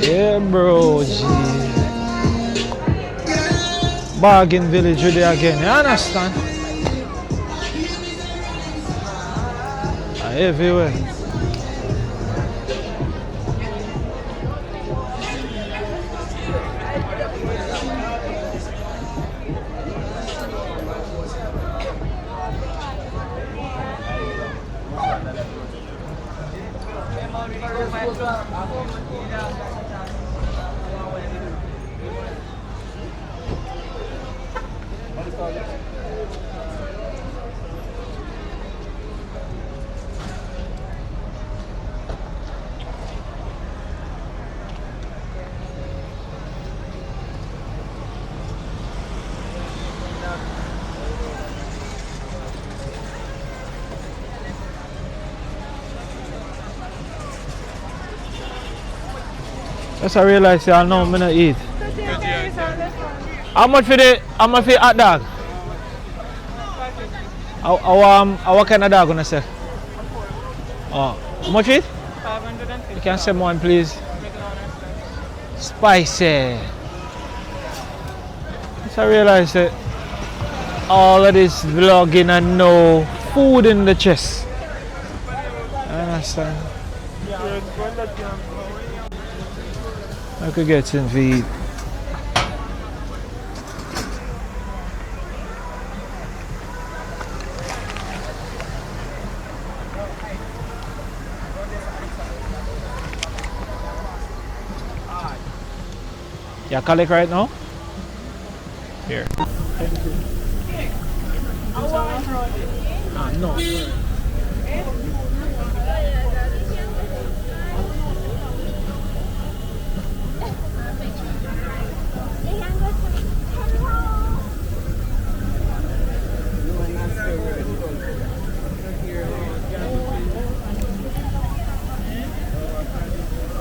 Yeah, bro, G. Bargain village with it again, you understand? Everywhere. Yes, I realize y'all know I'm not eat. How much for the hot dog? What kind of dog gonna say? Oh, how much it? 550. You can say one, please. Spicy. Yes, I realize that all of this vlogging and no food in the chest. I understand. I could get some feed. You collect right now? Here. Thank you. No.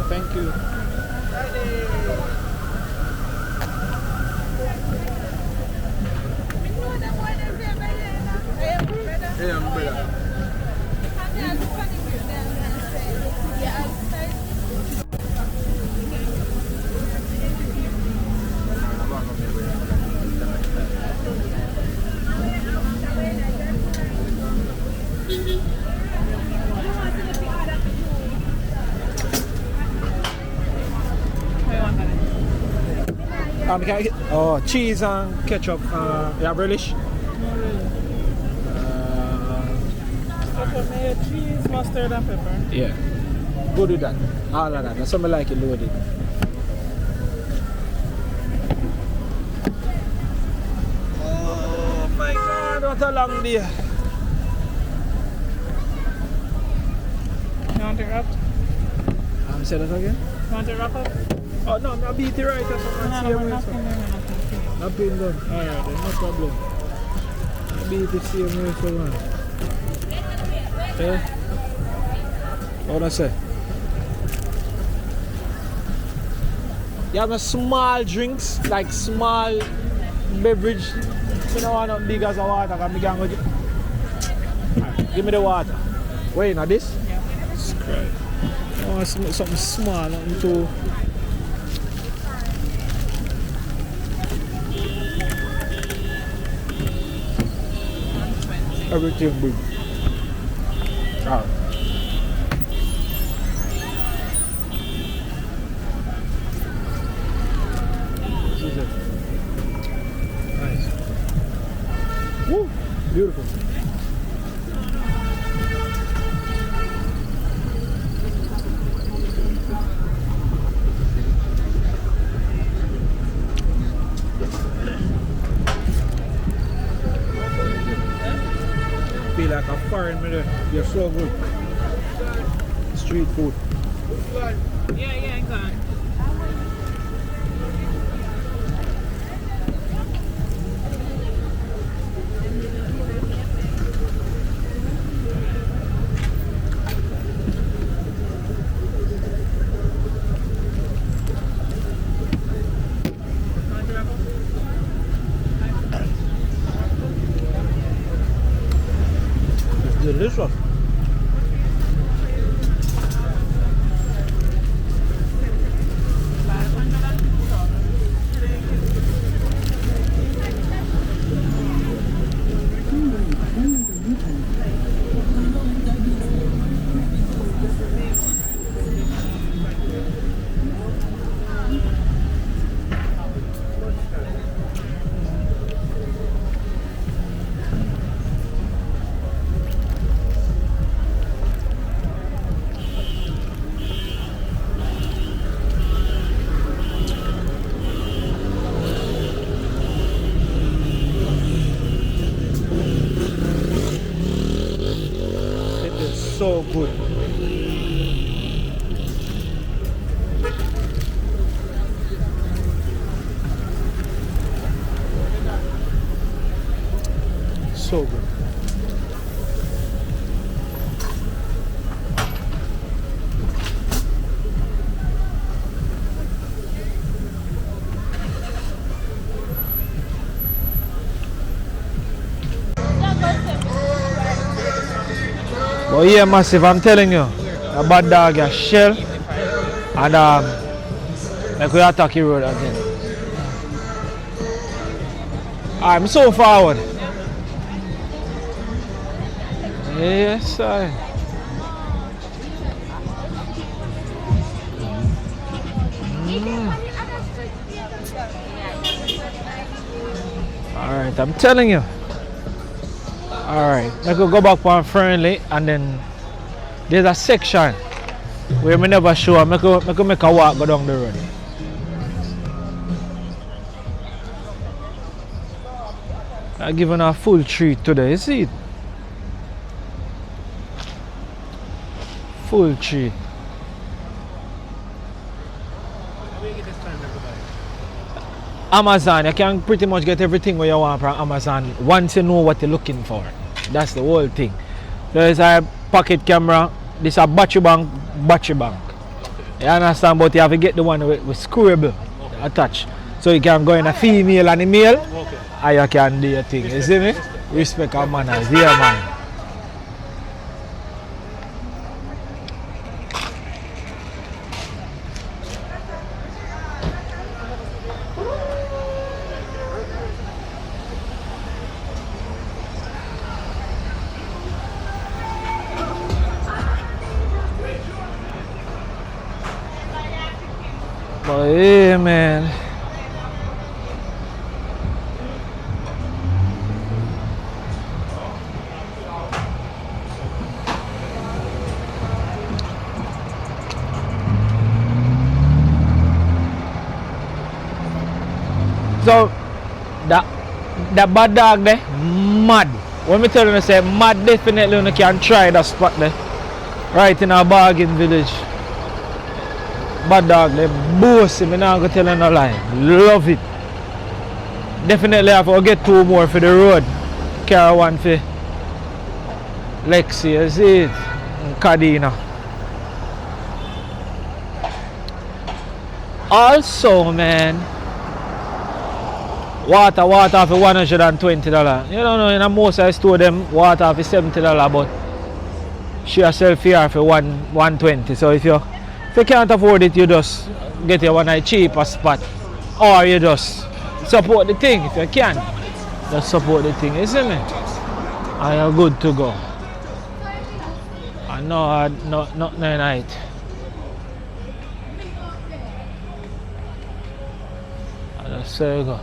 Thank you. Can I get cheese and ketchup? You have relish? Cheese, mustard, and pepper. Yeah. Go do that. All of that. That's something like it loaded. Oh my God, what a long day. You want to wrap? Say that again? You want to wrap up? Oh no, I beat it right. That's what I'm saying. Not being done. Alright, then no problem. I beat the same way for one. Yeah? What I say? You have a small drinks, like small beverage. You don't want nothing big as a water. Right, give me the water. Wait, now this? Yeah. Scratch. I want something small, nothing too. Everything big. Alright. This is it. Nice. Woo! Beautiful. Feel like a foreign man. You're so good. Street food. Yeah, go on. Delicious. So good. So good. But yeah, massive, I'm telling you, a bad dog, a shell, and like we attack the road again. I'm so forward. Yes, I. Alright, I'm telling you. Alright, I could go back on friendly, and then there's a section where we never show. I could make a walk go down the road. I'm giving a full treat today, you see it? Full tree. Amazon, you can pretty much get everything what you want from Amazon once you know what you're looking for. That's the whole thing. There's a pocket camera, this is a battery bank. You understand? But you have to get the one with screwable attached. So you can go in a female and a male, and you can do your thing. You see me? Respect our manners. Yeah, man. But yeah, man. So that bad dog there, mad. When me tell you, say mad, definitely you can try that spot there. Right in our bargain village. Bad dog, they bossy, me not gonna tell you no lie. Love it. Definitely have to get 2 more for the road. Carry 1 for Lexi, you see it? And Cadena. Also, man, water for $120. You don't know, in a most I store them water for $70, but she herself here for $120. So if you can't afford it, you just get your one of the cheapest spot, or you just support the thing if you can. Just support the thing, isn't it? And you're good to go. And not night. And just say go.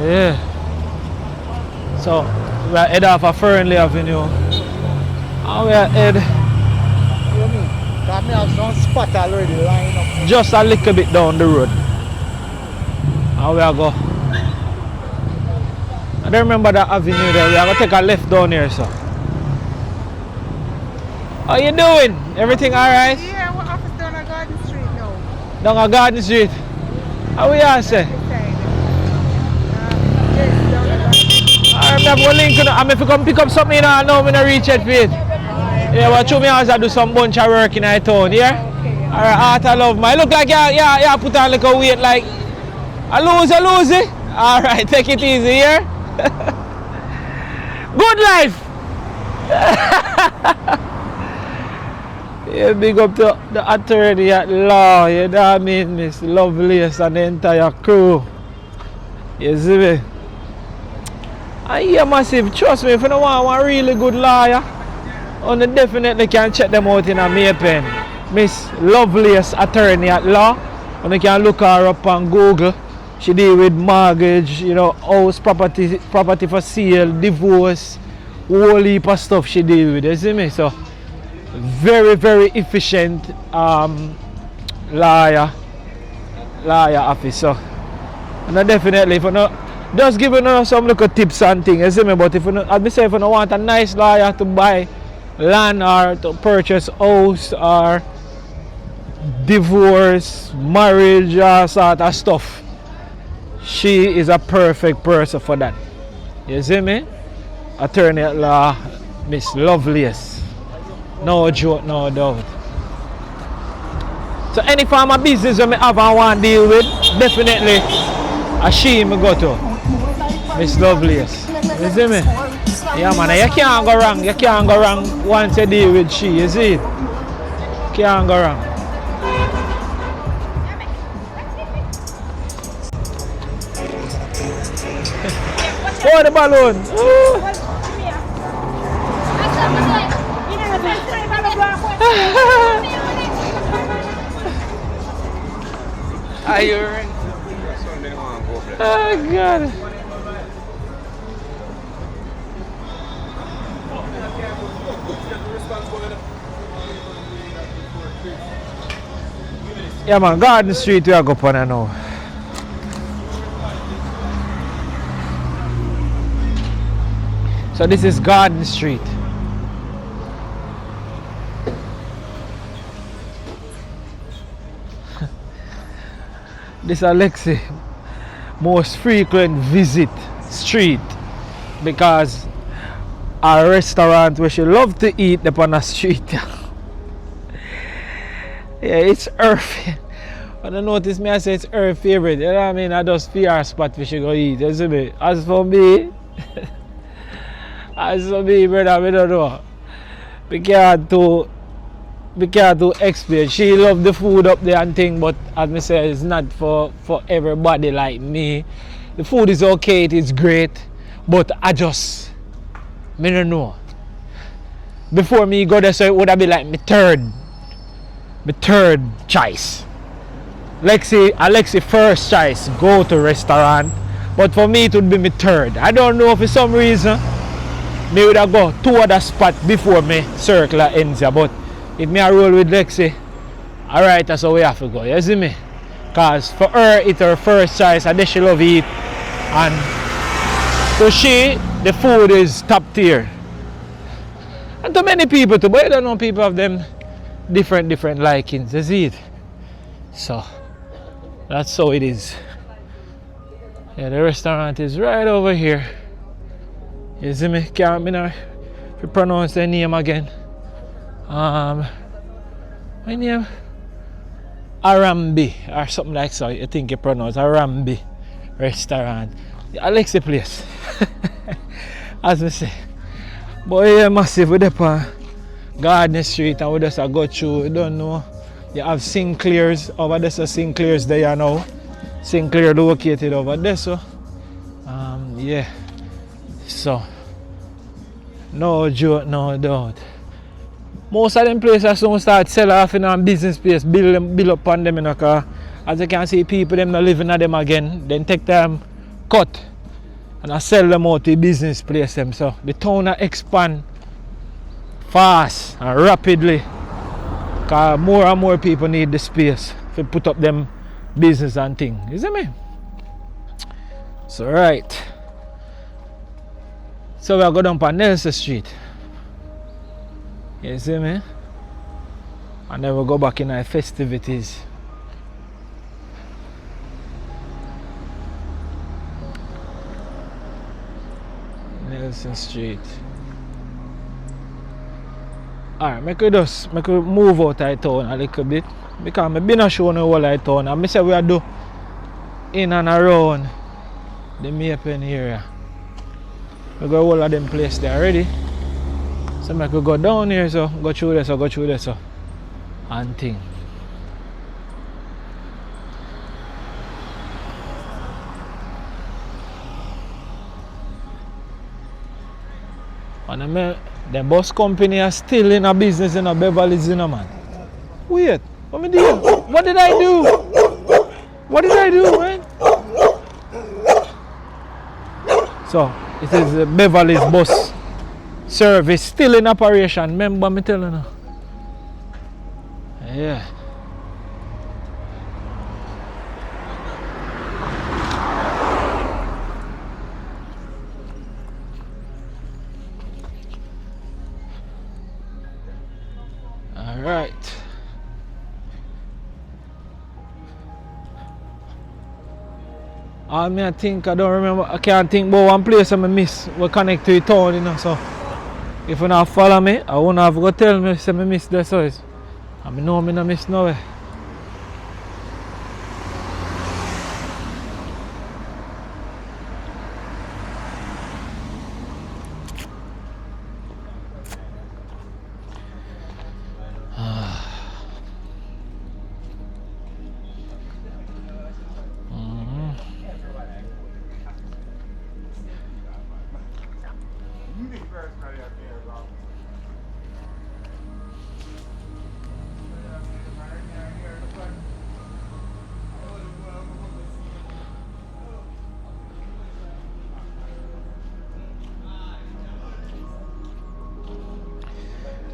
Yeah. So we are head off of Fernley Avenue. And we are head. Because I have some spot already lined up. Just a little bit down the road. And we are go. I don't remember that avenue there. We are going to take a left down here, so. How you doing? Everything alright? Yeah, we're office down on Garden Street now. Down on Garden Street? How we are, say? I'm going link to I'm if you come pick up something now, I'm going to reach it for it. Yeah, but show me how I do some bunch of work in the town, yeah? Alright, Art I love my. Look like you put on like a weight like I lose it. Alright, take it easy, yeah? Good life! Yeah, big up to the attorney at law, you know what I mean, Miss Lovelace and the entire crew. You see me? And yeah, massive, trust me, if you don't want one really good lawyer, you definitely can check them out in a Pen. Miss Lovelace attorney at law. You can look her up on Google. She deal with mortgage, you know, house, property for sale, divorce, whole heap of stuff she deal with, you see me? So very, very efficient lawyer officer. And definitely, if you know, just giving you some little tips and things, you see me? But if you know, as I say, if you don't want a nice lawyer to buy land or to purchase house or divorce, marriage, or sort of stuff, she is a perfect person for that. You see me? Attorney at law, Miss Lovelace. No joke, no doubt. So any form of business that I have and want to deal with, definitely she me go to. Miss Lovelace. You see me? Yeah man, you can't go wrong. You can't go wrong once you deal with she, you see it? Can't go wrong. Oh, the balloon! Are you in? Oh God! Yeah man, Garden Street we are go on now. So this is Garden Street. This is Alexi most frequent visit street because a restaurant where she love to eat upon the street. Yeah, it's her. When I notice me, I say it's her favorite. You know what I mean? I just fear her spot where she go eat. You see me? As for me, brother, we don't know. We can't do explain. She love the food up there and thing, but as I say, it's not for everybody like me. The food is okay, it is great, but I don't know. Before me go there, so it would have been like my third choice. Alexi first choice, go to restaurant, but for me it would be my third. I don't know, for some reason me would have go 2 other spots before me circle ends here, but if me a roll with Lexi, alright, that's how we have to go, you see me? Cause for her it's her first choice and then she love eat, and so the food is top tier. And to many people too, but you don't know, people have them different likings, you see it? So that's how it is. Yeah, the restaurant is right over here. You see me? Can't pronounce the name again. My name Arambi or something like so. I think you pronounce Arambi restaurant. The Alexi place. As I say. But yeah, massive with the Garden Street and we just go through. You don't know. You have Sinclair's over there, so Sinclair's there now. Sinclair located over there, so yeah. So no joke, no doubt. Most of them places soon start sell off in a business place, build up on them, you know, cause as you can see, people them not living at them again, then take them cut and I sell them out to business place them. So the town expand fast and rapidly. Cause more and more people need the space to put up them business and things. You see me? So right. So we'll go down on Nelson Street. You see me? And then we'll go back in our festivities. Nelson Street. Alright, make we move out of town a little bit. Because I've been showing you all of town. And I say we are do in and around the Maypen area. We got all of them places there already. So I could go down here, so go through this, and thing. And the bus company are still in a business in a Beverly's, you know, man. Wait, what did I do? What did I do, man? So, it is the Beverly's bus service still in operation. Remember me telling you? Yeah. Alright. I can't think about one place I miss. We connect to the town, you know, so if you not follow me, I won't have to tell me if I miss this size. I know I don't miss nowhere.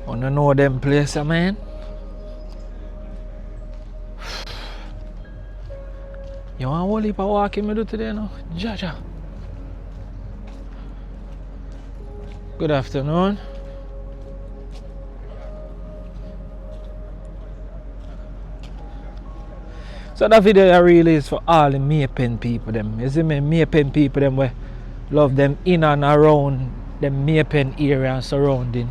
Wanna know them places, man? You want a whole heap of walking me do today now? Jaja. Good afternoon. So that video I really is for all the Pen people them. You see me, Pen people them where love them in and around them Pen area and surrounding.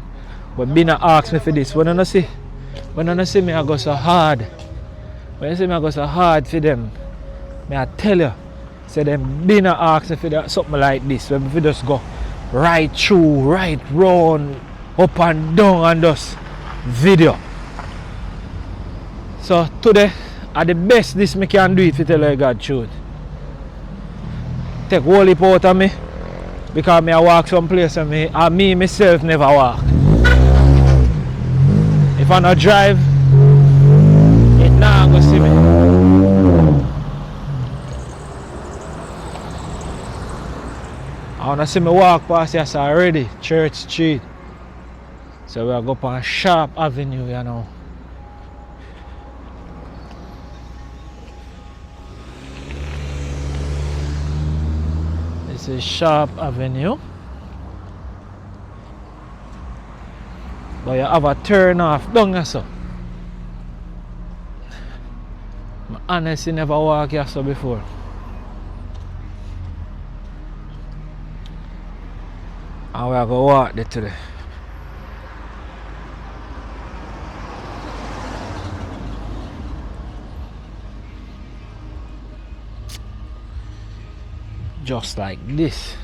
But Bina asked me for this. When I see me I go so hard. When you see me I go so hard for them. Me I tell you, say them Bina asked me for that, something like this. When we just go right through, right round, up and down and just video. So today at the best this me can do it to tell you God truth. Take whole heap out of me because me I walk some place and me myself never walk. If I not drive, it nah go see me. I wanna see me walk past this already, Church Street. So we go up on Sharp Avenue, you know. This is Sharp Avenue. But you have a turn off down here, so. I honestly never walked here so before. And we are going to walk there today. Just like this.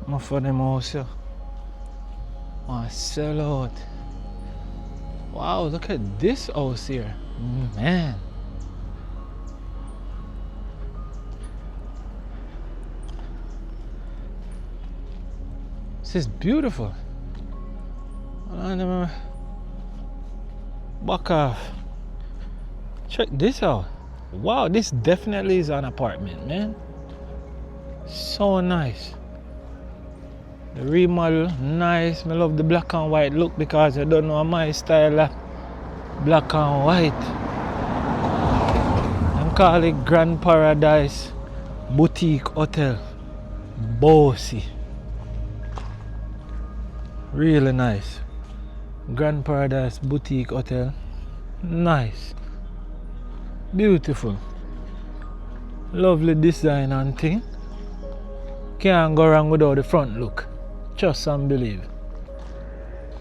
I'm for them house here. Oh, sell out. Wow, look at this house here. Man. This is beautiful. Back off. Check this out. Wow, this definitely is an apartment, man. So nice. The remodel, nice. I love the black and white look because I don't know my style of black and white. I call it Grand Paradise Boutique Hotel. Bossy. Really nice. Grand Paradise Boutique Hotel. Nice. Beautiful. Lovely design and thing. Can't go wrong without the front look. Trust and believe.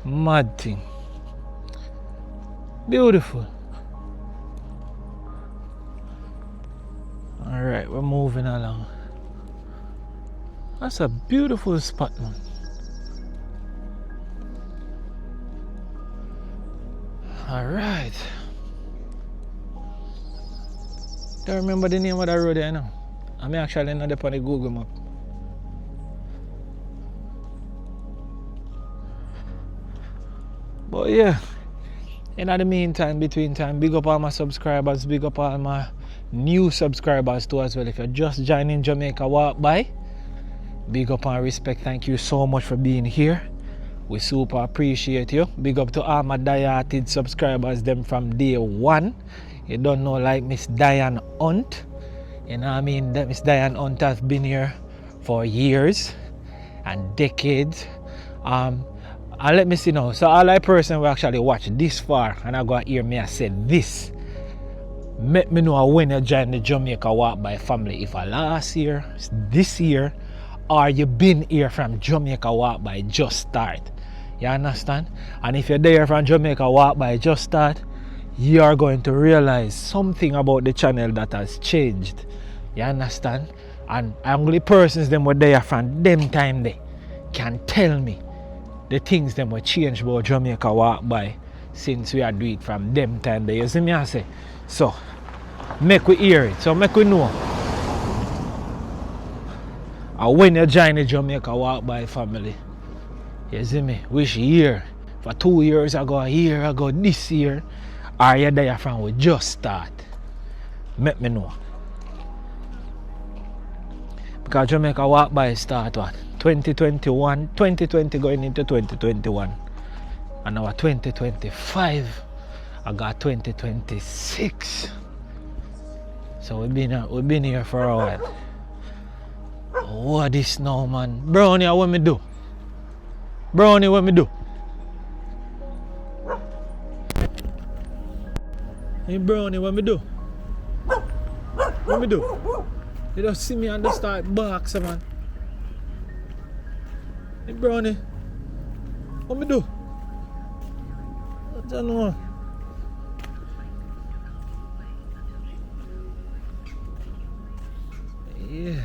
Mad thing. Beautiful. Alright, we're moving along. That's a beautiful spot, man. Alright. Don't remember the name of that road there now. I'm actually not up on the Google map. But yeah, in the meantime, between time, big up all my subscribers, big up all my new subscribers too as well. If you're just joining Jamaica Walk By, big up and respect. Thank you so much for being here. We super appreciate you. Big up to all my diehearted subscribers, them from day one. You don't know, like Miss Diane Hunt. You know what I mean? That Miss Diane Hunt has been here for years and decades. And let me see now. So all I person will actually watch this far and I go hear me I said this. Make me know when you join the Jamaica Walk By family. If I last year, this year, or you been here from Jamaica Walk By Just Start. You understand? And if you're there from Jamaica Walk By Just Start, you are going to realize something about the channel that has changed. You understand? And only persons them were there from them time they can tell me the things them were changed about Jamaica Walk By since we are do it from them time they. You see me I say? So make we hear it. So make we know. And when you join the Jamaica Walk By family, you see me, which year? For 2 years ago, a year ago, this year, are you there from we just start? Make me know. Because Jamaica Walk By start what? 2021, 2020 going into 2021. And now 2025, I got 2026. So we've been here for a while. What is now, man? Brownie, what me do? Brownie, what me do? Hey, Brownie, what me do? What me do? You just see me and just start barks, man. Hey, Brownie, what me do? I don't know. Yeah.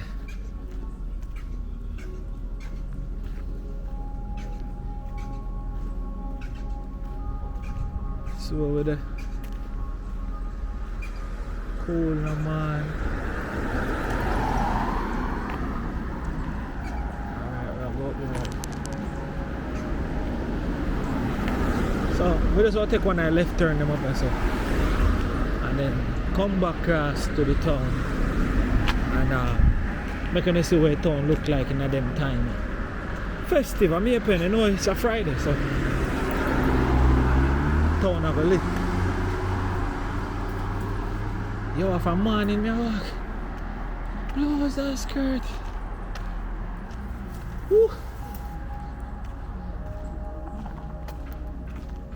So over there. Cool, no, man. So we just want to take one left turn them up and so. And then come back across to the town. And make them see what town look like in them time. Festive, I'm here Pen, you know it's a Friday, so town have a lit. Yo, from morning me walk. Close that skirt. Woo.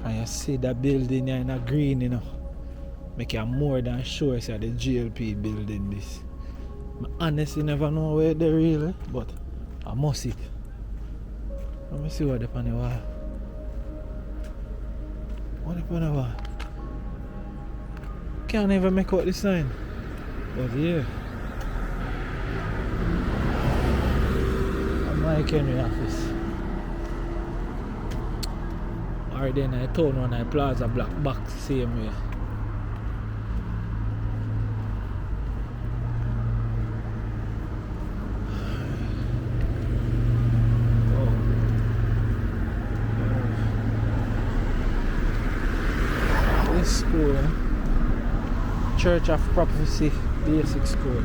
And you see that building here in a green, you know. Make you more than sure it's the GLP building this. I honestly never know where they really, but I must it. Let me see what they're on the wall. What they're on the wall? Can't even make out the sign. But yeah. I'm Mike Henry office. Alright then I town when I plaza black box same way. This school, Church of Prophecy Basic School.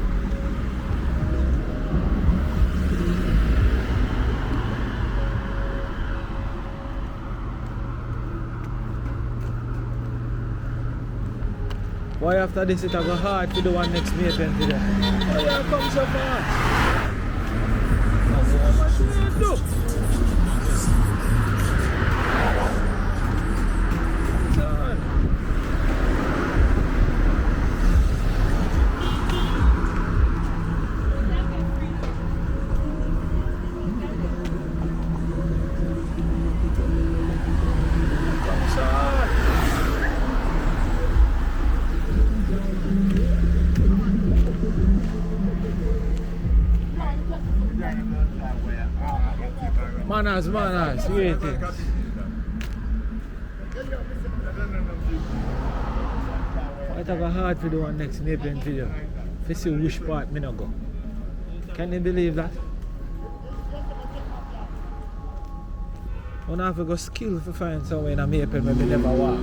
Why after this it go hard to the one next May Pen today? Why you come so far? What you do? Manners, wait. It's hard to do one next May Pen video. If you see which part me not go. Can you believe that? I have to go skill to find somewhere in a May Pen where we never walk.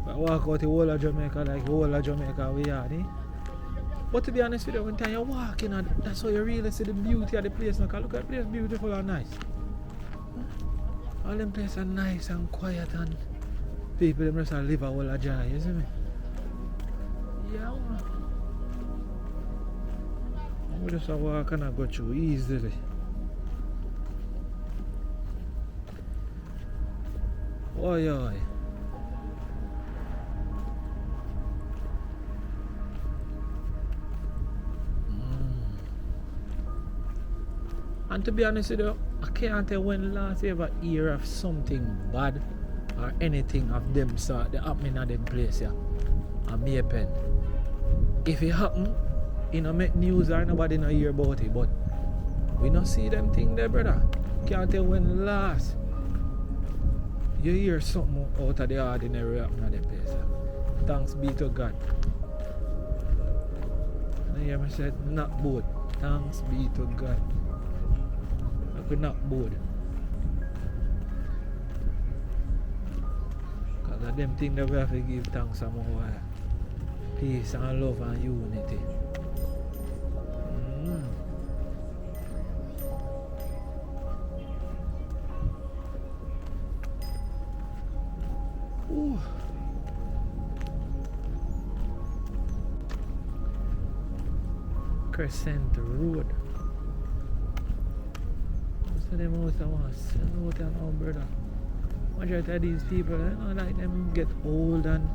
But walk out the whole of Jamaica like the whole of Jamaica we are, eh? But to be honest with you, when time you're walking, that's how you really see the beauty of the place. Now, look at the place, beautiful and nice. All them places are nice and quiet and people them just live a whole of joy, you see me? Yeah. We just walk and I go through easily. Oi. And to be honest with you, I can't tell when last ever hear of something bad or anything of them sort that happening at them place here. And me a pen. If it happen, it no make news or nobody no hear about it, but we not see them thing there, brother. Can't tell when last you hear something out of the ordinary happening at them place here. Thanks be to God. And hear me say, not both. Thanks be to God. I could not board. Because of them things that we have to give thanks some more. Peace and love and unity. Ooh. Crescent Road. So them also want to sell out and all, brother. Majority of these people, I don't like them get old and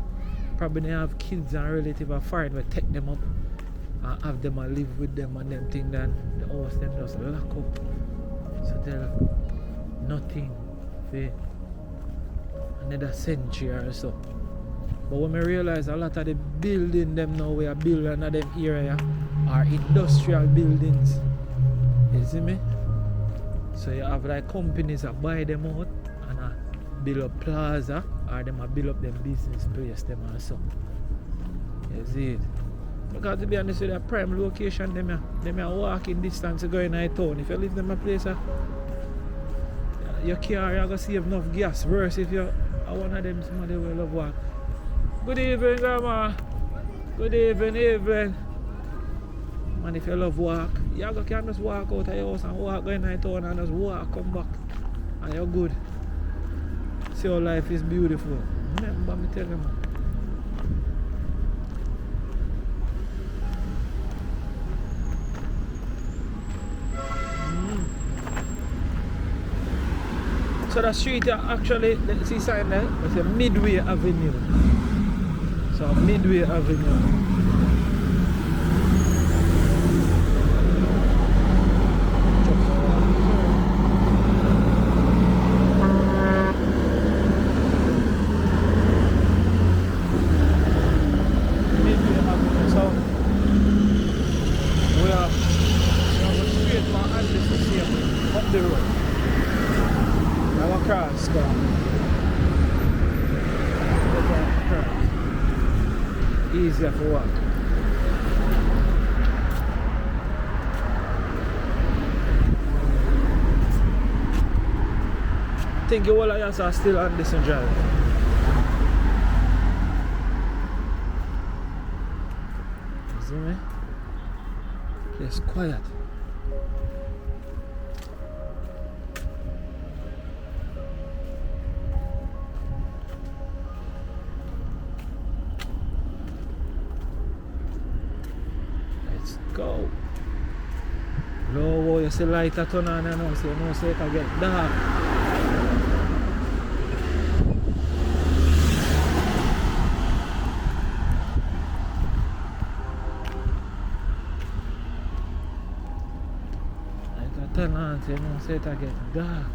probably they have kids and relatives or foreign will take them up and have them and live with them and them thing that the house them just lock up. So they're nothing for another century or so. But when I realize a lot of the building them now we are building in them area are industrial buildings. You see me? So you have like companies that buy them out and build up plaza or them build up them business place them and so. You see it? Because to be honest with you, prime location them are walking distance to go in a town. If you live in a place your car you're gonna save enough gas versus if you're one of them somebody will love walk. Good evening, grandma. Good evening. And if you love walk, you can just walk out of your house and walk going to town and just walk, come back. And you're good. See how life is beautiful. Remember me tell you, man. So the street actually, let's see sign there, it's a Midway Avenue. So Midway Avenue. Easier for walk. I think all of us are still on this drive. You see me? It's quiet. Go. Low, you see light at turn on and now, so you know so it can get dark. Light at turn on, so you know so it can get dark.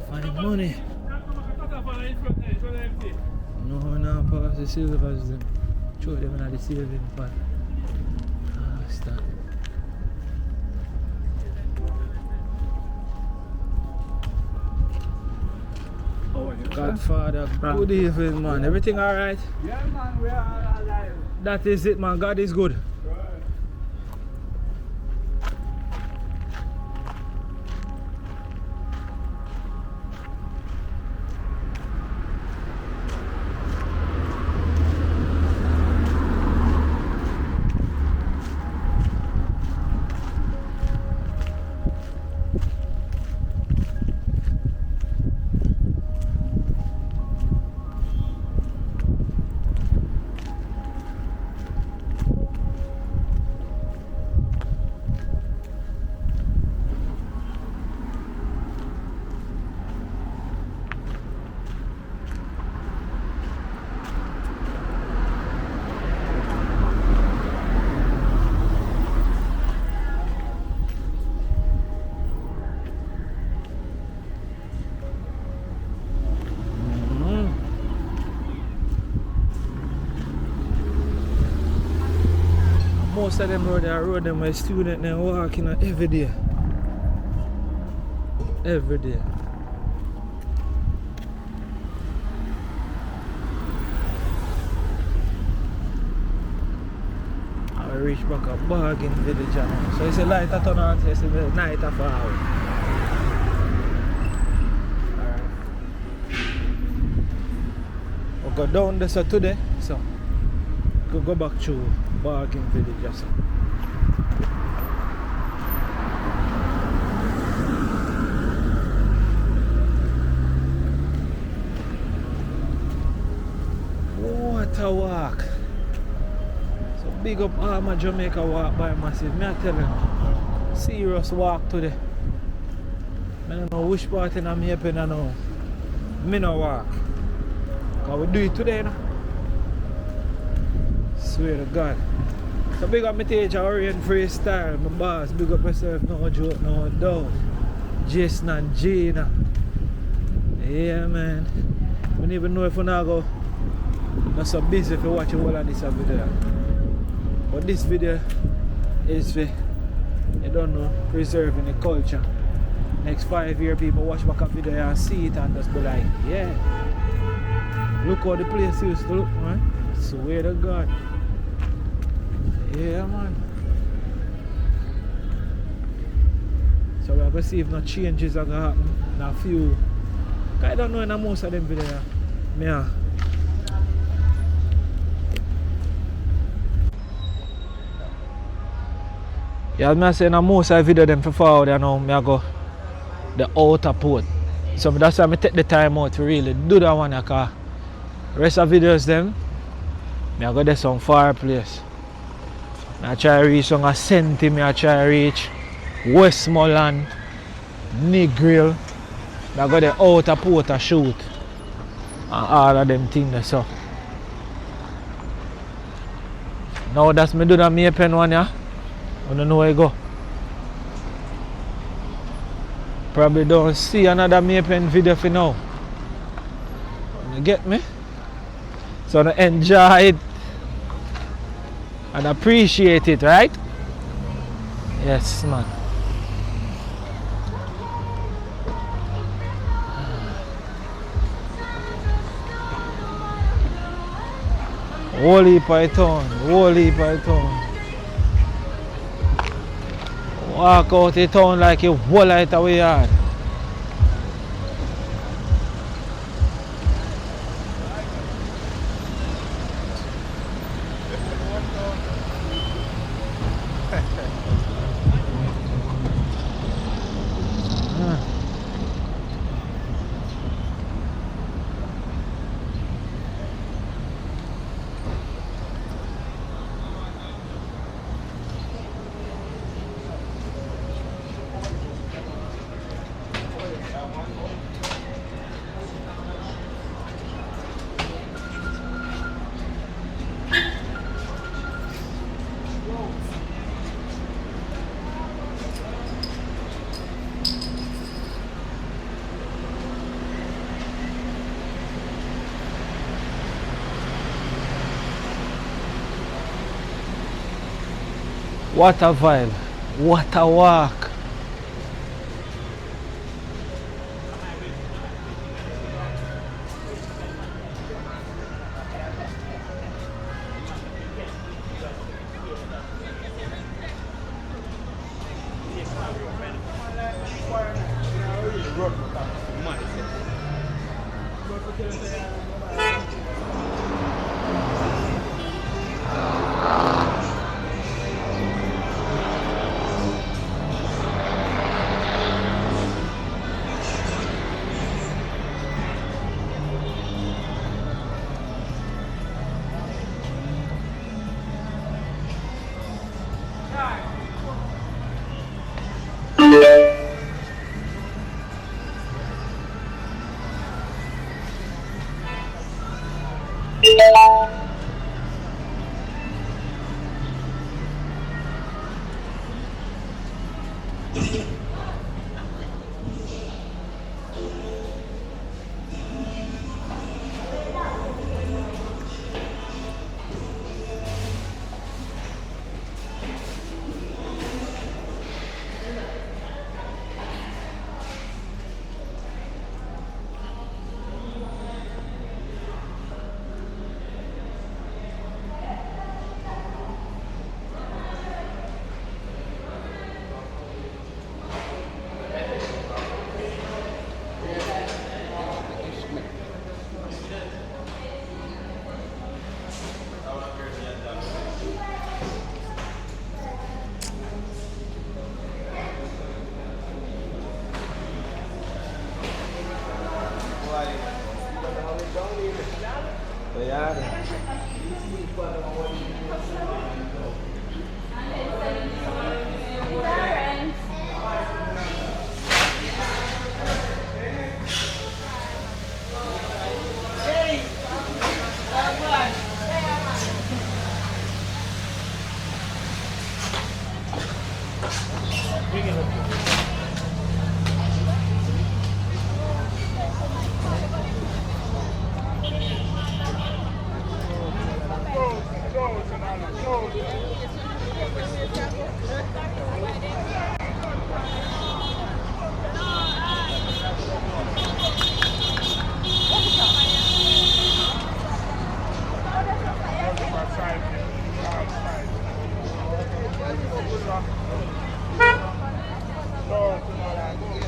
Find money. No, pass the silvers them. Throw them in the saving pot. Stop. Godfather, good evening, man. Everything alright? Yeah, man, we are alive. That is it, man. God is good. most of them road, where students they walking every day. Every day. I reach back a bargain village now. So it's a light at turn on, so it's a night of hour. Alright. We'll go down there so today, so we'll go back to bargain village. So. What a walk. So big up all my Jamaica walk by massive. Me I tell you, serious walk today. I don't know which part in I'm here I know. Me no walk. Cause we do it today now. Swear to God. So big up my teacher, Orient Freestyle, my boss, big up myself, no joke, no doubt. Jason and Gina. Yeah man. We don't even know if we're not go. Not so busy if you watch all of this video. But this video is for, you don't know, preserving the culture. Next 5 years people watch back a video and see it and just be like, yeah. Look how the place used to look, man. Swear to God. Yeah man. So we're going to see if no changes are going to happen in a few. I don't know in most of them videos. Yeah, I say in most of the video them for forward, you know, I go the outer port. So that's why I take the time out to really do that one, because the rest of the videos them, I go there some far place. I try to reach some Ascenti, I try to reach Westmoreland, Negril. I go the outer port to shoot. And all of them things so. Now that's me do that me pen one, yeah. I don't know where I go. Probably don't see another Pen video for now. You get me? So I enjoy it and appreciate it, right? Yes, man. Holy Python, holy Python. Walk out the town like you whole light away yard. What a vibe, what a walk.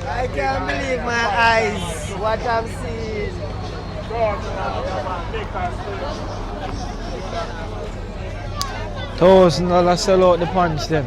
I can't believe my eyes, what I'm seeing. $1,000 sell out the pants then.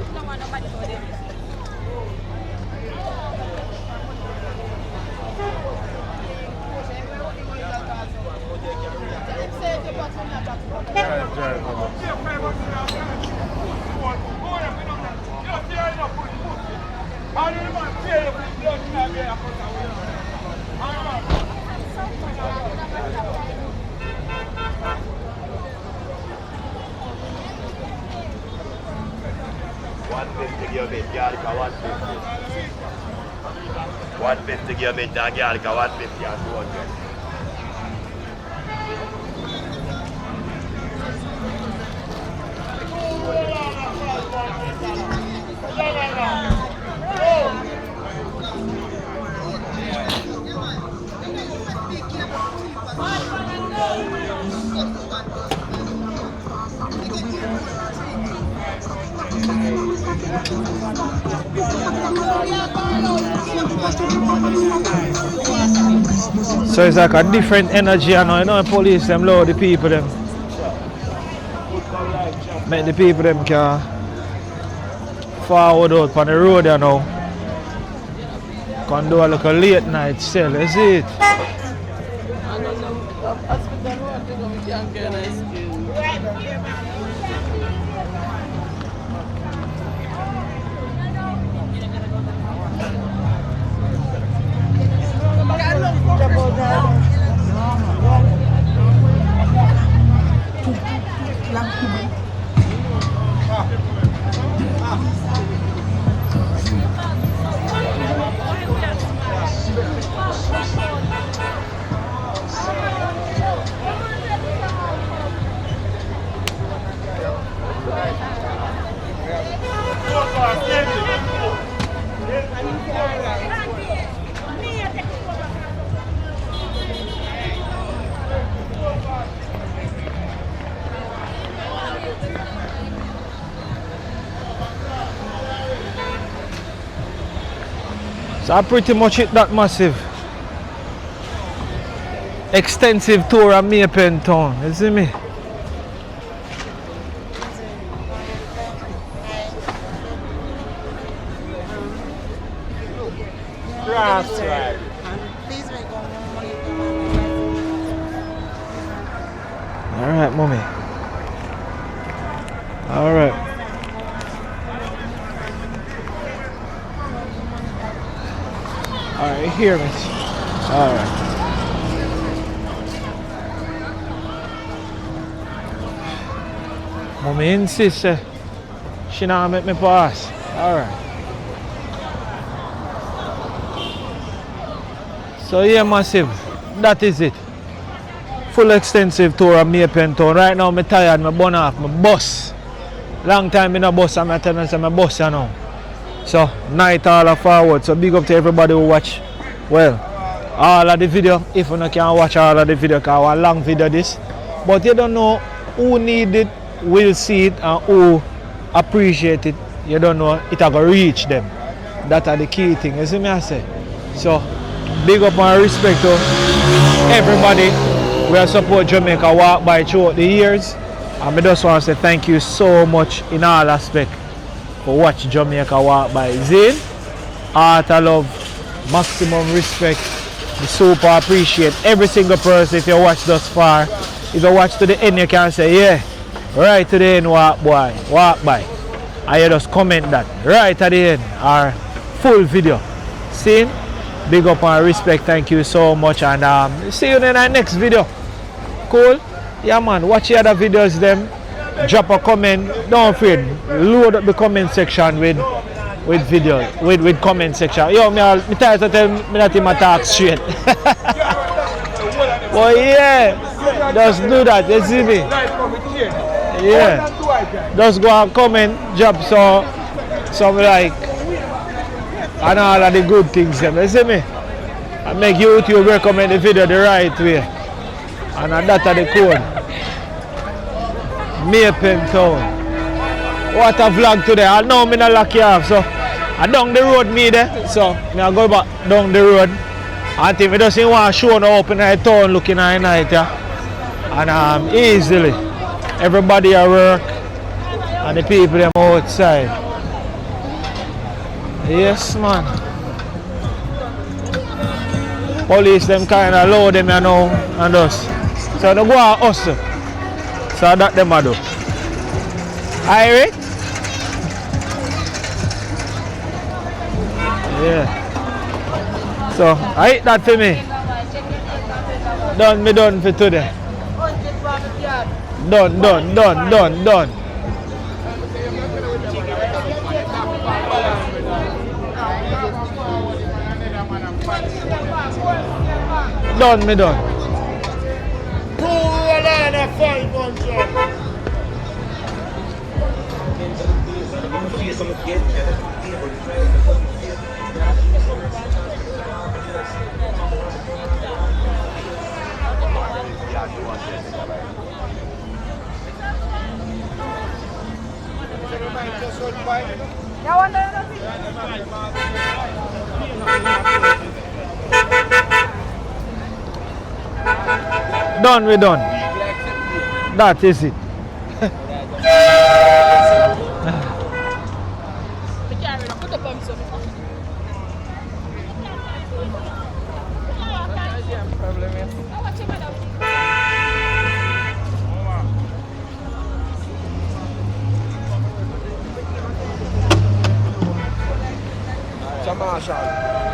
So it's like a different energy, you know, police them load the people them. Make the people them can forward out on the road, you know. Can do a little late night sell, is it? So I pretty much hit that massive extensive tour of Pen town, you see me? Alright, mommy. Alright. Alright, here, miss. Alright. Mommy insists she not make me pass. Alright. So yeah, massive. That is it. Full extensive tour of Pen town. Right now I'm tired, I'm burn off my bus. Long time in a bus, I'm telling you my bus you know. So night all forward. So big up to everybody who watch. Well, all of the video. If you can watch all of the video, because a long video this. But you don't know who need it, will see it, and who appreciate it. You don't know it will reach them. That are the key thing. You see me I say? So big up and respect to everybody who have support Jamaica walk by throughout the years. And I just want to say thank you so much in all aspects for watch Jamaica walk by. Zane, heart of love, maximum respect. We super appreciate every single person if you watch thus far. If you watch to the end, you can say, yeah, right to the end, walk boy, walk by. And you just comment that, right at the end, or full video. See? Big up and respect, thank you so much, and see you in the next video. Cool? Yeah man, watch the other videos them, drop a comment, don't afraid, load up the comment section with videos, with comment section. Yo, me tired to tell me that him talk straight. But yeah, just do that, you see me? Yeah, just go and comment, drop some like, and all of the good things, you see me? I make YouTube recommend the video the right way. And that's the code. Pen Town. What a vlog today. I know I'm not lucky off, so I down the road me there. So I go back down the road. I think we just want to show no open the town looking at night, yeah. And easily. Everybody at work and the people them outside. Yes man. Police them kind of low them you know and us. So they go and hustle. So that them a do. Alright? Yeah. So I eat that for me. Done for today. Done. Done. 500. We done. That is it. Marshall.